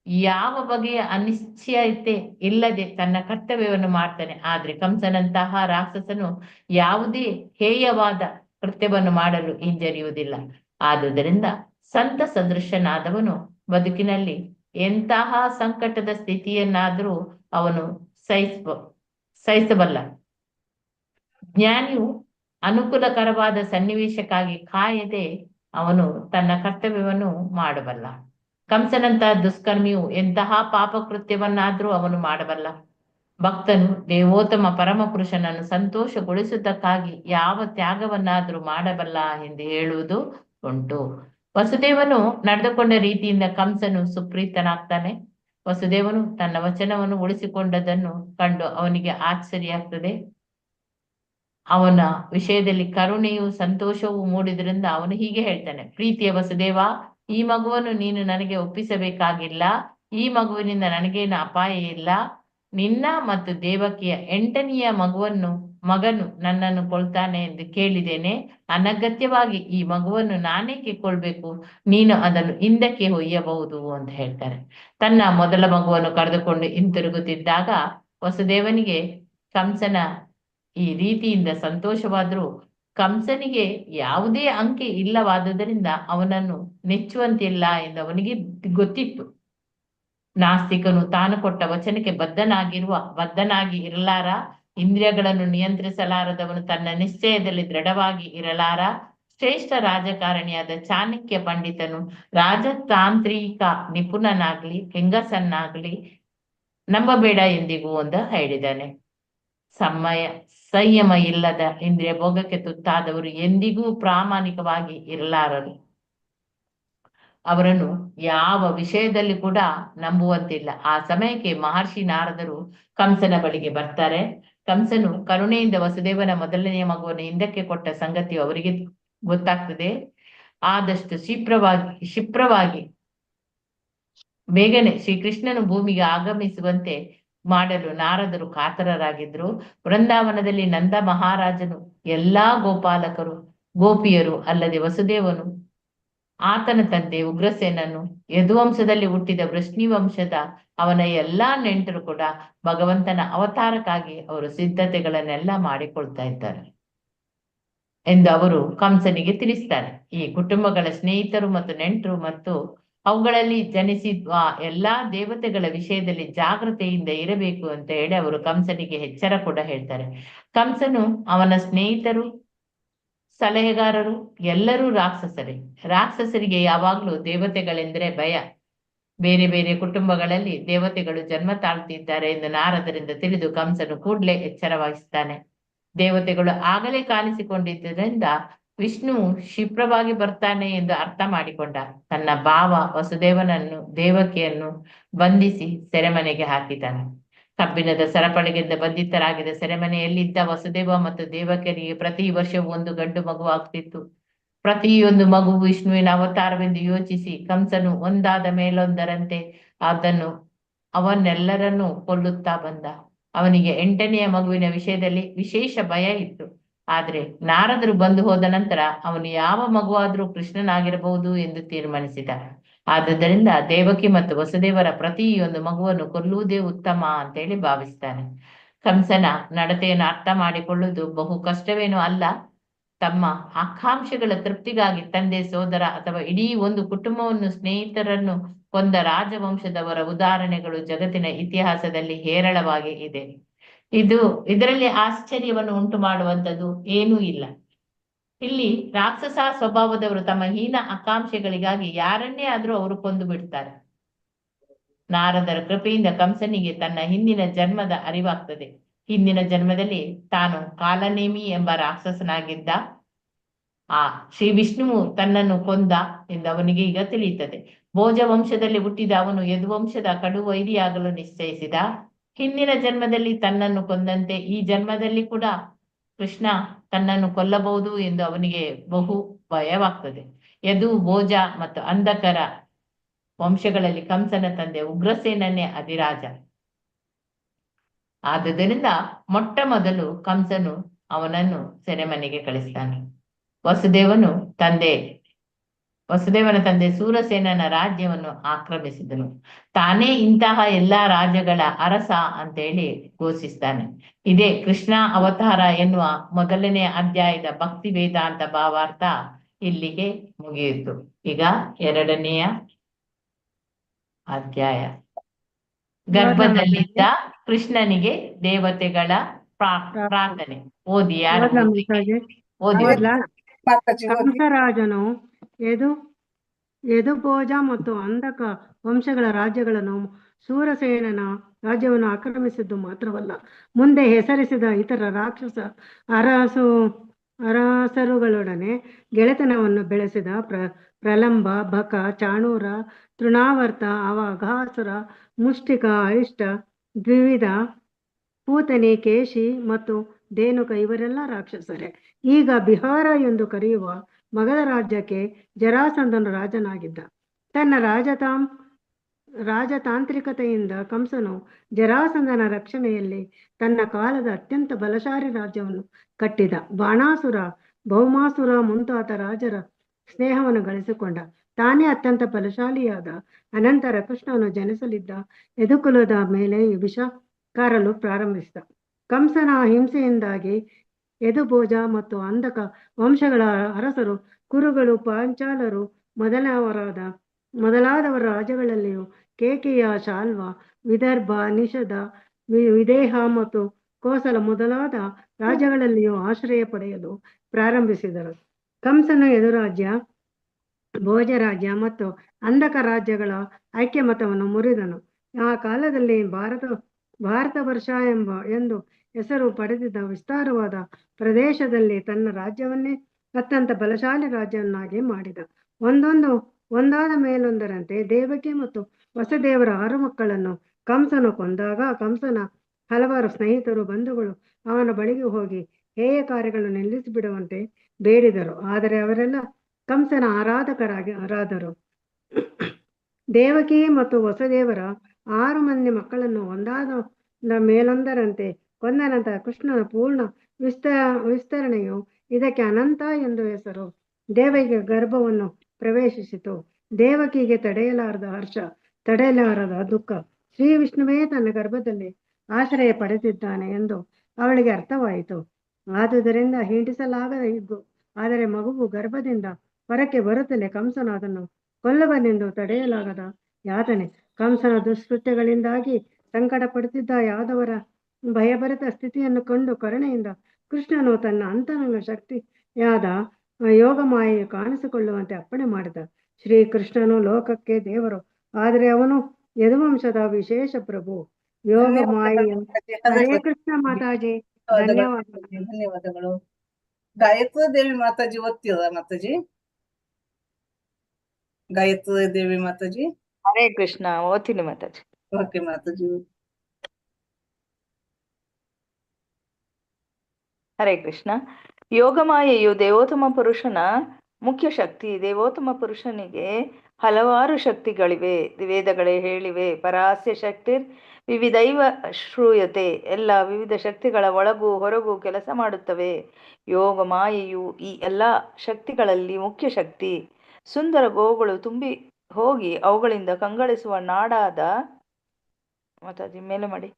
ಯಾವ ಬಗೆಯ ಅನಿಶ್ಚಯತೆ ಇಲ್ಲದೆ ತನ್ನ ಕರ್ತವ್ಯವನ್ನು ಮಾಡ್ತಾನೆ. ಆದ್ರೆ ಕಂಸನಂತಹ ರಾಕ್ಷಸನು ಯಾವುದೇ ಹೇಯವಾದ ಕೃತ್ಯವನ್ನು ಮಾಡಲು ಹಿಂಜರಿಯುವುದಿಲ್ಲ. ಆದುದರಿಂದ ಸಂತ ಸದೃಶನಾದವನು ಬದುಕಿನಲ್ಲಿ ಎಂತಹ ಸಂಕಟದ ಸ್ಥಿತಿಯನ್ನಾದರೂ ಅವನು ಸಹಿಸಬಲ್ಲ. ಜ್ಞಾನಿಯು ಅನುಕೂಲಕರವಾದ ಸನ್ನಿವೇಶಕ್ಕಾಗಿ ಕಾಯದೆ ಅವನು ತನ್ನ ಕರ್ತವ್ಯವನ್ನು ಮಾಡಬಲ್ಲ. ಕಂಸನಂತಹ ದುಷ್ಕರ್ಮಿಯು ಎಂತಹ ಪಾಪ ಕೃತ್ಯವನ್ನಾದ್ರೂ ಅವನು ಮಾಡಬಲ್ಲ. ಭಕ್ತನು ದೇವೋತ್ತಮ ಪರಮ ಪುರುಷನನ್ನು ಸಂತೋಷಗೊಳಿಸುವುದಕ್ಕಾಗಿ ಯಾವ ತ್ಯಾಗವನ್ನಾದ್ರೂ ಮಾಡಬಲ್ಲ ಎಂದು ಹೇಳುವುದು ಉಂಟು. ವಸುದೇವನು ನಡೆದುಕೊಂಡ ರೀತಿಯಿಂದ ಕಂಸನು ಸುಪ್ರೀತನಾಗ್ತಾನೆ. ವಸುದೇವನು ತನ್ನ ವಚನವನ್ನು ಉಳಿಸಿಕೊಂಡದನ್ನು ಕಂಡು ಅವನಿಗೆ ಆಶ್ಚರ್ಯ ಆಗ್ತದೆ. ಅವನ ವಿಷಯದಲ್ಲಿ ಕರುಣೆಯು ಸಂತೋಷವೂ ಮೂಡಿದ್ರಿಂದ ಅವನು ಹೀಗೆ ಹೇಳ್ತಾನೆ: ಪ್ರೀತಿಯ ವಸುದೇವ, ಈ ಮಗುವನ್ನು ನೀನು ನನಗೆ ಒಪ್ಪಿಸಬೇಕಾಗಿಲ್ಲ. ಈ ಮಗುವಿನಿಂದ ನನಗೇನು ಅಪಾಯ ಇಲ್ಲ. ನಿನ್ನ ಮತ್ತು ದೇವಕಿಯ 8ನೆಯ ಮಗನು ನನ್ನನ್ನು ಕೊಲ್ತಾನೆ ಎಂದು ಕೇಳಿದ್ದೇನೆ. ಅನಗತ್ಯವಾಗಿ ಈ ಮಗುವನ್ನು ನಾನೇಕೆ ಕೊಲ್ಬೇಕು? ನೀನು ಅದನ್ನು ಹಿಂದಕ್ಕೆ ಒಯ್ಯಬಹುದು ಅಂತ ಹೇಳ್ತಾರೆ. ತನ್ನ ಮೊದಲ ಮಗುವನ್ನು ಕರೆದುಕೊಂಡು ಹಿಂತಿರುಗುತ್ತಿದ್ದಾಗ ವಸುದೇವನಿಗೆ ಕಂಸನ ಈ ರೀತಿಯಿಂದ ಸಂತೋಷವಾದರೂ ಕಂಸನಿಗೆ ಯಾವುದೇ ಅಂಕೆ ಇಲ್ಲವಾದುದರಿಂದ ಅವನನ್ನು ನೆಚ್ಚುವಂತಿಲ್ಲ ಎಂದು ಅವನಿಗೆ ಗೊತ್ತಿತ್ತು. ನಾಸ್ತಿಕನು ತಾನು ಕೊಟ್ಟ ವಚನಕ್ಕೆ ಬದ್ಧನಾಗಿ ಇರಲಾರ. ಇಂದ್ರಿಯಗಳನ್ನು ನಿಯಂತ್ರಿಸಲಾರದವನು ತನ್ನ ನಿಶ್ಚಯದಲ್ಲಿ ದೃಢವಾಗಿ ಇರಲಾರ. ಶ್ರೇಷ್ಠ ರಾಜಕಾರಣಿಯಾದ ಚಾಣಕ್ಯ ಪಂಡಿತನು ರಾಜತಾಂತ್ರಿಕ ನಿಪುಣನಾಗ್ಲಿ ಹೆಂಗಸನ್ನಾಗ್ಲಿ ನಂಬಬೇಡ ಎಂದಿಗೂ ಒಂದು ಹೇಳಿದ್ದಾನೆ. ಸಂಯಮ ಇಲ್ಲದ ಇಂದ್ರಿಯ ಭೋಗಕ್ಕೆ ತುತ್ತಾದವರು ಎಂದಿಗೂ ಪ್ರಾಮಾಣಿಕವಾಗಿ ಇರಲಾರರು. ಅವರನ್ನು ಯಾವ ವಿಷಯದಲ್ಲಿ ಕೂಡ ನಂಬುವಂತಿಲ್ಲ. ಆ ಸಮಯಕ್ಕೆ ಮಹರ್ಷಿ ನಾರದರು ಕಂಸನ ಬಳಿಗೆ ಬರ್ತಾರೆ. ಕಂಸನು ಕರುಣೆಯಿಂದ ವಸುದೇವನ ಮೊದಲನೆಯ ಮಗುವನ್ನು ಹಿಂದಕ್ಕೆ ಕೊಟ್ಟ ಸಂಗತಿಯು ಅವರಿಗೆ ಗೊತ್ತಾಗ್ತದೆ. ಆದಷ್ಟು ಕ್ಷಿಪ್ರವಾಗಿ ಬೇಗನೆ ಶ್ರೀಕೃಷ್ಣನು ಭೂಮಿಗೆ ಆಗಮಿಸುವಂತೆ ಮಾಡಲು ನಾರದರು ಕಾತರರಾಗಿದ್ರು. ವೃಂದಾವನದಲ್ಲಿ ನಂದ ಮಹಾರಾಜನು ಎಲ್ಲಾ ಗೋಪಿಯರು ಅಲ್ಲದೆ ವಸುದೇವನು, ಆತನ ತಂದೆ ಉಗ್ರಸೇನನು, ಯದುವಂಶದಲ್ಲಿ ಹುಟ್ಟಿದ ವೃಷ್ಣಿವಂಶದ ಅವನ ಎಲ್ಲಾ ನೆಂಟರು ಕೂಡ ಭಗವಂತನ ಅವತಾರಕ್ಕಾಗಿ ಅವರು ಸಿದ್ಧತೆಗಳನ್ನೆಲ್ಲ ಮಾಡಿಕೊಳ್ತಾ ಇದ್ದಾರೆ ಎಂದು ಅವರು ಕಂಸನಿಗೆ ತಿಳಿಸ್ತಾರೆ. ಈ ಕುಟುಂಬಗಳ ಸ್ನೇಹಿತರು ಮತ್ತು ನೆಂಟರು ಮತ್ತು ಅವುಗಳಲ್ಲಿ ಜನಿಸಿದ ಎಲ್ಲಾ ದೇವತೆಗಳ ವಿಷಯದಲ್ಲಿ ಜಾಗೃತೆಯಿಂದ ಇರಬೇಕು ಅಂತ ಹೇಳಿ ಅವರು ಕಂಸನಿಗೆ ಎಚ್ಚರ ಕೂಡ ಹೇಳ್ತಾರೆ. ಕಂಸನು, ಅವನ ಸ್ನೇಹಿತರು, ಸಲಹೆಗಾರರು ಎಲ್ಲರೂ ರಾಕ್ಷಸರಿಗೆ ಯಾವಾಗ್ಲೂ ದೇವತೆಗಳೆಂದರೆ ಭಯ. ಬೇರೆ ಬೇರೆ ಕುಟುಂಬಗಳಲ್ಲಿ ದೇವತೆಗಳು ಜನ್ಮ ತಾಳ್ತಿದ್ದಾರೆ ಎಂದು ನಾರದರಿಂದ ತಿಳಿದು ಕಂಸನು ಕೂಡಲೇ ಎಚ್ಚರ ವಹಿಸ್ತಾನೆ. ದೇವತೆಗಳು ಆಗಲೇ ಕಾಣಿಸಿಕೊಂಡಿದ್ದರಿಂದ ವಿಷ್ಣು ಕ್ಷಿಪ್ರವಾಗಿ ಬರ್ತಾನೆ ಎಂದು ಅರ್ಥ ಮಾಡಿಕೊಂಡ. ತನ್ನ ಭಾವ ವಸುದೇವನನ್ನು ದೇವಕಿಯನ್ನು ಬಂಧಿಸಿ ಸೆರೆಮನೆಗೆ ಹಾಕಿದ್ದಾನೆ. ಕಬ್ಬಿಣದ ಸರಪಳಿಗೆಂದ ಬಂಧಿತರಾಗಿದ್ದ ಸೆರೆಮನೆಯಲ್ಲಿದ್ದ ವಸುದೇವ ಮತ್ತು ದೇವಕಿಯರಿಗೆ ಪ್ರತಿ ವರ್ಷವೂ ಒಂದು ಗಂಡು ಮಗು ಆಗ್ತಿತ್ತು. ಪ್ರತಿಯೊಂದು ಮಗು ವಿಷ್ಣುವಿನ ಅವತಾರವೆಂದು ಯೋಚಿಸಿ ಕಂಸನು ಒಂದಾದ ಮೇಲೊಂದರಂತೆ ಅವನ್ನೆಲ್ಲರನ್ನೂ ಕೊಲ್ಲುತ್ತಾ ಬಂದ. ಅವನಿಗೆ 8ನೆಯ ಮಗುವಿನ ವಿಷಯದಲ್ಲಿ ವಿಶೇಷ ಭಯ ಇತ್ತು. ಆದ್ರೆ ನಾರದರು ಬಂದು ಹೋದ ನಂತರ ಅವನು ಯಾವ ಮಗುವಾದ್ರೂ ಕೃಷ್ಣನಾಗಿರಬಹುದು ಎಂದು ತೀರ್ಮಾನಿಸಿದ. ಆದುದರಿಂದ ದೇವಕಿ ಮತ್ತು ವಸುದೇವರ ಪ್ರತಿಯೊಂದು ಮಗುವನ್ನು ಕೊಲ್ಲುವುದೇ ಉತ್ತಮ ಅಂತೇಳಿ ಭಾವಿಸ್ತಾನೆ. ಕಂಸನ ನಡತೆಯನ್ನು ಅರ್ಥ ಮಾಡಿಕೊಳ್ಳುವುದು ಬಹು ಕಷ್ಟವೇನೂ ಅಲ್ಲ. ತಮ್ಮ ಆಕಾಂಕ್ಷೆಗಳ ತೃಪ್ತಿಗಾಗಿ ತಂದೆ, ಸೋದರ ಅಥವಾ ಇಡೀ ಒಂದು ಕುಟುಂಬವನ್ನು, ಸ್ನೇಹಿತರನ್ನು ಕೊಂದ ರಾಜವಂಶದವರ ಉದಾಹರಣೆಗಳು ಜಗತ್ತಿನ ಇತಿಹಾಸದಲ್ಲಿ ಹೇರಳವಾಗಿ ಇದೆ. ಇದರಲ್ಲಿ ಆಶ್ಚರ್ಯವನ್ನು ಉಂಟು ಮಾಡುವಂಥದ್ದು ಏನೂ ಇಲ್ಲ. ಇಲ್ಲಿ ರಾಕ್ಷಸ ಸ್ವಭಾವದವರು ತಮ್ಮ ಹೀನ ಆಕಾಂಕ್ಷೆಗಳಿಗಾಗಿ ಯಾರನ್ನೇ ಆದ್ರೂ ಅವರು ಕೊಂದು ಬಿಡ್ತಾರೆ. ನಾರದರ ಕೃಪೆಯಿಂದ ಕಂಸನಿಗೆ ತನ್ನ ಹಿಂದಿನ ಜನ್ಮದ ಅರಿವಾಗ್ತದೆ. ಹಿಂದಿನ ಜನ್ಮದಲ್ಲಿ ತಾನು ಕಾಲನೇಮಿ ಎಂಬ ರಾಕ್ಷಸನಾಗಿದ್ದ. ಆ ಶ್ರೀ ವಿಷ್ಣುವು ತನ್ನನ್ನು ಕೊಂದ ಎಂದು ಅವನಿಗೆ ಈಗ ತಿಳಿಯುತ್ತದೆ. ಭೋಜ ವಂಶದಲ್ಲಿ ಹುಟ್ಟಿದ ಅವನು ಯದುವಂಶದ ಕಡು ವೈರಿಯಾಗಲು ನಿಶ್ಚಯಿಸಿದ. ಹಿಂದಿನ ಜನ್ಮದಲ್ಲಿ ತನ್ನನ್ನು ಕೊಂದಂತೆ ಈ ಜನ್ಮದಲ್ಲಿ ಕೂಡ ಕೃಷ್ಣ ತನ್ನನ್ನು ಕೊಲ್ಲಬಹುದು ಎಂದು ಅವನಿಗೆ ಬಹು ಭಯವಾಗ್ತದೆ. ಯದು, ಭೋಜ ಮತ್ತು ಅಂಧಕರ ವಂಶಗಳಲ್ಲಿ ಕಂಸನ ತಂದೆ ಉಗ್ರಸೇನನ್ನೇ ಅಧಿರಾಜ. ಆದುದರಿಂದ ಮೊಟ್ಟ ಮೊದಲು ಕಂಸನು ಅವನನ್ನು ಸೆರೆಮನೆಗೆ ಕಳಿಸ್ತಾನೆ. ವಸುದೇವನು ತಂದೆ ವಸುದೇವನ ತಂದೆ ಸೂರಸೇನನ ರಾಜ್ಯವನ್ನು ಆಕ್ರಮಿಸಿದನು. ತಾನೇ ಇಂತಹ ಎಲ್ಲಾ ರಾಜ್ಯಗಳ ಅರಸ ಅಂತೇಳಿ ಘೋಷಿಸ್ತಾನೆ. ಇದೇ ಕೃಷ್ಣ ಅವತಾರ ಎನ್ನುವ ಮೊದಲನೇ ಅಧ್ಯಾಯದ ಭಕ್ತಿ ವೇದಾಂತ ಭಾವಾರ್ಥ ಇಲ್ಲಿಗೆ ಮುಗಿಯಿತು. ಈಗ ಎರಡನೆಯ ಅಧ್ಯಾಯ. ಗರ್ಭದಲ್ಲಿದ್ದ ಕೃಷ್ಣನಿಗೆ ದೇವತೆಗಳ ಪ್ರಾರ್ಥನೆ. ಓದಿ ಯಾರು ಓದಿ. ಮಾತಾಜಿ ಓದಿ. ಕಂಸರಾಜನು ಯದುಭೋಜ ಮತ್ತು ಅಂಧಕ ವಂಶಗಳ ರಾಜ್ಯಗಳನ್ನು ಸೂರಸೇನನ ರಾಜ್ಯವನ್ನು ಆಕ್ರಮಿಸಿದ್ದು ಮಾತ್ರವಲ್ಲ, ಮುಂದೆ ಹೆಸರಿಸಿದ ಇತರ ರಾಕ್ಷಸ ಅರಸರುಗಳೊಡನೆ ಗೆಳೆತನವನ್ನು ಬೆಳೆಸಿದ ಪ್ರಲಂಬ, ಬಕ, ಚಾಣೂರ, ತೃಣಾವರ್ತ, ಅವಾಘಾಸುರ, ಮುಷ್ಟಿಕ, ಅರಿಷ್ಟ, ದ್ವಿವಿಧ, ಪೂತನಿ, ಕೇಶಿ ಮತ್ತು ಧೇನುಕ ಇವರೆಲ್ಲ ರಾಕ್ಷಸರೇ. ಈಗ ಬಿಹಾರ ಎಂದು ಕರೆಯುವ ಮಗಧ ರಾಜ್ಯಕ್ಕೆ ಜರಾಸಂಧನು ರಾಜನಾಗಿದ್ದ. ತನ್ನ ರಾಜತಾಂತ್ರಿಕತೆಯಿಂದ ಕಂಸನು ಜರಾಸಂಧನ ರಕ್ಷಣೆಯಲ್ಲಿ ತನ್ನ ಕಾಲದ ಅತ್ಯಂತ ಬಲಶಾಲಿ ರಾಜ್ಯವನ್ನು ಕಟ್ಟಿದ. ಬಾಣಾಸುರ, ಭೌಮಾಸುರ ಮುಂತಾದ ರಾಜರ ಸ್ನೇಹವನ್ನು ಗಳಿಸಿಕೊಂಡ. ತಾನೇ ಅತ್ಯಂತ ಬಲಶಾಲಿಯಾದ ಅನಂತರ ಕೃಷ್ಣನು ಜನಿಸಲಿದ್ದ ಯದುಕುಲದ ಮೇಲೆ ವಿಷ ಕಾರಲು ಪ್ರಾರಂಭಿಸಿದ. ಕಂಸನ ಹಿಂಸೆಯಿಂದಾಗಿ ಯದುಭೋಜ ಮತ್ತು ಅಂಧಕ ವಂಶಗಳ ಅರಸರು, ಕುರುಗಳು, ಪಾಂಚಾಲರು ಮೊದಲಾದವರ ರಾಜ್ಯಗಳಲ್ಲಿಯೂ ಕೇಕಿಯ, ಶಾಲ್ವ, ವಿದರ್ಭ, ನಿಷಧ, ವಿದೇಹ ಮತ್ತು ಕೋಸಲ ಮೊದಲಾದ ರಾಜ್ಯಗಳಲ್ಲಿಯೂ ಆಶ್ರಯ ಪಡೆಯಲು ಪ್ರಾರಂಭಿಸಿದರು. ಕಂಸನು ಯದುರಾಜ್ಯ, ಭೋಜರಾಜ್ಯ ಮತ್ತು ಅಂಧಕ ರಾಜ್ಯಗಳ ಐಕ್ಯಮತವನ್ನು ಮುರಿದನು. ಆ ಕಾಲದಲ್ಲಿ ಭಾರತ ವರ್ಷ ಎಂದು ಹೆಸರು ಪಡೆದಿದ್ದ ವಿಸ್ತಾರವಾದ ಪ್ರದೇಶದಲ್ಲಿ ತನ್ನ ರಾಜ್ಯವನ್ನೇ ಅತ್ಯಂತ ಬಲಶಾಲಿ ರಾಜ್ಯವನ್ನಾಗಿ ಮಾಡಿದ. ಒಂದಾದ ಮೇಲೊಂದರಂತೆ ದೇವಕಿ ಮತ್ತು ವಸುದೇವರ 6 ಮಕ್ಕಳನ್ನು ಕಂಸನು ಕೊಂದಾಗ ಕಂಸನ ಹಲವಾರು ಸ್ನೇಹಿತರು, ಬಂಧುಗಳು ಅವನ ಬಳಿಗೆ ಹೋಗಿ ಹೇಯ ಕಾರ್ಯಗಳನ್ನು ನಿಲ್ಲಿಸಿಬಿಡುವಂತೆ ಬೇಡಿದರು. ಆದರೆ ಅವರೆಲ್ಲ ಕಂಸನ ಆರಾಧಕರಾದರು. ದೇವಕಿ ಮತ್ತು ವಸುದೇವರ 6 ಮಂದಿ ಮಕ್ಕಳನ್ನು ಒಂದಾದ ಮೇಲೊಂದರಂತೆ ಕೊಂದ ನಂತರ ಕೃಷ್ಣನ ಪೂರ್ಣ ವಿಸ್ತರಣೆಯು ಇದಕ್ಕೆ ಅನಂತ ಎಂದು ಹೆಸರು. ದೇವಕಿಯ ಗರ್ಭವನ್ನು ಪ್ರವೇಶಿಸಿತು. ದೇವಕಿಗೆ ತಡೆಯಲಾರದ ಹರ್ಷ, ತಡೆಯಲಾರದ ದುಃಖ. ಶ್ರೀ ವಿಷ್ಣುವೇ ತನ್ನ ಗರ್ಭದಲ್ಲಿ ಆಶ್ರಯ ಪಡೆದಿದ್ದಾನೆ ಎಂದು ಅವಳಿಗೆ ಅರ್ಥವಾಯಿತು. ಆದುದರಿಂದ ಹಿಂಡಿಸಲಾಗದ ಹಿಗ್ಗು. ಆದರೆ ಮಗುವು ಗರ್ಭದಿಂದ ಹೊರಕ್ಕೆ ಬರುತ್ತಲೇ ಕಂಸನು ಅದನ್ನು ಕೊಲ್ಲಬನೆಂದು ತಡೆಯಲಾಗದ ಯಾತನೆ. ಕಂಸನ ದುಷ್ಕೃತ್ಯಗಳಿಂದಾಗಿ ಸಂಕಟ ಪಡುತ್ತಿದ್ದ ಯಾದವರ ಭಯಭರಿತ ಸ್ಥಿತಿಯನ್ನು ಕಂಡು ಕರುಣೆಯಿಂದ ಕೃಷ್ಣನು ತನ್ನ ಅಂತರಂಗ ಶಕ್ತಿಯಾದ ಯೋಗಮಾಯೆಯು ಕಾಣಿಸಿಕೊಳ್ಳುವಂತೆ ಅಪ್ಪಣೆ ಮಾಡಿದ. ಶ್ರೀಕೃಷ್ಣನು ಲೋಕಕ್ಕೆ ದೇವರು, ಆದರೆ ಅವನು ಯದುವಂಶದ ವಿಶೇಷ ಪ್ರಭು. ಯೋಗಮಾಯೆಯ ಹರೇ ಕೃಷ್ಣ ಮಾತಾಜಿ. ಧನ್ಯವಾದಗಳು. ಗಾಯತ್ರಿ ದೇವಿ ಮಾತಾಜಿ ಓದ್ತೀರ ಮಾತಾಜಿ? ಗಾಯತ್ರಿ ದೇವಿ ಮಾತಾಜಿ. ಹರೇ ಕೃಷ್ಣ ಓದ್ತೀನಿ ಮಾತಾಜಿ. ಓಕೆ ಮಾತಾಜಿ. ಹರೇ ಕೃಷ್ಣ. ಯೋಗಮಾಯೆಯು ದೇವೋತ್ತಮ ಪುರುಷನ ಮುಖ್ಯ ಶಕ್ತಿ. ದೇವೋತ್ತಮ ಪುರುಷನಿಗೆ ಹಲವಾರು ಶಕ್ತಿಗಳಿವೆ, ವೇದಗಳೇ ಹೇಳಿವೆ. ಪರಾಸ್ಯ ಶಕ್ತಿರ್ ವಿವಿಧೈವ ಶ್ರೂಯತೆ. ಎಲ್ಲ ವಿವಿಧ ಶಕ್ತಿಗಳ ಒಳಗೂ ಹೊರಗೂ ಕೆಲಸ ಮಾಡುತ್ತವೆ. ಯೋಗಮಾಯೆಯು ಈ ಎಲ್ಲ ಶಕ್ತಿಗಳಲ್ಲಿ ಮುಖ್ಯ ಶಕ್ತಿ. ಸುಂದರ ಗೋವುಗಳು ತುಂಬಿ ಹೋಗಿ ಅವುಗಳಿಂದ ಕಂಗಳಿಸುವ ನಾಡಾದ ಮಾತಾಜಿ ಮೇಲೆ ಮಾಡಿ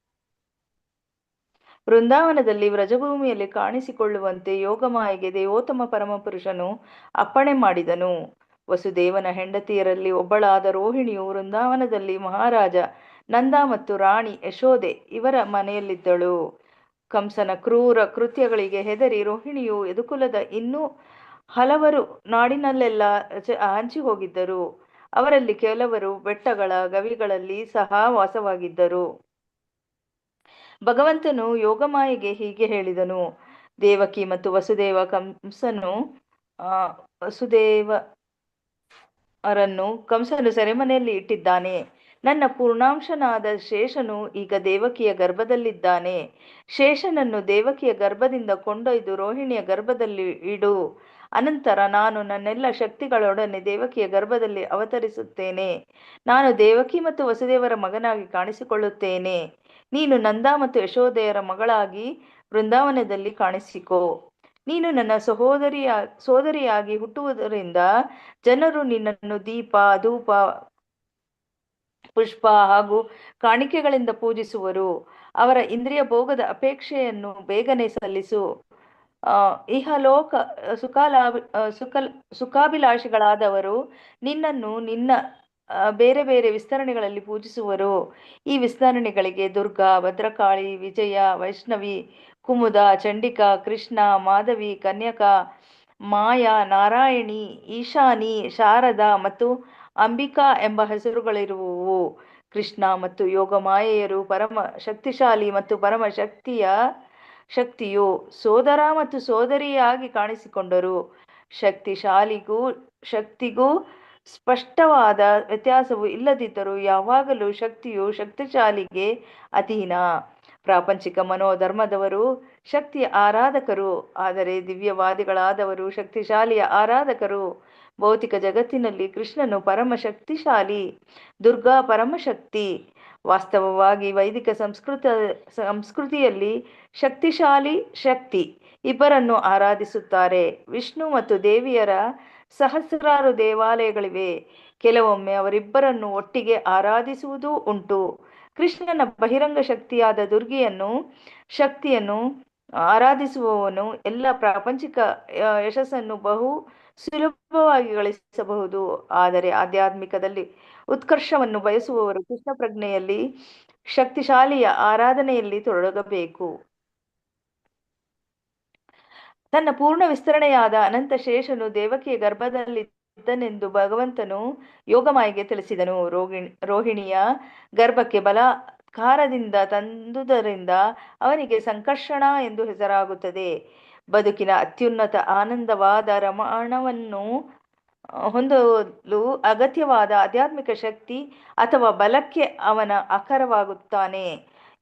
ವೃಂದಾವನದಲ್ಲಿ ವ್ರಜಭೂಮಿಯಲ್ಲಿ ಕಾಣಿಸಿಕೊಳ್ಳುವಂತೆ ಯೋಗಮಾಯೆಗೆ ದೇವೋತ್ತಮ ಪರಮಪುರುಷನು ಅಪ್ಪಣೆ ಮಾಡಿದನು. ವಸುದೇವನ ಹೆಂಡತಿಯರಲ್ಲಿ ಒಬ್ಬಳಾದ ರೋಹಿಣಿಯು ವೃಂದಾವನದಲ್ಲಿ ಮಹಾರಾಜ ನಂದ ಮತ್ತು ರಾಣಿ ಯಶೋದೆ ಇವರ ಮನೆಯಲ್ಲಿದ್ದಳು. ಕಂಸನ ಕ್ರೂರ ಕೃತ್ಯಗಳಿಗೆ ಹೆದರಿ ರೋಹಿಣಿಯು ಯದುಕುಲದ ಇನ್ನೂ ಹಲವರು ನಾಡಿನಲ್ಲೆಲ್ಲ ಹಂಚಿ ಹೋಗಿದ್ದರು. ಅವರಲ್ಲಿ ಕೆಲವರು ಬೆಟ್ಟಗಳ ಗವಿಗಳಲ್ಲಿ ಸಹ ವಾಸವಾಗಿದ್ದರು. ಭಗವಂತನು ಯೋಗಮಾಯೆಗೆ ಹೀಗೆ ಹೇಳಿದನು. ದೇವಕಿ ಮತ್ತು ವಸುದೇವ ಕಂಸನು ಸೆರೆಮನೆಯಲ್ಲಿ ಇಟ್ಟಿದ್ದಾನೆ. ನನ್ನ ಪೂರ್ಣಾಂಶನಾದ ಶೇಷನು ಈಗ ದೇವಕಿಯ ಗರ್ಭದಲ್ಲಿದ್ದಾನೆ. ಶೇಷನನ್ನು ದೇವಕಿಯ ಗರ್ಭದಿಂದ ಕೊಂಡೊಯ್ದು ರೋಹಿಣಿಯ ಗರ್ಭದಲ್ಲಿ ಇಡು. ಅನಂತರ ನಾನು ನನ್ನೆಲ್ಲ ಶಕ್ತಿಗಳೊಡನೆ ದೇವಕಿಯ ಗರ್ಭದಲ್ಲಿ ಅವತರಿಸುತ್ತೇನೆ. ನಾನು ದೇವಕಿ ಮತ್ತು ವಸುದೇವರ ಮಗನಾಗಿ ಕಾಣಿಸಿಕೊಳ್ಳುತ್ತೇನೆ. ನೀನು ನಂದ ಮತ್ತು ಯಶೋದೆಯರ ಮಗಳಾಗಿ ವೃಂದಾವನದಲ್ಲಿ ಕಾಣಿಸಿಕೋ. ನೀನು ನನ್ನ ಸೋದರಿಯಾಗಿ ಹುಟ್ಟುವುದರಿಂದ ಜನರು ನಿನ್ನನ್ನು ದೀಪ, ಧೂಪ, ಪುಷ್ಪ ಹಾಗೂ ಕಾಣಿಕೆಗಳಿಂದ ಪೂಜಿಸುವರು. ಅವರ ಇಂದ್ರಿಯ ಭೋಗದ ಅಪೇಕ್ಷೆಯನ್ನು ಬೇಗನೆ ಸಲ್ಲಿಸು. ಇಹಲೋಕ ಸುಖಾಭಿಲಾಷಿಗಳಾದವರು ನಿನ್ನನ್ನು ನಿನ್ನ ಬೇರೆ ಬೇರೆ ವಿಸ್ತರಣೆಗಳಲ್ಲಿ ಪೂಜಿಸುವರು. ಈ ವಿಸ್ತರಣೆಗಳಿಗೆ ದುರ್ಗಾ, ಭದ್ರಕಾಳಿ, ವಿಜಯ, ವೈಷ್ಣವಿ, ಕುಮುದ, ಚಂಡಿಕಾ, ಕೃಷ್ಣ, ಮಾಧವಿ, ಕನ್ಯಕಾ, ಮಾಯಾ, ನಾರಾಯಣಿ, ಈಶಾನಿ, ಶಾರದಾ ಮತ್ತು ಅಂಬಿಕಾ ಎಂಬ ಹೆಸರುಗಳಿರುವುವು. ಕೃಷ್ಣ ಮತ್ತು ಯೋಗ ಮಾಯೆಯರು ಪರಮ ಶಕ್ತಿಶಾಲಿ ಮತ್ತು ಪರಮ ಶಕ್ತಿಯು ಸೋದರ ಮತ್ತು ಸೋದರಿಯಾಗಿ ಕಾಣಿಸಿಕೊಂಡರು. ಶಕ್ತಿಗೂ ಸ್ಪಷ್ಟವಾದ ವ್ಯತ್ಯಾಸವು ಇಲ್ಲದಿದ್ದರೂ ಯಾವಾಗಲೂ ಶಕ್ತಿಯು ಶಕ್ತಿಶಾಲಿಗೆ ಅಧೀನ. ಪ್ರಾಪಂಚಿಕ ಮನೋಧರ್ಮದವರು ಶಕ್ತಿಯ ಆರಾಧಕರು, ಆದರೆ ದಿವ್ಯವಾದಿಗಳಾದವರು ಶಕ್ತಿಶಾಲಿಯ ಆರಾಧಕರು. ಭೌತಿಕ ಜಗತ್ತಿನಲ್ಲಿ ಕೃಷ್ಣನು ಪರಮ ಶಕ್ತಿಶಾಲಿ, ದುರ್ಗಾ ಪರಮಶಕ್ತಿ. ವಾಸ್ತವವಾಗಿ ವೈದಿಕ ಸಂಸ್ಕೃತಿಯಲ್ಲಿ ಶಕ್ತಿಶಾಲಿ, ಶಕ್ತಿ ಇಬ್ಬರನ್ನು ಆರಾಧಿಸುತ್ತಾರೆ. ವಿಷ್ಣು ಮತ್ತು ದೇವಿಯರ ಸಹಸ್ರಾರು ದೇವಾಲಯಗಳಿವೆ. ಕೆಲವೊಮ್ಮೆ ಅವರಿಬ್ಬರನ್ನು ಒಟ್ಟಿಗೆ ಆರಾಧಿಸುವುದೂ ಉಂಟು. ಕೃಷ್ಣನ ಬಹಿರಂಗ ಶಕ್ತಿಯಾದ ಶಕ್ತಿಯನ್ನು ಆರಾಧಿಸುವವನು ಎಲ್ಲ ಪ್ರಾಪಂಚಿಕ ಯಶಸ್ಸನ್ನು ಬಹು ಸುಲಭವಾಗಿ ಗಳಿಸಬಹುದು. ಆದರೆ ಆಧ್ಯಾತ್ಮಿಕದಲ್ಲಿ ಉತ್ಕರ್ಷವನ್ನು ಬಯಸುವವರು ಕೃಷ್ಣ ಪ್ರಜ್ಞೆಯಲ್ಲಿ ಶಕ್ತಿಶಾಲಿಯ ಆರಾಧನೆಯಲ್ಲಿ ತೊಡಗಬೇಕು. ತನ್ನ ಪೂರ್ಣ ವಿಸ್ತರಣೆಯಾದ ಅನಂತ ಶೇಷನು ದೇವಕಿಯ ಗರ್ಭದಲ್ಲಿದ್ದನೆಂದು ಭಗವಂತನು ಯೋಗಮಾಯೆಗೆ ತಿಳಿಸಿದನು. ರೋಹಿಣಿಯ ಗರ್ಭಕ್ಕೆ ಬಲಾತ್ಕಾರದಿಂದ ತಂದುದರಿಂದ ಅವನಿಗೆ ಸಂಕರ್ಷಣ ಎಂದು ಹೆಸರಾಗುತ್ತದೆ. ಬದುಕಿನ ಅತ್ಯುನ್ನತ ಆನಂದವಾದ ರಮಣವನ್ನು ಹೊಂದಲು ಅಗತ್ಯವಾದ ಆಧ್ಯಾತ್ಮಿಕ ಶಕ್ತಿ ಅಥವಾ ಬಲಕ್ಕೆ ಅವನ ಆಕರವಾಗುತ್ತಾನೆ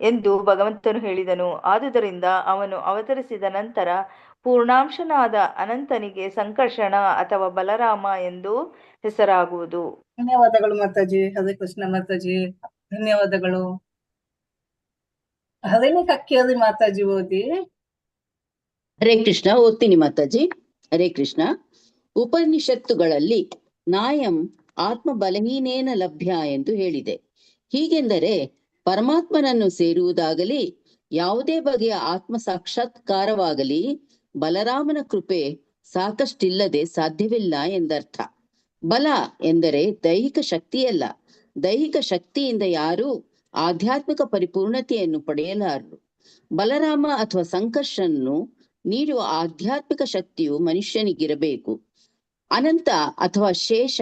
ಎಂದು ಭಗವಂತನು ಹೇಳಿದನು. ಆದುದರಿಂದ ಅವನು ಅವತರಿಸಿದ ನಂತರ ಪೂರ್ಣಾಂಶನಾದ ಅನಂತನಿಗೆ ಸಂಕರ್ಷಣ ಅಥವಾ ಬಲರಾಮ ಎಂದು ಹೆಸರಾಗುವುದು. ಧನ್ಯವಾದಗಳು ಮಾತಾಜಿ. ಹರೇ ಕೃಷ್ಣ ಮಾತಾಜಿ, ಧನ್ಯವಾದಗಳು. ಹರೇನೆ ಕಕ್ಕಿಯಾದಿ ಮಾತಾಜಿ ಓದಿ. ಹರೇ ಕೃಷ್ಣ ಓದ್ತೀನಿ ಮಾತಾಜಿ. ಹರೇ ಕೃಷ್ಣ. ಉಪನಿಷತ್ತುಗಳಲ್ಲಿ ನಾಯಂ ಆತ್ಮ ಬಲಹೀನೇನ ಲಭ್ಯ ಎಂದು ಹೇಳಿದೆ. ಹೀಗೆಂದರೆ ಪರಮಾತ್ಮನನ್ನು ಸೇರುವುದಾಗಲಿ ಯಾವುದೇ ಬಗೆಯ ಆತ್ಮ ಸಾಕ್ಷಾತ್ಕಾರವಾಗಲಿ ಬಲರಾಮನ ಕೃಪೆ ಸಾಕಷ್ಟಿಲ್ಲದೆ ಸಾಧ್ಯವಿಲ್ಲ ಎಂದರ್ಥ. ಬಲ ಎಂದರೆ ದೈಹಿಕ ಶಕ್ತಿಯಲ್ಲ. ದೈಹಿಕ ಶಕ್ತಿಯಿಂದ ಯಾರೂ ಆಧ್ಯಾತ್ಮಿಕ ಪರಿಪೂರ್ಣತೆಯನ್ನು ಪಡೆಯಲಾರರು. ಬಲರಾಮ ಅಥವಾ ಸಂಕರ್ಷನ್ನು ನೀಡುವ ಆಧ್ಯಾತ್ಮಿಕ ಶಕ್ತಿಯು ಮನುಷ್ಯನಿಗಿರಬೇಕು. ಅನಂತ ಅಥವಾ ಶೇಷ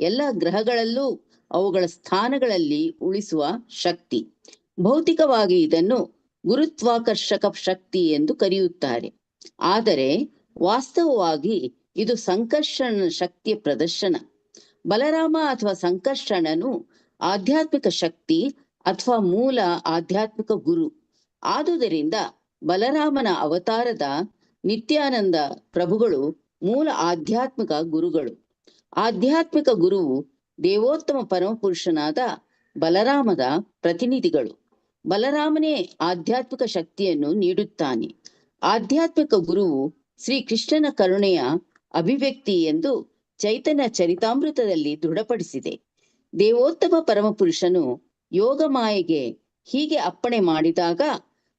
ಎಲ್ಲ ಗ್ರಹಗಳಲ್ಲೂ ಅವುಗಳ ಸ್ಥಾನಗಳಲ್ಲಿ ಉಳಿಸುವ ಶಕ್ತಿ. ಭೌತಿಕವಾಗಿ ಇದನ್ನು ಗುರುತ್ವಾಕರ್ಷಕ ಶಕ್ತಿ ಎಂದು ಕರೆಯುತ್ತಾರೆ. ಆದರೆ ವಾಸ್ತವವಾಗಿ ಇದು ಸಂಕರ್ಷಣ ಶಕ್ತಿಯ ಪ್ರದರ್ಶನ. ಬಲರಾಮ ಅಥವಾ ಸಂಕರ್ಷಣನು ಆಧ್ಯಾತ್ಮಿಕ ಶಕ್ತಿ ಅಥವಾ ಮೂಲ ಆಧ್ಯಾತ್ಮಿಕ ಗುರು. ಆದುದರಿಂದ ಬಲರಾಮನ ಅವತಾರದ ನಿತ್ಯಾನಂದ ಪ್ರಭುಗಳು ಮೂಲ ಆಧ್ಯಾತ್ಮಿಕ ಗುರುಗಳು. ಆಧ್ಯಾತ್ಮಿಕ ಗುರುವು ದೇವೋತ್ತಮ ಪರಮಪುರುಷನಾದ ಬಲರಾಮದ ಪ್ರತಿನಿಧಿಗಳು. ಬಲರಾಮನೇ ಆಧ್ಯಾತ್ಮಿಕ ಶಕ್ತಿಯನ್ನು ನೀಡುತ್ತಾನೆ. ಆಧ್ಯಾತ್ಮಿಕ ಗುರುವು ಶ್ರೀಕೃಷ್ಣನ ಕರುಣೆಯ ಅಭಿವ್ಯಕ್ತಿ ಎಂದು ಚೈತನ್ಯ ಚರಿತಾಮೃತದಲ್ಲಿ ದೃಢಪಡಿಸಿದೆ. ದೇವೋತ್ತಮ ಪರಮಪುರುಷನು ಯೋಗ ಮಾಯೆಗೆ ಹೀಗೆ ಅಪ್ಪಣೆ ಮಾಡಿದಾಗ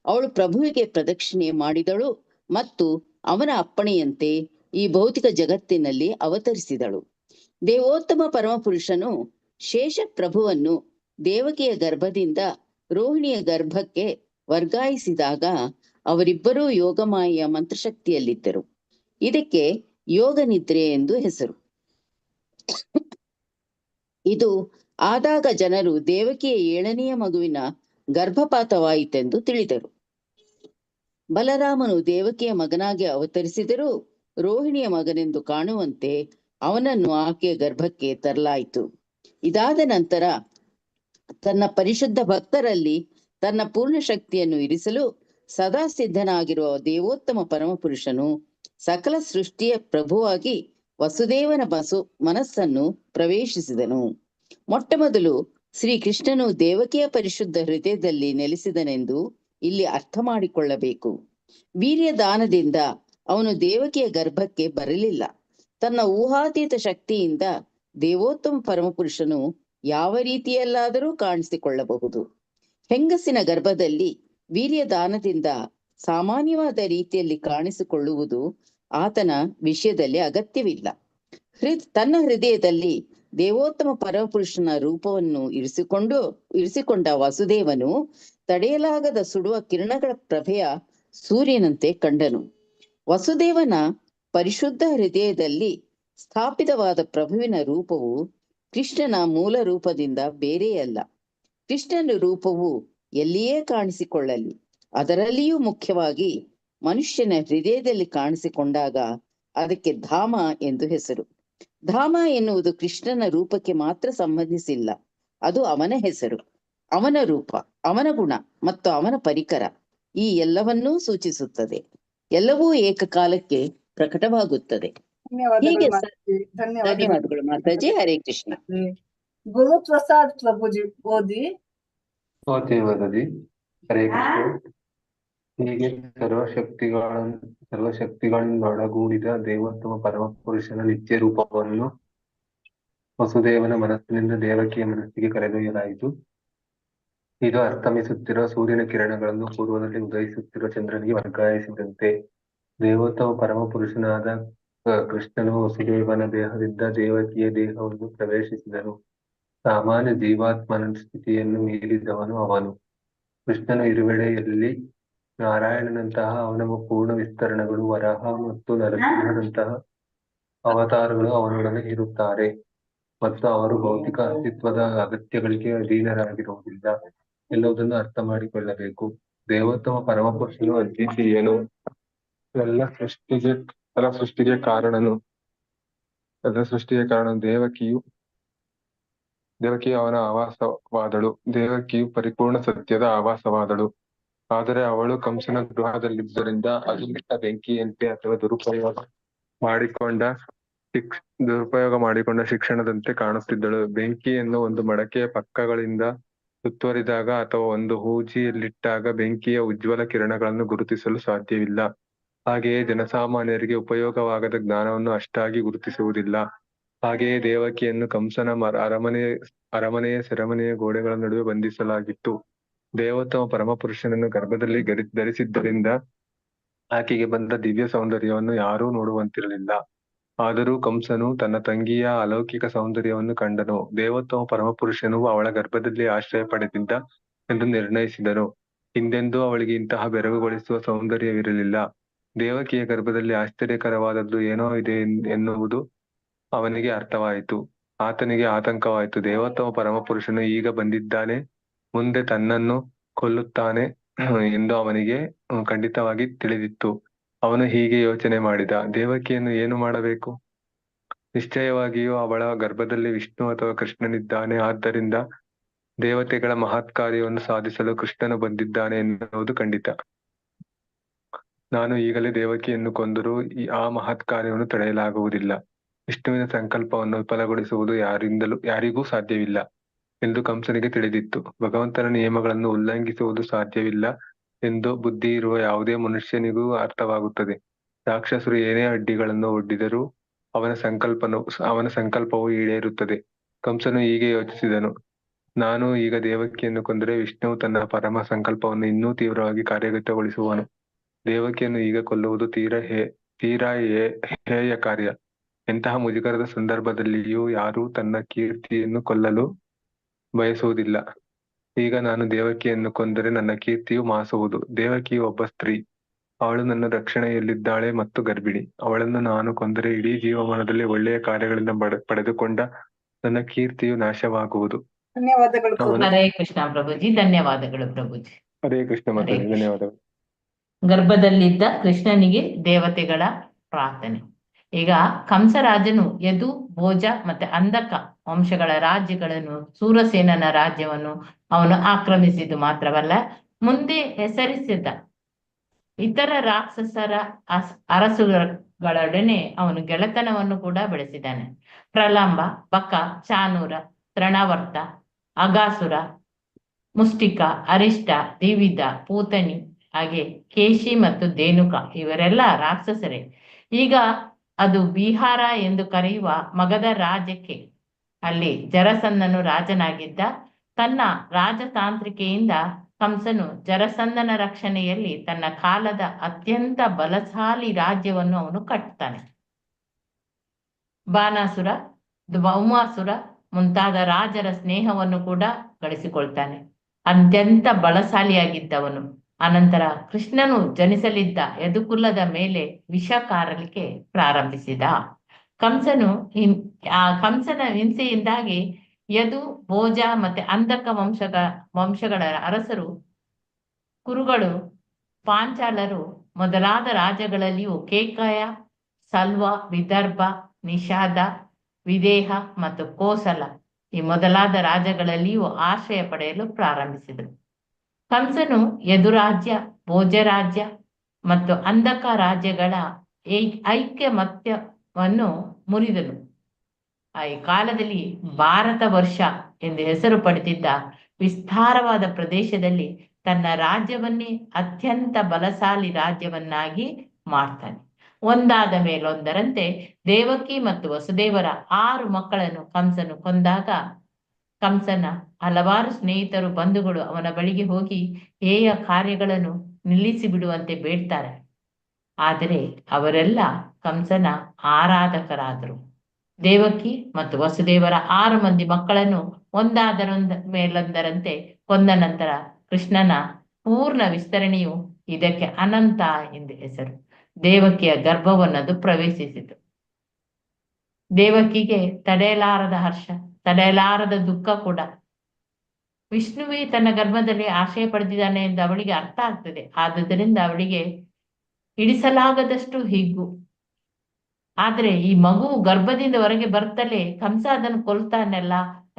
ಅವಳು ಪ್ರಭುವಿಗೆ ಪ್ರದಕ್ಷಿಣೆ ಮಾಡಿದಳು ಮತ್ತು ಅವನ ಅಪ್ಪಣೆಯಂತೆ ಈ ಭೌತಿಕ ಜಗತ್ತಿನಲ್ಲಿ ಅವತರಿಸಿದಳು. ದೇವೋತ್ತಮ ಪರಮಪುರುಷನು ಶೇಷ ಪ್ರಭುವನ್ನು ದೇವಕಿಯ ಗರ್ಭದಿಂದ ರೋಹಿಣಿಯ ಗರ್ಭಕ್ಕೆ ವರ್ಗಾಯಿಸಿದಾಗ ಅವರಿಬ್ಬರೂ ಯೋಗಮಾಯೆಯ ಮಂತ್ರಶಕ್ತಿಯಲ್ಲಿದ್ದರು. ಇದಕ್ಕೆ ಯೋಗ ನಿದ್ರೆ ಎಂದು ಹೆಸರು. ಇದು ಆದಾಗ ಜನರು ದೇವಕಿಯ 7ನೆಯ ಮಗುವಿನ ಗರ್ಭಪಾತವಾಯಿತೆಂದು ತಿಳಿದರು. ಬಲರಾಮನು ದೇವಕಿಯ ಮಗನಾಗಿ ಅವತರಿಸಿದರೂ ರೋಹಿಣಿಯ ಮಗನೆಂದು ಕಾಣುವಂತೆ ಅವನನ್ನು ಆಕೆಯ ಗರ್ಭಕ್ಕೆ ತರಲಾಯಿತು. ಇದಾದ ನಂತರ ತನ್ನ ಪರಿಶುದ್ಧ ಭಕ್ತರಲ್ಲಿ ತನ್ನ ಪೂರ್ಣ ಶಕ್ತಿಯನ್ನು ಇರಿಸಲು ಸದಾ ಸಿದ್ಧನಾಗಿರುವ ದೇವೋತ್ತಮ ಪರಮಪುರುಷನು ಸಕಲ ಸೃಷ್ಟಿಯ ಪ್ರಭುವಾಗಿ ವಸುದೇವನ ಮನಸ್ಸನ್ನು ಪ್ರವೇಶಿಸಿದನು. ಮೊಟ್ಟಮೊದಲು ಶ್ರೀಕೃಷ್ಣನು ದೇವಕಿಯ ಪರಿಶುದ್ಧ ಹೃದಯದಲ್ಲಿ ನೆಲೆಸಿದನೆಂದು ಇಲ್ಲಿ ಅರ್ಥ ಮಾಡಿಕೊಳ್ಳಬೇಕು. ವೀರ್ಯ ದಾನದಿಂದ ಅವನು ದೇವಕಿಯ ಗರ್ಭಕ್ಕೆ ಬರಲಿಲ್ಲ. ತನ್ನ ಊಹಾತೀತ ಶಕ್ತಿಯಿಂದ ದೇವೋತ್ತಮ ಪರಮಪುರುಷನು ಯಾವ ರೀತಿಯಲ್ಲಾದರೂ ಕಾಣಿಸಿಕೊಳ್ಳಬಹುದು. ಹೆಂಗಸಿನ ಗರ್ಭದಲ್ಲಿ ವೀರ್ಯದಾನದಿಂದ ಸಾಮಾನ್ಯವಾದ ರೀತಿಯಲ್ಲಿ ಕಾಣಿಸಿಕೊಳ್ಳುವುದು ಆತನ ವಿಷಯದಲ್ಲಿ ಅಗತ್ಯವಿಲ್ಲ. ತನ್ನ ಹೃದಯದಲ್ಲಿ ದೇವೋತ್ತಮ ಪರಮಪುರುಷನ ರೂಪವನ್ನು ಇರಿಸಿಕೊಂಡ ವಸುದೇವನು ತಡೆಯಲಾಗದ ಸುಡುವ ಕಿರಣಗಳ ಪ್ರಭೆಯ ಸೂರ್ಯನಂತೆ ಕಂಡನು. ವಸುದೇವನ ಪರಿಶುದ್ಧ ಹೃದಯದಲ್ಲಿ ಸ್ಥಾಪಿತವಾದ ಪ್ರಭುವಿನ ರೂಪವು ಕೃಷ್ಣನ ಮೂಲ ರೂಪದಿಂದ ಬೇರೆಯಲ್ಲ. ಕೃಷ್ಣನ ರೂಪವು ಎಲ್ಲಿಯೇ ಕಾಣಿಸಿಕೊಳ್ಳಲಿ, ಅದರಲ್ಲಿಯೂ ಮುಖ್ಯವಾಗಿ ಮನುಷ್ಯನ ಹೃದಯದಲ್ಲಿ ಕಾಣಿಸಿಕೊಂಡಾಗ ಅದಕ್ಕೆ ಧಾಮ ಎಂದು ಹೆಸರು. ಧಾಮ ಎನ್ನುವುದು ಕೃಷ್ಣನ ರೂಪಕ್ಕೆ ಮಾತ್ರ ಸಂಬಂಧಿಸಿಲ್ಲ. ಅದು ಅವನ ಹೆಸರು, ಅವನ ರೂಪ, ಅವನ ಗುಣ ಮತ್ತು ಅವನ ಪರಿಕರ, ಈ ಎಲ್ಲವನ್ನೂ ಸೂಚಿಸುತ್ತದೆ. ಎಲ್ಲವೂ ಏಕಕಾಲಕ್ಕೆ ಪ್ರಕಟವಾಗುತ್ತದೆ. ಹೀಗೆ ಧನ್ಯವಾದಗಳು ಮಾತಾಜಿ. ಹರೇ ಕೃಷ್ಣ. ಗುರುಪ್ರಸಾದ್ ಪ್ರಭುಜಿ ಓದಿ. ಮಾತಾಜಿ ಹರೇ ಕೃಷ್ಣ. ಹೀಗೆ ಸರ್ವಶಕ್ತಿಗಳಿಂದೊಳಗೂಡಿದ ದೇವೋತ್ತಮ ಪರಮಪುರುಷನ ನಿತ್ಯ ರೂಪವನ್ನು ವಸುದೇವನ ಮನಸ್ಸಿನಿಂದ ದೇವಕಿಯ ಮನಸ್ಸಿಗೆ ಕರೆದೊಯ್ಯಲಾಯಿತು. ಇದು ಅಸ್ತಮಿಸುತ್ತಿರುವ ಸೂರ್ಯನ ಕಿರಣಗಳನ್ನು ಪೂರ್ವದಲ್ಲಿ ಉದಯಿಸುತ್ತಿರುವ ಚಂದ್ರನಿಗೆ ವರ್ಗಾಯಿಸಿದಂತೆ ದೇವೋತ್ತಮ ಪರಮಪುರುಷನಾದ ಕೃಷ್ಣನು ವಸುದೇವನ ದೇಹದಿಂದ ದೇವಕಿಯ ದೇಹವನ್ನು ಪ್ರವೇಶಿಸಿದನು. ಸಾಮಾನ್ಯ ಜೀವಾತ್ಮನ ಸ್ಥಿತಿಯನ್ನು ಮೀರಿದವನು ಅವನು. ಕೃಷ್ಣನು ಇರುವೆಡೆಯಲ್ಲಿ ನಾರಾಯಣನಂತಹ ಅವನ ಪೂರ್ಣ ವಿಸ್ತರಣಗಳು, ವರಾಹ ಮತ್ತು ನರಸಿಂಹನಂತಹ ಅವತಾರಗಳು ಅವನೊಡನೆ ಇರುತ್ತಾರೆ ಮತ್ತು ಅವರು ಭೌತಿಕ ಅಸ್ತಿತ್ವದ ಅಗತ್ಯಗಳಿಗೆ ಅಧೀನರಾಗಿರುವುದಿಲ್ಲ. ಎಲ್ಲವುದನ್ನು ಅರ್ಥ ಮಾಡಿಕೊಳ್ಳಬೇಕು. ದೇವೋತ್ತಮ ಪರಮಪುರುಷನು ಅದ್ವಿತೀಯನು, ಎಲ್ಲ ಸೃಷ್ಟಿಗೆ ಕಾರಣನು. ದೇವಕಿಯು ಅವನ ಆವಾಸವಾದಳು. ದೇವಕಿಯು ಪರಿಪೂರ್ಣ ಸತ್ಯದ ಆವಾಸವಾದಳು. ಆದರೆ ಅವಳು ಕಂಸನ ಗೃಹದಲ್ಲಿದ್ದರಿಂದ ಅದು ಬಿಟ್ಟ ಬೆಂಕಿಯಂತೆ ಅಥವಾ ದುರುಪಯೋಗ ಮಾಡಿಕೊಂಡ ಶಿಕ್ಷಣದಂತೆ ಕಾಣುತ್ತಿದ್ದಳು. ಬೆಂಕಿಯನ್ನು ಒಂದು ಮಡಕೆಯ ಪಕ್ಕಗಳಿಂದ ಸುತ್ತುವರಿದಾಗ ಅಥವಾ ಒಂದು ಹೂಜಿಯಲ್ಲಿಟ್ಟಾಗ ಬೆಂಕಿಯ ಉಜ್ವಲ ಕಿರಣಗಳನ್ನು ಗುರುತಿಸಲು ಸಾಧ್ಯವಿಲ್ಲ. ಹಾಗೆಯೇ ಜನಸಾಮಾನ್ಯರಿಗೆ ಉಪಯೋಗವಾಗದ ಜ್ಞಾನವನ್ನು ಅಷ್ಟಾಗಿ ಗುರುತಿಸುವುದಿಲ್ಲ. ಹಾಗೆಯೇ ದೇವಕಿಯನ್ನು ಕಂಸನ ಅರಮನೆಯ ಸೆರೆಮನೆಯ ಗೋಡೆಗಳ ನಡುವೆ ಬಂಧಿಸಲಾಗಿತ್ತು. ದೇವೋತ್ತಮ ಪರಮಪುರುಷನನ್ನು ಗರ್ಭದಲ್ಲಿ ಧರಿಸಿದ್ದರಿಂದ ಆಕೆಗೆ ಬಂದ ದಿವ್ಯ ಸೌಂದರ್ಯವನ್ನು ಯಾರೂ ನೋಡುವಂತಿರಲಿಲ್ಲ. ಆದರೂ ಕಂಸನು ತನ್ನ ತಂಗಿಯ ಅಲೌಕಿಕ ಸೌಂದರ್ಯವನ್ನು ಕಂಡನು. ದೇವೋತ್ತಮ ಪರಮಪುರುಷನು ಅವಳ ಗರ್ಭದಲ್ಲಿ ಆಶ್ರಯ ಪಡೆದಿದ್ದ ಎಂದು ನಿರ್ಣಯಿಸಿದನು. ಹಿಂದೆಂದೂ ಅವಳಿಗೆ ಇಂತಹ ಬೆರಗುಗೊಳಿಸುವ ಸೌಂದರ್ಯವಿರಲಿಲ್ಲ. ದೇವಕಿಯ ಗರ್ಭದಲ್ಲಿ ಆಶ್ಚರ್ಯಕರವಾದದ್ದು ಏನೋ ಇದೆ ಎನ್ನುವುದು ಅವನಿಗೆ ಅರ್ಥವಾಯಿತು. ಆತನಿಗೆ ಆತಂಕವಾಯಿತು. ದೇವೋತ್ತಮ ಪರಮಪುರುಷನು ಈಗ ಬಂದಿದ್ದಾನೆ, ಮುಂದೆ ತನ್ನನ್ನು ಕೊಲ್ಲುತ್ತಾನೆ ಎಂದು ಅವನಿಗೆ ಖಂಡಿತವಾಗಿ ತಿಳಿದಿತ್ತು. ಅವನು ಹೀಗೆ ಯೋಚನೆ ಮಾಡಿದ, ದೇವಕಿಯನ್ನು ಏನು ಮಾಡಬೇಕು? ನಿಶ್ಚಯವಾಗಿಯೂ ಅವಳ ಗರ್ಭದಲ್ಲಿ ವಿಷ್ಣು ಅಥವಾ ಕೃಷ್ಣನಿದ್ದಾನೆ. ಆದ್ದರಿಂದ ದೇವತೆಗಳ ಮಹತ್ ಕಾರ್ಯವನ್ನು ಸಾಧಿಸಲು ಕೃಷ್ಣನು ಬಂದಿದ್ದಾನೆ ಎನ್ನುವುದು ಖಂಡಿತ. ನಾನು ಈಗಲೇ ದೇವಕಿಯನ್ನು ಕೊಂದರೂ ಆ ಮಹತ್ ಕಾರ್ಯವನ್ನು ತಡೆಯಲಾಗುವುದಿಲ್ಲ. ವಿಷ್ಣುವಿನ ಸಂಕಲ್ಪವನ್ನು ವಿಫಲಗೊಳಿಸುವುದು ಯಾರಿಗೂ ಸಾಧ್ಯವಿಲ್ಲ ಎಂದು ಕಂಸನಿಗೆ ತಿಳಿದಿತ್ತು. ಭಗವಂತನ ನಿಯಮಗಳನ್ನು ಉಲ್ಲಂಘಿಸುವುದು ಸಾಧ್ಯವಿಲ್ಲ ಎಂದು ಬುದ್ಧಿ ಇರುವ ಯಾವುದೇ ಮನುಷ್ಯನಿಗೂ ಅರ್ಥವಾಗುತ್ತದೆ. ರಾಕ್ಷಸರು ಏನೇ ಅಡ್ಡಿಗಳನ್ನು ಒಡ್ಡಿದರೂ ಅವನ ಸಂಕಲ್ಪವು ಈಡೇರುತ್ತದೆ. ಕಂಸನು ಹೀಗೆ ಯೋಚಿಸಿದನು, ನಾನು ಈಗ ದೇವಕಿಯನ್ನು ಕೊಂದರೆ ವಿಷ್ಣುವು ತನ್ನ ಪರಮ ಸಂಕಲ್ಪವನ್ನು ಇನ್ನೂ ತೀವ್ರವಾಗಿ ಕಾರ್ಯಗತಗೊಳಿಸುವನು. ದೇವಕಿಯನ್ನು ಈಗ ಕೊಲ್ಲುವುದು ತೀರಾ ಹೇಯ ಕಾರ್ಯ. ಎಂತಹ ಮುಜುಗರದ ಸಂದರ್ಭದಲ್ಲಿಯೂ ಯಾರೂ ತನ್ನ ಕೀರ್ತಿಯನ್ನು ಕೊಲ್ಲಲು ಬಯಸುವುದಿಲ್ಲ. ಈಗ ನಾನು ದೇವಕಿಯನ್ನು ಕೊಂದರೆ ನನ್ನ ಕೀರ್ತಿಯು ಮಾಸುವುದು. ದೇವಕಿಯು ಒಬ್ಬ ಸ್ತ್ರೀ. ಅವಳು ನನ್ನ ರಕ್ಷಣೆಯಲ್ಲಿದ್ದಾಳೆ ಮತ್ತು ಗರ್ಭಿಣಿ. ಅವಳನ್ನು ನಾನು ಕೊಂದರೆ ಇಡೀ ಜೀವಮಾನದಲ್ಲಿ ಒಳ್ಳೆಯ ಕಾರ್ಯಗಳಿಂದ ಪಡೆದುಕೊಂಡ ನನ್ನ ಕೀರ್ತಿಯು ನಾಶವಾಗುವುದು. ಧನ್ಯವಾದಗಳು. ಹರೇ ಕೃಷ್ಣ ಪ್ರಭುಜಿ. ಧನ್ಯವಾದಗಳು ಪ್ರಭುಜಿ. ಹರೇ ಕೃಷ್ಣ ಮಾತಾಜಿ. ಧನ್ಯವಾದಗಳು. ಗರ್ಭದಲ್ಲಿದ್ದ ಕೃಷ್ಣನಿಗೆ ದೇವತೆಗಳ ಪ್ರಾರ್ಥನೆ. ಈಗ ಕಂಸರಾಜನು ಯದು, ಭೋಜ ಮತ್ತೆ ಅಂಧಕ ವಂಶಗಳ ರಾಜ್ಯಗಳನ್ನು, ಸೂರಸೇನನ ರಾಜ್ಯವನ್ನು ಅವನು ಆಕ್ರಮಿಸಿದ್ದು ಮಾತ್ರವಲ್ಲ, ಮುಂದೆ ಹೆಸರಿಸಿದ ಇತರ ರಾಕ್ಷಸರ ಅರಸುಗಳೊಡನೆ ಅವನು ಗೆಳೆತನವನ್ನು ಕೂಡ ಬೆಳೆಸಿದ್ದಾನೆ. ಪ್ರಲಂಬ, ಬಕ, ಚಾನೂರ, ತೃಣವರ್ತ, ಅಗಾಸುರ, ಮುಷ್ಟಿಕ, ಅರಿಷ್ಟ, ದಿವಿದ, ಪೂತನಿ, ಹಾಗೆ ಕೇಶಿ ಮತ್ತು ಧೇನುಕ ಇವರೆಲ್ಲ ರಾಕ್ಷಸರೇ. ಈಗ ಅದು ಬಿಹಾರ ಎಂದು ಕರೆಯುವ ಮಗಧ ರಾಜ್ಯಕ್ಕೆ ಅಲ್ಲಿ ಜರಸಂಧನು ರಾಜನಾಗಿದ್ದ. ತನ್ನ ರಾಜತಾಂತ್ರಿಕೆಯಿಂದ ಕಂಸನು ಜರಸಂಧನ ರಕ್ಷಣೆಯಲ್ಲಿ ತನ್ನ ಕಾಲದ ಅತ್ಯಂತ ಬಲಶಾಲಿ ರಾಜ್ಯವನ್ನು ಅವನು ಕಟ್ತಾನೆ. ಬಾನಾಸುರ, ಭೌಮಾಸುರ ಮುಂತಾದ ರಾಜರ ಸ್ನೇಹವನ್ನು ಕೂಡ ಗಳಿಸಿಕೊಳ್ತಾನೆ. ಅತ್ಯಂತ ಬಲಶಾಲಿಯಾಗಿದ್ದವನು. ಅನಂತರ ಕೃಷ್ಣನು ಜನಿಸಲಿದ್ದ ಯದುಕುಲದ ಮೇಲೆ ವಿಷ ಕಾರಲಿಕ್ಕೆ ಪ್ರಾರಂಭಿಸಿದ. ಕಂಸನ ಹಿಂಸೆಯಿಂದಾಗಿ ಯದು, ಭೋಜ ಮತ್ತೆ ಅಂಧಕ ವಂಶಗಳ ಅರಸರು, ಕುರುಗಳು, ಪಾಂಚಾಲರು ಮೊದಲಾದ ರಾಜ್ಯಗಳಲ್ಲಿಯೂ ಕೇಕಯ, ಸಲ್ವ, ವಿದರ್ಭ, ನಿಷಾದ, ವಿದೇಹ ಮತ್ತು ಕೋಸಲ ಈ ಮೊದಲಾದ ರಾಜ್ಯಗಳಲ್ಲಿಯೂ ಆಶ್ರಯ ಪಡೆಯಲು ಪ್ರಾರಂಭಿಸಿದರು. ಕಂಸನು ಯದುರಾಜ್ಯ, ಭೋಜರಾಜ್ಯ ಮತ್ತು ಅಂಧಕ ರಾಜ್ಯಗಳ ಐಕ್ಯಮತ್ಯವನ್ನು ಮುರಿದನು. ಈ ಕಾಲದಲ್ಲಿ ಭಾರತ ವರ್ಷ ಎಂದು ಹೆಸರು ಪಡೆದಿದ್ದ ವಿಸ್ತಾರವಾದ ಪ್ರದೇಶದಲ್ಲಿ ತನ್ನ ರಾಜ್ಯವನ್ನೇ ಅತ್ಯಂತ ಬಲಶಾಲಿ ರಾಜ್ಯವನ್ನಾಗಿ ಮಾಡ್ತಾನೆ. ಒಂದಾದ ಮೇಲೊಂದರಂತೆ ದೇವಕಿ ಮತ್ತು ವಸುದೇವರ 6 ಮಕ್ಕಳನ್ನು ಕಂಸನು ಕೊಂದಾಗ ಕಂಸನ ಹಲವಾರು ಸ್ನೇಹಿತರು, ಬಂಧುಗಳು ಅವನ ಬಳಿಗೆ ಹೋಗಿ ಹೇಯ ಕಾರ್ಯಗಳನ್ನು ನಿಲ್ಲಿಸಿ ಬಿಡುವಂತೆ ಬೇಡ್ತಾರೆ. ಆದರೆ ಅವರೆಲ್ಲ ಕಂಸನ ಆರಾಧಕರಾದರು. ದೇವಕಿ ಮತ್ತು ವಸುದೇವರ 6 ಮಂದಿ ಮಕ್ಕಳನ್ನು ಒಂದಾದರೊಂದ ಮೇಲೊಂದರಂತೆ ಕೊಂದ ನಂತರ ಕೃಷ್ಣನ ಪೂರ್ಣ ವಿಸ್ತರಣೆಯು ಇದಕ್ಕೆ ಅನಂತ ಎಂದು ಹೆಸರು. ದೇವಕಿಯ ಗರ್ಭವನ್ನದು ಪ್ರವೇಶಿಸಿತು. ದೇವಕಿಗೆ ತಡೆಯಲಾರದ ಹರ್ಷ, ತಡೆಯಲಾರದ ದುಃಖ ಕೂಡ. ವಿಷ್ಣುವೇ ತನ್ನ ಗರ್ಭದಲ್ಲಿ ಆಶ್ರಯ ಪಡೆದಿದ್ದಾನೆ ಎಂದು ಅವಳಿಗೆ ಅರ್ಥ ಆಗ್ತದೆ. ಆದುದರಿಂದ ಅವಳಿಗೆ ಹಿಡಿಸಲಾಗದಷ್ಟು ಹಿಗ್ಗು. ಆದ್ರೆ ಈ ಮಗು ಗರ್ಭದಿಂದ ಹೊರಗೆ ಬರ್ತಲೇ ಕಂಸ ಅದನ್ನು ಕೊಲ್ತಾನಲ್ಲ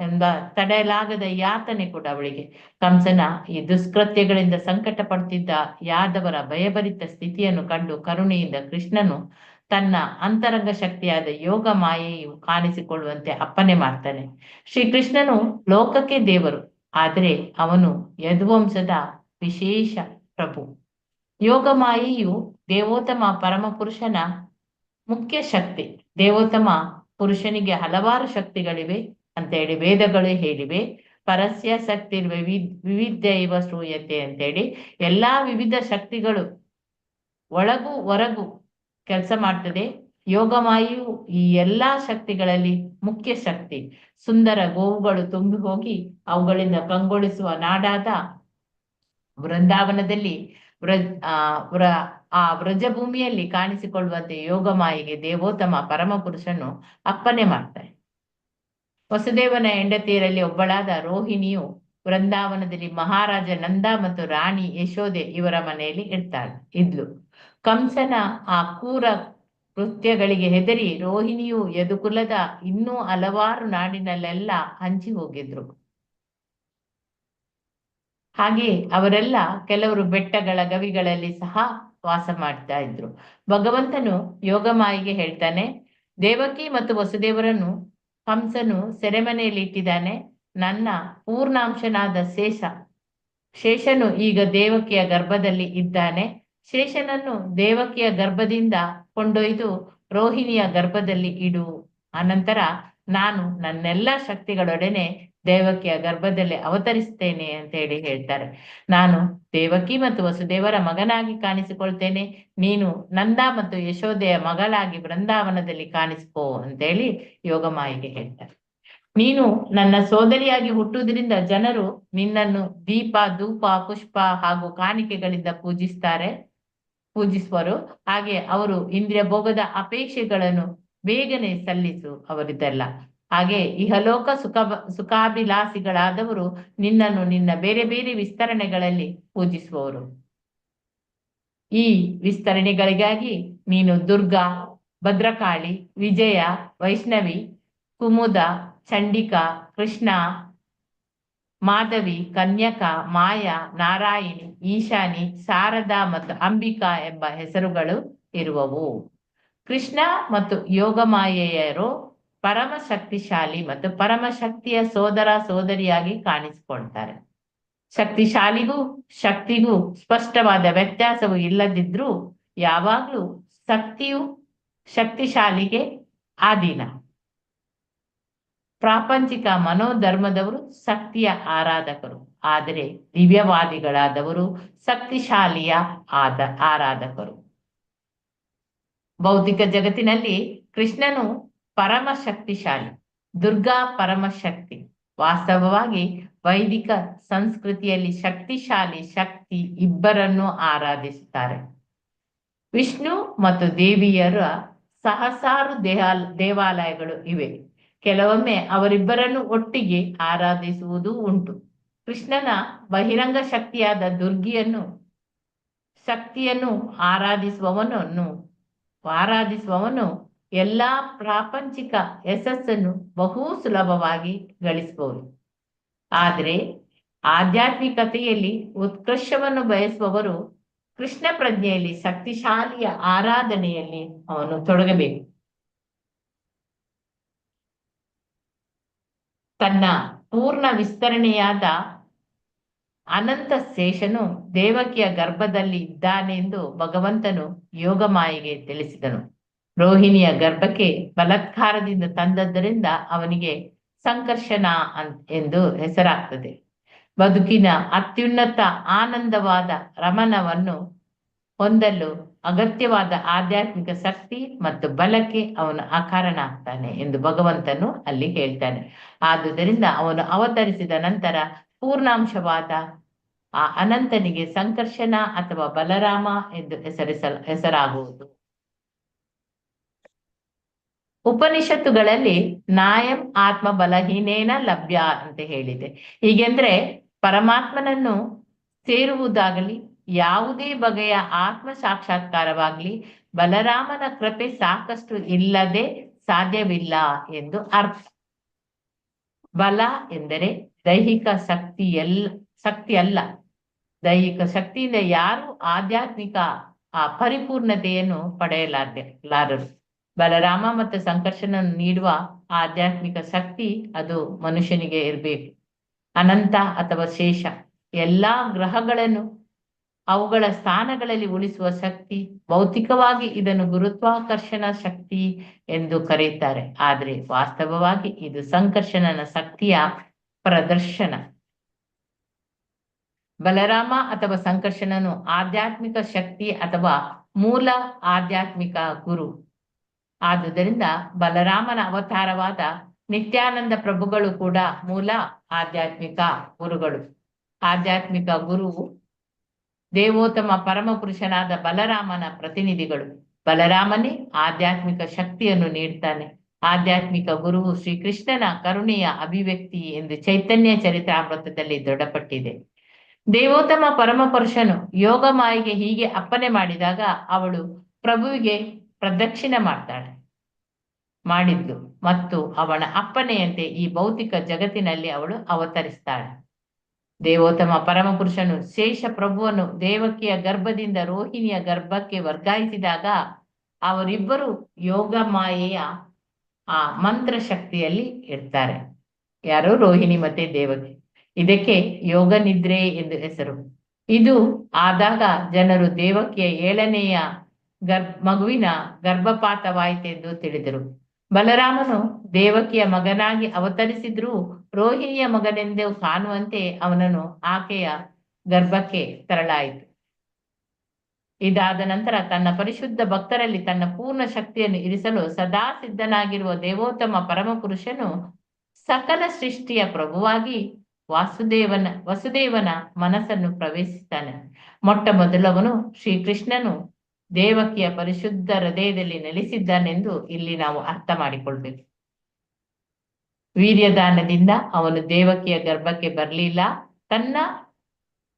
ಎಂಬ ತಡೆಯಲಾಗದ ಯಾತನೆ ಕೂಡ ಅವಳಿಗೆ. ಕಂಸನ ಈ ದುಷ್ಕೃತ್ಯಗಳಿಂದ ಸಂಕಟ ಪಡ್ತಿದ್ದ ಯಾದವರ ಭಯಭರಿತ ಸ್ಥಿತಿಯನ್ನು ಕಂಡು ಕರುಣೆಯಿಂದ ಕೃಷ್ಣನು ತನ್ನ ಅಂತರಂಗ ಶಕ್ತಿಯಾದ ಯೋಗ ಮಾಯೆಯು ಕಾಣಿಸಿಕೊಳ್ಳುವಂತೆ ಅಪ್ಪನೆ ಮಾಡ್ತಾನೆ. ಶ್ರೀಕೃಷ್ಣನು ಲೋಕಕ್ಕೆ ದೇವರು, ಆದರೆ ಅವನು ಯದುವಂಶದ ವಿಶೇಷ ಪ್ರಭು. ಯೋಗ ಮಾಯೆಯು ದೇವೋತ್ತಮ ಪರಮ ಪುರುಷನ ಮುಖ್ಯ ಶಕ್ತಿ. ದೇವೋತ್ತಮ ಪುರುಷನಿಗೆ ಹಲವಾರು ಶಕ್ತಿಗಳಿವೆ ಅಂತ ಹೇಳಿ ವೇದಗಳು ಹೇಳಿವೆ. ಪರಸ್ಯ ಶಕ್ತಿ ವಿವಿಧ ಇವ ಶ್ರೂಯತೆ ಅಂತೇಳಿ ಎಲ್ಲಾ ವಿವಿಧ ಶಕ್ತಿಗಳು ಒಳಗೂ ಹೊರಗೂ ಕೆಲಸ ಮಾಡ್ತದೆ. ಯೋಗಮಾಯು ಈ ಎಲ್ಲಾ ಶಕ್ತಿಗಳಲ್ಲಿ ಮುಖ್ಯ ಶಕ್ತಿ. ಸುಂದರ ಗೋವುಗಳು ತುಂಬಿ ಹೋಗಿ ಅವುಗಳಿಂದ ಕಂಗೊಳಿಸುವ ನಾಡಾದ ವೃಂದಾವನದಲ್ಲಿ ವ್ರಜಭೂಮಿಯಲ್ಲಿ ಕಾಣಿಸಿಕೊಳ್ಳುವಂತೆ ಯೋಗಮಾಯಿಗೆ ದೇವೋತ್ತಮ ಪರಮ ಪುರುಷನು ಅಪ್ಪನೆ ಮಾಡ್ತಾರೆ. ವಸುದೇವನ ಹೆಂಡತಿಯರಲ್ಲಿ ಒಬ್ಬಳಾದ ರೋಹಿಣಿಯು ವೃಂದಾವನದಲ್ಲಿ ಮಹಾರಾಜ ನಂದ ಮತ್ತು ರಾಣಿ ಯಶೋದೆ ಇವರ ಮನೆಯಲ್ಲಿ ಇದ್ಲು. ಕಂಸನ ಆ ಕ್ರೂರ ಕೃತ್ಯಗಳಿಗೆ ಹೆದರಿ ರೋಹಿಣಿಯು ಯದುಕುಲದ ಇನ್ನೂ ಹಲವಾರು ನಾಡಿನಲ್ಲೆಲ್ಲ ಹಂಚಿ ಹೋಗಿದ್ರು. ಹಾಗೆ ಅವರೆಲ್ಲ ಕೆಲವರು ಬೆಟ್ಟಗಳ ಗವಿಗಳಲ್ಲಿ ಸಹ ವಾಸ ಮಾಡ್ತಾ ಇದ್ರು. ಭಗವಂತನು ಯೋಗಮಾಯಿಗೆ ಹೇಳ್ತಾನೆ, ದೇವಕಿ ಮತ್ತು ವಸುದೇವರನ್ನು ಕಂಸನು ಸೆರೆಮನೆಯಲ್ಲಿ ಇಟ್ಟಿದ್ದಾನೆ. ನನ್ನ ಪೂರ್ಣಾಂಶನಾದ ಶೇಷನು ಈಗ ದೇವಕಿಯ ಗರ್ಭದಲ್ಲಿ ಇದ್ದಾನೆ. ಶೇಷನನ್ನು ದೇವಕಿಯ ಗರ್ಭದಿಂದ ಕೊಂಡೊಯ್ದು ರೋಹಿಣಿಯ ಗರ್ಭದಲ್ಲಿ ಇಡು. ಅನಂತರ ನಾನು ನನ್ನೆಲ್ಲ ಶಕ್ತಿಗಳೊಡನೆ ದೇವಕಿಯ ಗರ್ಭದಲ್ಲಿ ಅವತರಿಸ್ತೇನೆ ಅಂತ ಹೇಳ್ತಾರೆ. ನಾನು ದೇವಕಿ ಮತ್ತು ವಸುದೇವರ ಮಗನಾಗಿ ಕಾಣಿಸಿಕೊಳ್ತೇನೆ. ನೀನು ನಂದ ಮತ್ತು ಯಶೋದೆಯ ಮಗಳಾಗಿ ಬೃಂದಾವನದಲ್ಲಿ ಕಾಣಿಸ್ಕೋ ಅಂತೇಳಿ ಯೋಗಮಾಯಿಗೆ ಹೇಳ್ತಾರೆ. ನೀನು ನನ್ನ ಸೋದರಿಯಾಗಿ ಹುಟ್ಟುವುದರಿಂದ ಜನರು ನಿನ್ನನ್ನು ದೀಪ, ಧೂಪ, ಪುಷ್ಪ ಹಾಗೂ ಕಾಣಿಕೆಗಳಿಂದ ಪೂಜಿಸುವರು. ಹಾಗೆ ಅವರು ಇಂದ್ರಿಯ ಭೋಗದ ಅಪೇಕ್ಷೆಗಳನ್ನು ಬೇಗನೆ ಸಲ್ಲಿಸು ಅವರಿದೆಲ್ಲ. ಹಾಗೆ ಇಹಲೋಕ ಸುಖಾಭಿಲಾಷಿಗಳಾದವರು ನಿನ್ನನ್ನು ನಿನ್ನ ಬೇರೆ ಬೇರೆ ವಿಸ್ತರಣೆಗಳಲ್ಲಿ ಪೂಜಿಸುವವರು. ಈ ವಿಸ್ತರಣೆಗಳಿಗಾಗಿ ನೀನು ದುರ್ಗಾ, ಭದ್ರಕಾಳಿ, ವಿಜಯ, ವೈಷ್ಣವಿ, ಕುಮುದ, ಚಂಡಿಕಾ, ಕೃಷ್ಣ, ಮಾಧವಿ, ಕನ್ಯಕಾ, ಮಾಯಾ, ನಾರಾಯಣಿ, ಈಶಾನಿ, ಶಾರದಾ ಮತ್ತು ಅಂಬಿಕಾ ಎಂಬ ಹೆಸರುಗಳು ಇರುವವು. ಕೃಷ್ಣ ಮತ್ತು ಯೋಗಮಾಯೆಯರು ಪರಮ ಶಕ್ತಿಶಾಲಿ ಮತ್ತು ಪರಮ ಶಕ್ತಿಯ ಸೋದರ ಸೋದರಿಯಾಗಿ ಕಾಣಿಸಿಕೊಳ್ತಾರೆ. ಶಕ್ತಿಶಾಲಿಗೂ ಶಕ್ತಿಗೂ ಸ್ಪಷ್ಟವಾದ ವ್ಯತ್ಯಾಸವು ಇಲ್ಲದಿದ್ರೂ ಯಾವಾಗ್ಲೂ ಶಕ್ತಿಶಾಲಿಗೆ ಅಧೀನ. ಪ್ರಾಪಂಚಿಕ ಮನೋಧರ್ಮದವರು ಶಕ್ತಿಯ ಆರಾಧಕರು, ಆದರೆ ದಿವ್ಯವಾದಿಗಳಾದವರು ಶಕ್ತಿಶಾಲಿಯ ಆರಾಧಕರು. ಭೌತಿಕ ಜಗತ್ತಿನಲ್ಲಿ ಕೃಷ್ಣನು ಪರಮ ಶಕ್ತಿಶಾಲಿ, ದುರ್ಗಾ ಪರಮ ಶಕ್ತಿ. ವಾಸ್ತವವಾಗಿ ವೈದಿಕ ಸಂಸ್ಕೃತಿಯಲ್ಲಿ ಶಕ್ತಿಶಾಲಿ ಶಕ್ತಿ ಇಬ್ಬರನ್ನು ಆರಾಧಿಸುತ್ತಾರೆ. ವಿಷ್ಣು ಮತ್ತು ದೇವಿಯರ ಸಹಸ್ರಾರು ದೇವಾಲಯಗಳು ಇವೆ. ಕೆಲವೊಮ್ಮೆ ಅವರಿಬ್ಬರನ್ನು ಒಟ್ಟಿಗೆ ಆರಾಧಿಸುವುದೂ ಉಂಟು. ಕೃಷ್ಣನ ಬಹಿರಂಗ ಶಕ್ತಿಯಾದ ಶಕ್ತಿಯನ್ನು ಆರಾಧಿಸುವವನು ಎಲ್ಲಾ ಪ್ರಾಪಂಚಿಕ ಯಶಸ್ಸನ್ನು ಬಹು ಸುಲಭವಾಗಿ ಗಳಿಸಬಹುದು. ಆದರೆ ಆಧ್ಯಾತ್ಮಿಕತೆಯಲ್ಲಿ ಉತ್ಕರ್ಷವನ್ನು ಬಯಸುವವರು ಕೃಷ್ಣ ಪ್ರಜ್ಞೆಯಲ್ಲಿ ಶಕ್ತಿಶಾಲಿಯ ಆರಾಧನೆಯಲ್ಲಿ ಅವನು ತೊಡಗಬೇಕು. ತನ್ನ ಪೂರ್ಣ ವಿಸ್ತರಣೆಯಾದ ಅನಂತ ಶೇಷನು ದೇವಕಿಯ ಗರ್ಭದಲ್ಲಿ ಇದ್ದಾನೆಂದು ಭಗವಂತನು ಯೋಗಮಾಯೆಗೆ ತಿಳಿಸಿದನು. ರೋಹಿಣಿಯ ಗರ್ಭಕ್ಕೆ ಬಲಾತ್ಕಾರದಿಂದ ತಂದದ್ದರಿಂದ ಅವನಿಗೆ ಸಂಕರ್ಷಣ ಎಂದು ಹೆಸರಾಗ್ತದೆ. ಬದುಕಿನ ಅತ್ಯುನ್ನತ ಆನಂದವಾದ ರಮಣವನ್ನು ಹೊಂದಲು ಅಗತ್ಯವಾದ ಆಧ್ಯಾತ್ಮಿಕ ಶಕ್ತಿ ಮತ್ತು ಬಲಕ್ಕೆ ಅವನು ಅಕಾರಣ ಆಗ್ತಾನೆ ಎಂದು ಭಗವಂತನು ಅಲ್ಲಿ ಹೇಳ್ತಾನೆ. ಆದುದರಿಂದ ಅವನು ಅವತರಿಸಿದ ನಂತರ ಪೂರ್ಣಾಂಶವಾದ ಆ ಅನಂತನಿಗೆ ಸಂಕರ್ಷಣ ಅಥವಾ ಬಲರಾಮ ಎಂದು ಹೆಸರಾಗುವುದು. ಉಪನಿಷತ್ತುಗಳಲ್ಲಿ ನಾಯಂ ಆತ್ಮ ಬಲಹೀನೇನ ಲಭ್ಯ ಅಂತ ಹೇಳಿದೆ. ಹೀಗೆಂದ್ರೆ ಪರಮಾತ್ಮನನ್ನು ಸೇರುವುದಾಗಲಿ ಯಾವುದೇ ಬಗೆಯ ಆತ್ಮ ಸಾಕ್ಷಾತ್ಕಾರವಾಗಲಿ ಬಲರಾಮನ ಕೃಪೆ ಸಾಕಷ್ಟು ಇಲ್ಲದೆ ಸಾಧ್ಯವಿಲ್ಲ ಎಂದು ಅರ್ಥ. ಬಲ ಎಂದರೆ ದೈಹಿಕ ಶಕ್ತಿ ಅಲ್ಲ. ದೈಹಿಕ ಶಕ್ತಿಯಿಂದ ಯಾರು ಆಧ್ಯಾತ್ಮಿಕ ಆ ಪರಿಪೂರ್ಣತೆಯನ್ನು ಪಡೆಯಲಾರರು. ಬಲರಾಮ ಮತ್ತು ಸಂಕರ್ಷಣನ್ನು ನೀಡುವ ಆಧ್ಯಾತ್ಮಿಕ ಶಕ್ತಿ ಅದು ಮನುಷ್ಯನಿಗೆ ಇರಬೇಕು. ಅನಂತ ಅಥವಾ ಶೇಷ ಎಲ್ಲಾ ಗ್ರಹಗಳನ್ನು ಅವುಗಳ ಸ್ಥಾನಗಳಲ್ಲಿ ಉಳಿಸುವ ಶಕ್ತಿ. ಭೌತಿಕವಾಗಿ ಇದನ್ನು ಗುರುತ್ವಾಕರ್ಷಣ ಶಕ್ತಿ ಎಂದು ಕರೆಯುತ್ತಾರೆ, ಆದರೆ ವಾಸ್ತವವಾಗಿ ಇದು ಸಂಕರ್ಷಣನ ಶಕ್ತಿಯ ಪ್ರದರ್ಶನ. ಬಲರಾಮ ಅಥವಾ ಸಂಕರ್ಷಣನು ಆಧ್ಯಾತ್ಮಿಕ ಶಕ್ತಿ ಅಥವಾ ಮೂಲ ಆಧ್ಯಾತ್ಮಿಕ ಗುರು. ಆದುದರಿಂದ ಬಲರಾಮನ ಅವತಾರವಾದ ನಿತ್ಯಾನಂದ ಪ್ರಭುಗಳು ಕೂಡ ಮೂಲ ಆಧ್ಯಾತ್ಮಿಕ ಗುರುಗಳು. ಆಧ್ಯಾತ್ಮಿಕ ಗುರುವು ದೇವೋತ್ತಮ ಪರಮ ಪುರುಷನಾದ ಬಲರಾಮನ ಪ್ರತಿನಿಧಿಗಳು. ಬಲರಾಮನೇ ಆಧ್ಯಾತ್ಮಿಕ ಶಕ್ತಿಯನ್ನು ನೀಡ್ತಾನೆ. ಆಧ್ಯಾತ್ಮಿಕ ಗುರುವು ಶ್ರೀಕೃಷ್ಣನ ಕರುಣೆಯ ಅಭಿವ್ಯಕ್ತಿ ಎಂದು ಚೈತನ್ಯ ಚರಿತಾಮೃತದಲ್ಲಿ ದೃಢಪಟ್ಟಿದೆ. ದೇವೋತ್ತಮ ಪರಮ ಪುರುಷನು ಯೋಗ ಮಾಯಿಗೆ ಹೀಗೆ ಅಪ್ಪನೆ ಮಾಡಿದಾಗ ಅವಳು ಪ್ರಭುವಿಗೆ ಪ್ರದಕ್ಷಿಣೆ ಮಾಡಿದ್ಲು ಮತ್ತು ಅವನ ಅಪ್ಪನೆಯಂತೆ ಈ ಭೌತಿಕ ಜಗತ್ತಿನಲ್ಲಿ ಅವಳು ಅವತರಿಸ್ತಾಳೆ. ದೇವೋತ್ತಮ ಪರಮ ಪುರುಷನು ಶೇಷ ಪ್ರಭುವನ್ನು ದೇವಕಿಯ ಗರ್ಭದಿಂದ ರೋಹಿಣಿಯ ಗರ್ಭಕ್ಕೆ ವರ್ಗಾಯಿಸಿದಾಗ ಅವರಿಬ್ಬರು ಯೋಗ ಮಾಯೆಯ ಆ ಮಂತ್ರ ಶಕ್ತಿಯಲ್ಲಿ ಇರ್ತಾರೆ. ಯಾರು? ರೋಹಿಣಿ ಮತ್ತೆ ದೇವಕಿ. ಇದಕ್ಕೆ ಯೋಗ ನಿದ್ರೆ ಎಂದು ಹೆಸರು. ಇದು ಆದಾಗ ಜನರು ದೇವಕಿಯ 7ನೆಯ ಮಗುವಿನ ಗರ್ಭಪಾತವಾಯಿತೆಂದು ತಿಳಿದರು. ಬಲರಾಮನು ದೇವಕಿಯ ಮಗನಾಗಿ ಅವತರಿಸಿದ್ರೂ ರೋಹಿಣಿಯ ಮಗನೆಂದು ಕಾಣುವಂತೆ ಅವನನ್ನು ಆಕೆಯ ಗರ್ಭಕ್ಕೆ ತರಲಾಯಿತು. ಇದಾದ ನಂತರ ತನ್ನ ಪರಿಶುದ್ಧ ಭಕ್ತರಲ್ಲಿ ತನ್ನ ಪೂರ್ಣ ಶಕ್ತಿಯನ್ನು ಇರಿಸಲು ಸದಾ ಸಿದ್ಧನಾಗಿರುವ ದೇವೋತ್ತಮ ಪರಮಪುರುಷನು ಸಕಲ ಸೃಷ್ಟಿಯ ಪ್ರಭುವಾಗಿ ವಸುದೇವನ ಮನಸ್ಸನ್ನು ಪ್ರವೇಶಿಸ್ತಾನೆ. ಮೊಟ್ಟ ಮೊದಲವನು ಶ್ರೀಕೃಷ್ಣನು ದೇವಕಿಯ ಪರಿಶುದ್ಧ ಹೃದಯದಲ್ಲಿ ನೆಲೆಸಿದ್ದಾನೆಂದು ಇಲ್ಲಿ ನಾವು ಅರ್ಥ ಮಾಡಿಕೊಳ್ಬೇಕು. ವೀರ್ಯದಾನದಿಂದ ಅವನು ದೇವಕಿಯ ಗರ್ಭಕ್ಕೆ ಬರಲಿಲ್ಲ. ತನ್ನ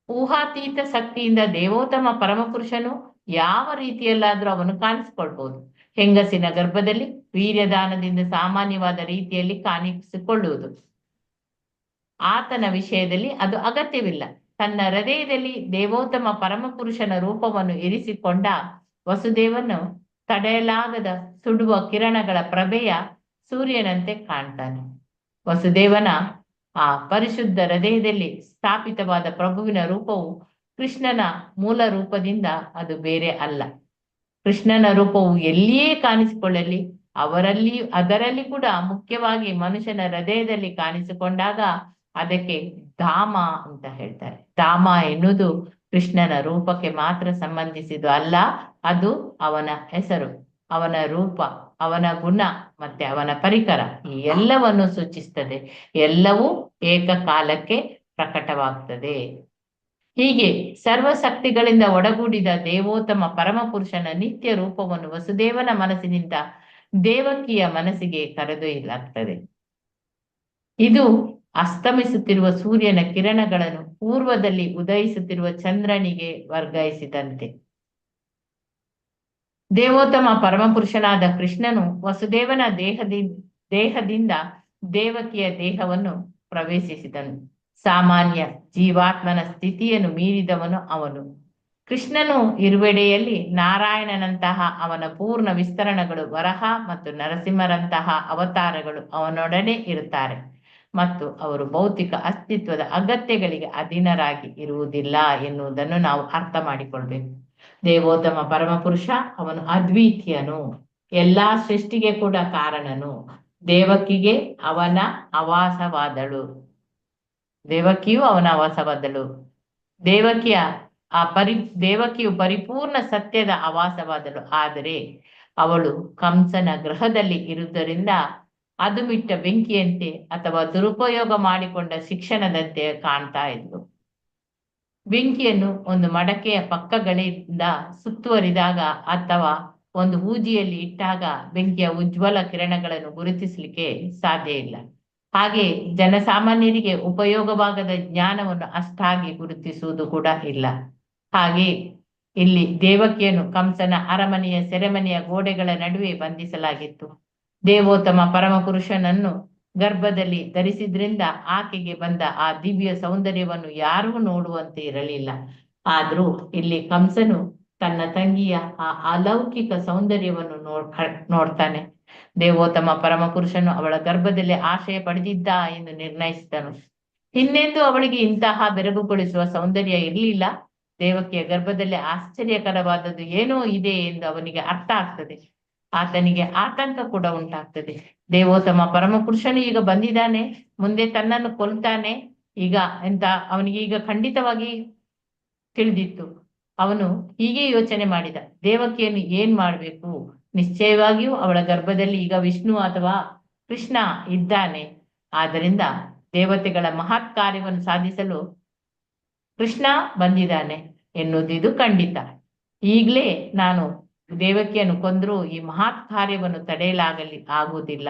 ಊಹಾತೀತ ಶಕ್ತಿಯಿಂದ ದೇವೋತ್ತಮ ಪರಮಪುರುಷನು ಯಾವ ರೀತಿಯಲ್ಲಾದ್ರೂ ಅವನು ಕಾಣಿಸಿಕೊಳ್ಬಹುದು. ಹೆಂಗಸಿನ ಗರ್ಭದಲ್ಲಿ ವೀರ್ಯದಾನದಿಂದ ಸಾಮಾನ್ಯವಾದ ರೀತಿಯಲ್ಲಿ ಕಾಣಿಸಿಕೊಳ್ಳುವುದು. ಆತನ ವಿಷಯದಲ್ಲಿ ಅದು ಅಗತ್ಯವಿಲ್ಲ. ತನ್ನ ಹೃದಯದಲ್ಲಿ ದೇವೋತ್ತಮ ಪರಮಪುರುಷನ ರೂಪವನ್ನು ಇರಿಸಿಕೊಂಡ ವಸುದೇವನು ತಡೆಯಲಾಗದ ಸುಡುವ ಕಿರಣಗಳ ಪ್ರಭೆಯ ಸೂರ್ಯನಂತೆ ಕಾಣ್ತಾನೆ. ವಸುದೇವನ ಆ ಪರಿಶುದ್ಧ ಹೃದಯದಲ್ಲಿ ಸ್ಥಾಪಿತವಾದ ಪ್ರಭುವಿನ ರೂಪವು ಕೃಷ್ಣನ ಮೂಲ ರೂಪದಿಂದ ಅದು ಬೇರೆ ಅಲ್ಲ. ಕೃಷ್ಣನ ರೂಪವು ಎಲ್ಲಿಯೇ ಕಾಣಿಸಿಕೊಳ್ಳಲಿ, ಅದರಲ್ಲಿ ಕೂಡ ಮುಖ್ಯವಾಗಿ ಮನುಷ್ಯನ ಹೃದಯದಲ್ಲಿ ಕಾಣಿಸಿಕೊಂಡಾಗ ಅದಕ್ಕೆ ಧಾಮ ಅಂತ ಹೇಳ್ತಾರೆ. ಧಾಮ ಎನ್ನುವುದು ಕೃಷ್ಣನ ರೂಪಕ್ಕೆ ಮಾತ್ರ ಸಂಬಂಧಿಸಿದ್ದು ಅಲ್ಲ, ಅದು ಅವನ ಹೆಸರು, ಅವನ ರೂಪ, ಅವನ ಗುಣ ಮತ್ತೆ ಅವನ ಪರಿಕರ ಈ ಎಲ್ಲವನ್ನು ಸೂಚಿಸ್ತದೆ. ಎಲ್ಲವೂ ಏಕಕಾಲಕ್ಕೆ ಪ್ರಕಟವಾಗ್ತದೆ. ಹೀಗೆ ಸರ್ವಶಕ್ತಿಗಳಿಂದ ಒಡಗೂಡಿದ ದೇವೋತ್ತಮ ಪರಮಪುರುಷನ ನಿತ್ಯ ರೂಪವನ್ನು ವಸುದೇವನ ಮನಸ್ಸಿನಿಂದ ದೇವಕಿಯ ಮನಸ್ಸಿಗೆ ಕರೆದೊಯ್ಯಲಾಗ್ತದೆ. ಇದು ಅಸ್ತಮಿಸುತ್ತಿರುವ ಸೂರ್ಯನ ಕಿರಣಗಳನ್ನು ಪೂರ್ವದಲ್ಲಿ ಉದಯಿಸುತ್ತಿರುವ ಚಂದ್ರನಿಗೆ ವರ್ಗಾಯಿಸಿದಂತೆ. ದೇವೋತ್ತಮ ಪರಮಪುರುಷನಾದ ಕೃಷ್ಣನು ವಸುದೇವನ ದೇಹದಿಂದ ದೇವಕಿಯ ದೇಹವನ್ನು ಪ್ರವೇಶಿಸಿದನು. ಸಾಮಾನ್ಯ ಜೀವಾತ್ಮನ ಸ್ಥಿತಿಯನ್ನು ಮೀರಿದವನು ಅವನು. ಕೃಷ್ಣನು ಇರುವೆಡೆಯಲ್ಲಿ ನಾರಾಯಣನಂತಹ ಅವನ ಪೂರ್ಣ ವಿಸ್ತರಣಗಳು, ವರಹ ಮತ್ತು ನರಸಿಂಹರಂತಹ ಅವತಾರಗಳು ಅವನೊಡನೆ ಇರುತ್ತಾರೆ ಮತ್ತು ಅವರು ಭೌತಿಕ ಅಸ್ತಿತ್ವದ ಅಗತ್ಯಗಳಿಗೆ ಅಧೀನರಾಗಿ ಇರುವುದಿಲ್ಲ ಎನ್ನುವುದನ್ನು ನಾವು ಅರ್ಥ ಮಾಡಿಕೊಳ್ಬೇಕು. ದೇವೋತ್ತಮ ಪರಮಪುರುಷ ಅವನು ಅದ್ವಿತೀಯನು, ಎಲ್ಲಾ ಸೃಷ್ಟಿಗೆ ಕೂಡ ಕಾರಣನು. ದೇವಕಿಗೆ ಅವನ ಆವಾಸವಾದಳು. ದೇವಕಿಯು ಅವನ ಆವಾಸವಾದಳು. ದೇವಕಿಯು ಪರಿಪೂರ್ಣ ಸತ್ಯದ ಆವಾಸವಾದಳು. ಆದರೆ ಅವಳು ಕಂಸನ ಗೃಹದಲ್ಲಿ ಇರುವುದರಿಂದ ಅದು ಮಿಟ್ಟ ಬೆಂಕಿಯಂತೆ ಅಥವಾ ದುರುಪಯೋಗ ಮಾಡಿಕೊಂಡ ಶಿಕ್ಷಣದಂತೆ ಕಾಣ್ತಾ ಇದ್ಲು. ಬೆಂಕಿಯನ್ನು ಒಂದು ಮಡಕೆಯ ಪಕ್ಕಗಳಿಂದ ಸುತ್ತುವರಿದಾಗ ಅಥವಾ ಒಂದು ಹೂಜಿಯಲ್ಲಿ ಇಟ್ಟಾಗ ಬೆಂಕಿಯ ಉಜ್ವಲ ಕಿರಣಗಳನ್ನು ಗುರುತಿಸಲಿಕ್ಕೆ ಸಾಧ್ಯ ಇಲ್ಲ. ಹಾಗೆ ಜನಸಾಮಾನ್ಯರಿಗೆ ಉಪಯೋಗವಾಗದ ಜ್ಞಾನವನ್ನು ಅಷ್ಟಾಗಿ ಗುರುತಿಸುವುದು ಕೂಡ ಇಲ್ಲ. ಹಾಗೆ ಇಲ್ಲಿ ದೇವಕಿಯನ್ನು ಕಂಸನ ಅರಮನೆಯ ಸೆರೆಮನೆಯ ಗೋಡೆಗಳ ನಡುವೆ ಬಂಧಿಸಲಾಗಿತ್ತು. ದೇವೋತ್ತಮ ಪರಮಪುರುಷನನ್ನು ಗರ್ಭದಲ್ಲಿ ಧರಿಸಿದ್ರಿಂದ ಆಕೆಗೆ ಬಂದ ಆ ದಿವ್ಯ ಸೌಂದರ್ಯವನ್ನು ಯಾರೂ ನೋಡುವಂತೆ ಇರಲಿಲ್ಲ. ಆದ್ರೂ ಇಲ್ಲಿ ಕಂಸನು ತನ್ನ ತಂಗಿಯ ಆ ಅಲೌಕಿಕ ಸೌಂದರ್ಯವನ್ನು ನೋಡ್ತಾನೆ. ದೇವೋತ್ತಮ ಪರಮಪುರುಷನು ಅವಳ ಗರ್ಭದಲ್ಲಿ ಆಶ್ರಯ ಪಡೆದಿದ್ದ ಎಂದು ನಿರ್ಣಯಿಸಿದನು. ಇನ್ನೆಂದು ಅವಳಿಗೆ ಇಂತಹ ಬೆರಗುಗೊಳಿಸುವ ಸೌಂದರ್ಯ ಇರಲಿಲ್ಲ. ದೇವಕಿಯ ಗರ್ಭದಲ್ಲಿ ಆಶ್ಚರ್ಯಕರವಾದದ್ದು ಏನೋ ಇದೆ ಎಂದು ಅವನಿಗೆ ಅರ್ಥ ಆಗ್ತದೆ. ಆತನಿಗೆ ಆತಂಕ ಕೂಡ ಉಂಟಾಗ್ತದೆ. ದೇವೋತ್ತಮ ಪರಮಪುರುಷನು ಈಗ ಬಂದಿದ್ದಾನೆ, ಮುಂದೆ ತನ್ನನ್ನು ಕೊಲ್ತಾನೆ. ಅವನಿಗೆ ಈಗ ಖಂಡಿತವಾಗಿ ತಿಳಿದಿತ್ತು. ಅವನು ಹೀಗೆ ಯೋಚನೆ ಮಾಡಿದ, ದೇವಕಿಯನ್ನು ಏನ್ ಮಾಡ್ಬೇಕು? ನಿಶ್ಚಯವಾಗಿಯೂ ಅವಳ ಗರ್ಭದಲ್ಲಿ ಈಗ ವಿಷ್ಣು ಅಥವಾ ಕೃಷ್ಣ ಇದ್ದಾನೆ. ಆದ್ದರಿಂದ ದೇವತೆಗಳ ಮಹತ್ ಕಾರ್ಯವನ್ನು ಸಾಧಿಸಲು ಕೃಷ್ಣ ಬಂದಿದ್ದಾನೆ ಎನ್ನುವುದಿದು ಖಂಡಿತ. ಈಗಲೇ ನಾನು ದೇವಕಿಯನ್ನು ಕೊಂದರೂ ಈ ಮಹತ್ ಕಾರ್ಯವನ್ನು ಆಗುವುದಿಲ್ಲ.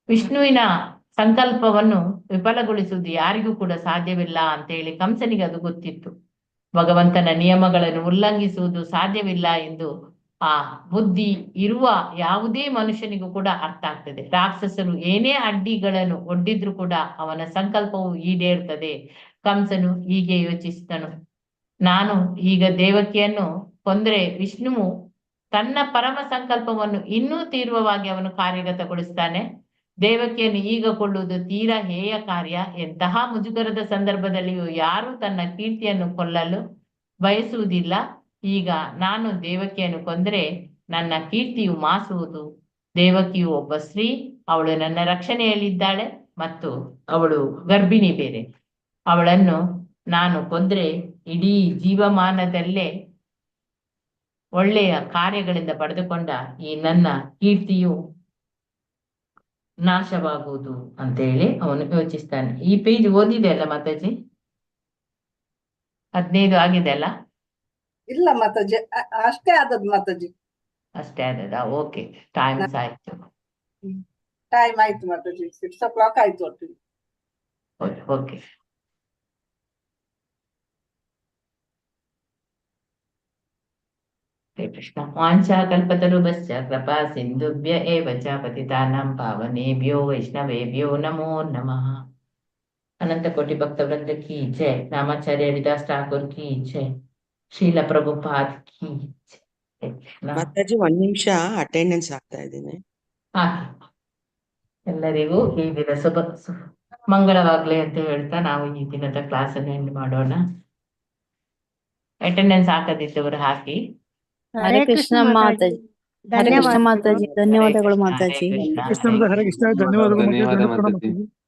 ವಿಷ್ಣುವಿನ ಸಂಕಲ್ಪವನ್ನು ವಿಫಲಗೊಳಿಸುವುದು ಯಾರಿಗೂ ಕೂಡ ಸಾಧ್ಯವಿಲ್ಲ ಅಂತ ಹೇಳಿ ಕಂಸನಿಗೆ ಅದು ಗೊತ್ತಿತ್ತು. ಭಗವಂತನ ನಿಯಮಗಳನ್ನು ಉಲ್ಲಂಘಿಸುವುದು ಸಾಧ್ಯವಿಲ್ಲ ಎಂದು ಆ ಬುದ್ಧಿ ಇರುವ ಯಾವುದೇ ಮನುಷ್ಯನಿಗೂ ಕೂಡ ಅರ್ಥ ಆಗ್ತದೆ. ರಾಕ್ಷಸರು ಏನೇ ಅಡ್ಡಿಗಳನ್ನು ಒಡ್ಡಿದ್ರು ಕೂಡ ಅವನ ಸಂಕಲ್ಪವು ಈಡೇರ್ತದೆ. ಕಂಸನು ಹೀಗೆ ಯೋಚಿಸಿದನು, ನಾನು ಈಗ ದೇವಕಿಯನ್ನು ಕೊಂದರೆ ವಿಷ್ಣುವು ತನ್ನ ಪರಮ ಸಂಕಲ್ಪವನ್ನು ಇನ್ನೂ ತೀವ್ರವಾಗಿ ಅವನು ಕಾರ್ಯಗತಗೊಳಿಸ್ತಾನೆ. ದೇವಕಿಯನ್ನು ಈಗ ಕೊಳ್ಳುವುದು ತೀರಾ ಹೇಯ ಕಾರ್ಯ. ಎಂತಹ ಮುಜುಗರದ ಸಂದರ್ಭದಲ್ಲಿಯೂ ಯಾರು ತನ್ನ ಕೀರ್ತಿಯನ್ನು ಕೊಲ್ಲಲು ಬಯಸುವುದಿಲ್ಲ. ಈಗ ನಾನು ದೇವಕಿಯನ್ನು ಕೊಂದರೆ ನನ್ನ ಕೀರ್ತಿಯು ಮಾಸುವುದು. ದೇವಕಿಯು ಒಬ್ಬ ಸ್ತ್ರೀ, ಅವಳು ನನ್ನ ರಕ್ಷಣೆಯಲ್ಲಿದ್ದಾಳೆ ಮತ್ತು ಅವಳು ಗರ್ಭಿಣಿ ಬೇರೆ. ಅವಳನ್ನು ನಾನು ಕೊಂದ್ರೆ ಇಡೀ ಜೀವಮಾನದಲ್ಲೇ ಒಳ್ಳೆಯ ಕಾರ್ಯಗಳಿಂದ ಪಡೆದುಕೊಂಡ ಈ ನನ್ನ ಕೀರ್ತಿಯು ನಾಶವಾಗುವುದು ಅಂತ ಹೇಳಿ ಅವನು ಯೋಚಿಸ್ತಾನೆ. ಈ ಪೇಜ್ ಓದಿದೆ ಅಲ್ಲ ಮಾತಾಜಿ? 15 ಆಗಿದೆ ಅಲ್ಲ? ಇಲ್ಲ ಮಾತಾಜಿ, ಅಷ್ಟೇ ಆದದ್ದು ಮಾತಾಜಿ. ಅಷ್ಟೇ ಆದದ? ಓಕೆ, ಟೈಮ್ಸ್ ಆಯ್ತು. ಟೈಮ್ ಆಯ್ತು ಮಾತಾಜಿ, 6 o'clock ಆಯ್ತು ಒಟ್ಟಿಗೆ. ಓಕೆ. ಕೃಷ್ಣ. ವಾಂಛಾ ಕಲ್ಪತರುಭ್ಯಶ್ಚ ಕೃಪಾ ಸಿಂಧುಭ್ಯ ಏವ ಚ ಪತಿತಾನಾಂ ಪಾವನೇಭ್ಯೋ ವೈಷ್ಣವೇಭ್ಯೋ ನಮೋ ನಮಃ. ಅನಂತ ಕೋಟಿ ಭಕ್ತ ವೃಂದ ಕಿ ಜೈ. ರಾಮಾಚಾರ್ಯ ಹರಿದಾಸ್ ಠಾಕೂರ್ ಕಿ ಜೈ. ಶ್ರೀಲ ಪ್ರಭುಪಾದ್ ಕಿ ಜೈ. ಮಾತಾಜಿ 1 ನಿಮಿಷ ಅಟೆಂಡೆನ್ಸ್ ಆಗ್ತಾ ಇದ್ದೀನಿ. ಎಲ್ಲರಿಗೂ ಈ ದಿನ ಮಂಗಳವಾಗ್ಲಿ ಅಂತ ಹೇಳ್ತಾ ನಾವು ಈ ದಿನದ ಕ್ಲಾಸ್ ಅನ್ನು ಎಂಡ್ ಮಾಡೋಣ. ಅಟೆಂಡೆನ್ಸ್ ಹಾಕದಿದ್ದವರು ಹಾಕಿ. ಹರೇ ಕೃಷ್ಣ ಮಾತಾಜಿ. ಹರೇ ಕೃಷ್ಣ ಧನ್ಯವಾದ. ಮಾತಾಜಿ, ಹರೇ ಧನ್ಯವಾದಗಳು ಕೃಷ್ಣ, ಹರೇ ಮಾತಾಜಿ. ಕೃಷ್ಣ. ಕೃಷ್ಣ ಹರೇ ಕೃಷ್ಣ, ಧನ್ಯವಾದಗಳು ಧನ್ಯವಾದ ಮಾತಾಜಿ. ಮಾತಾಜಿ.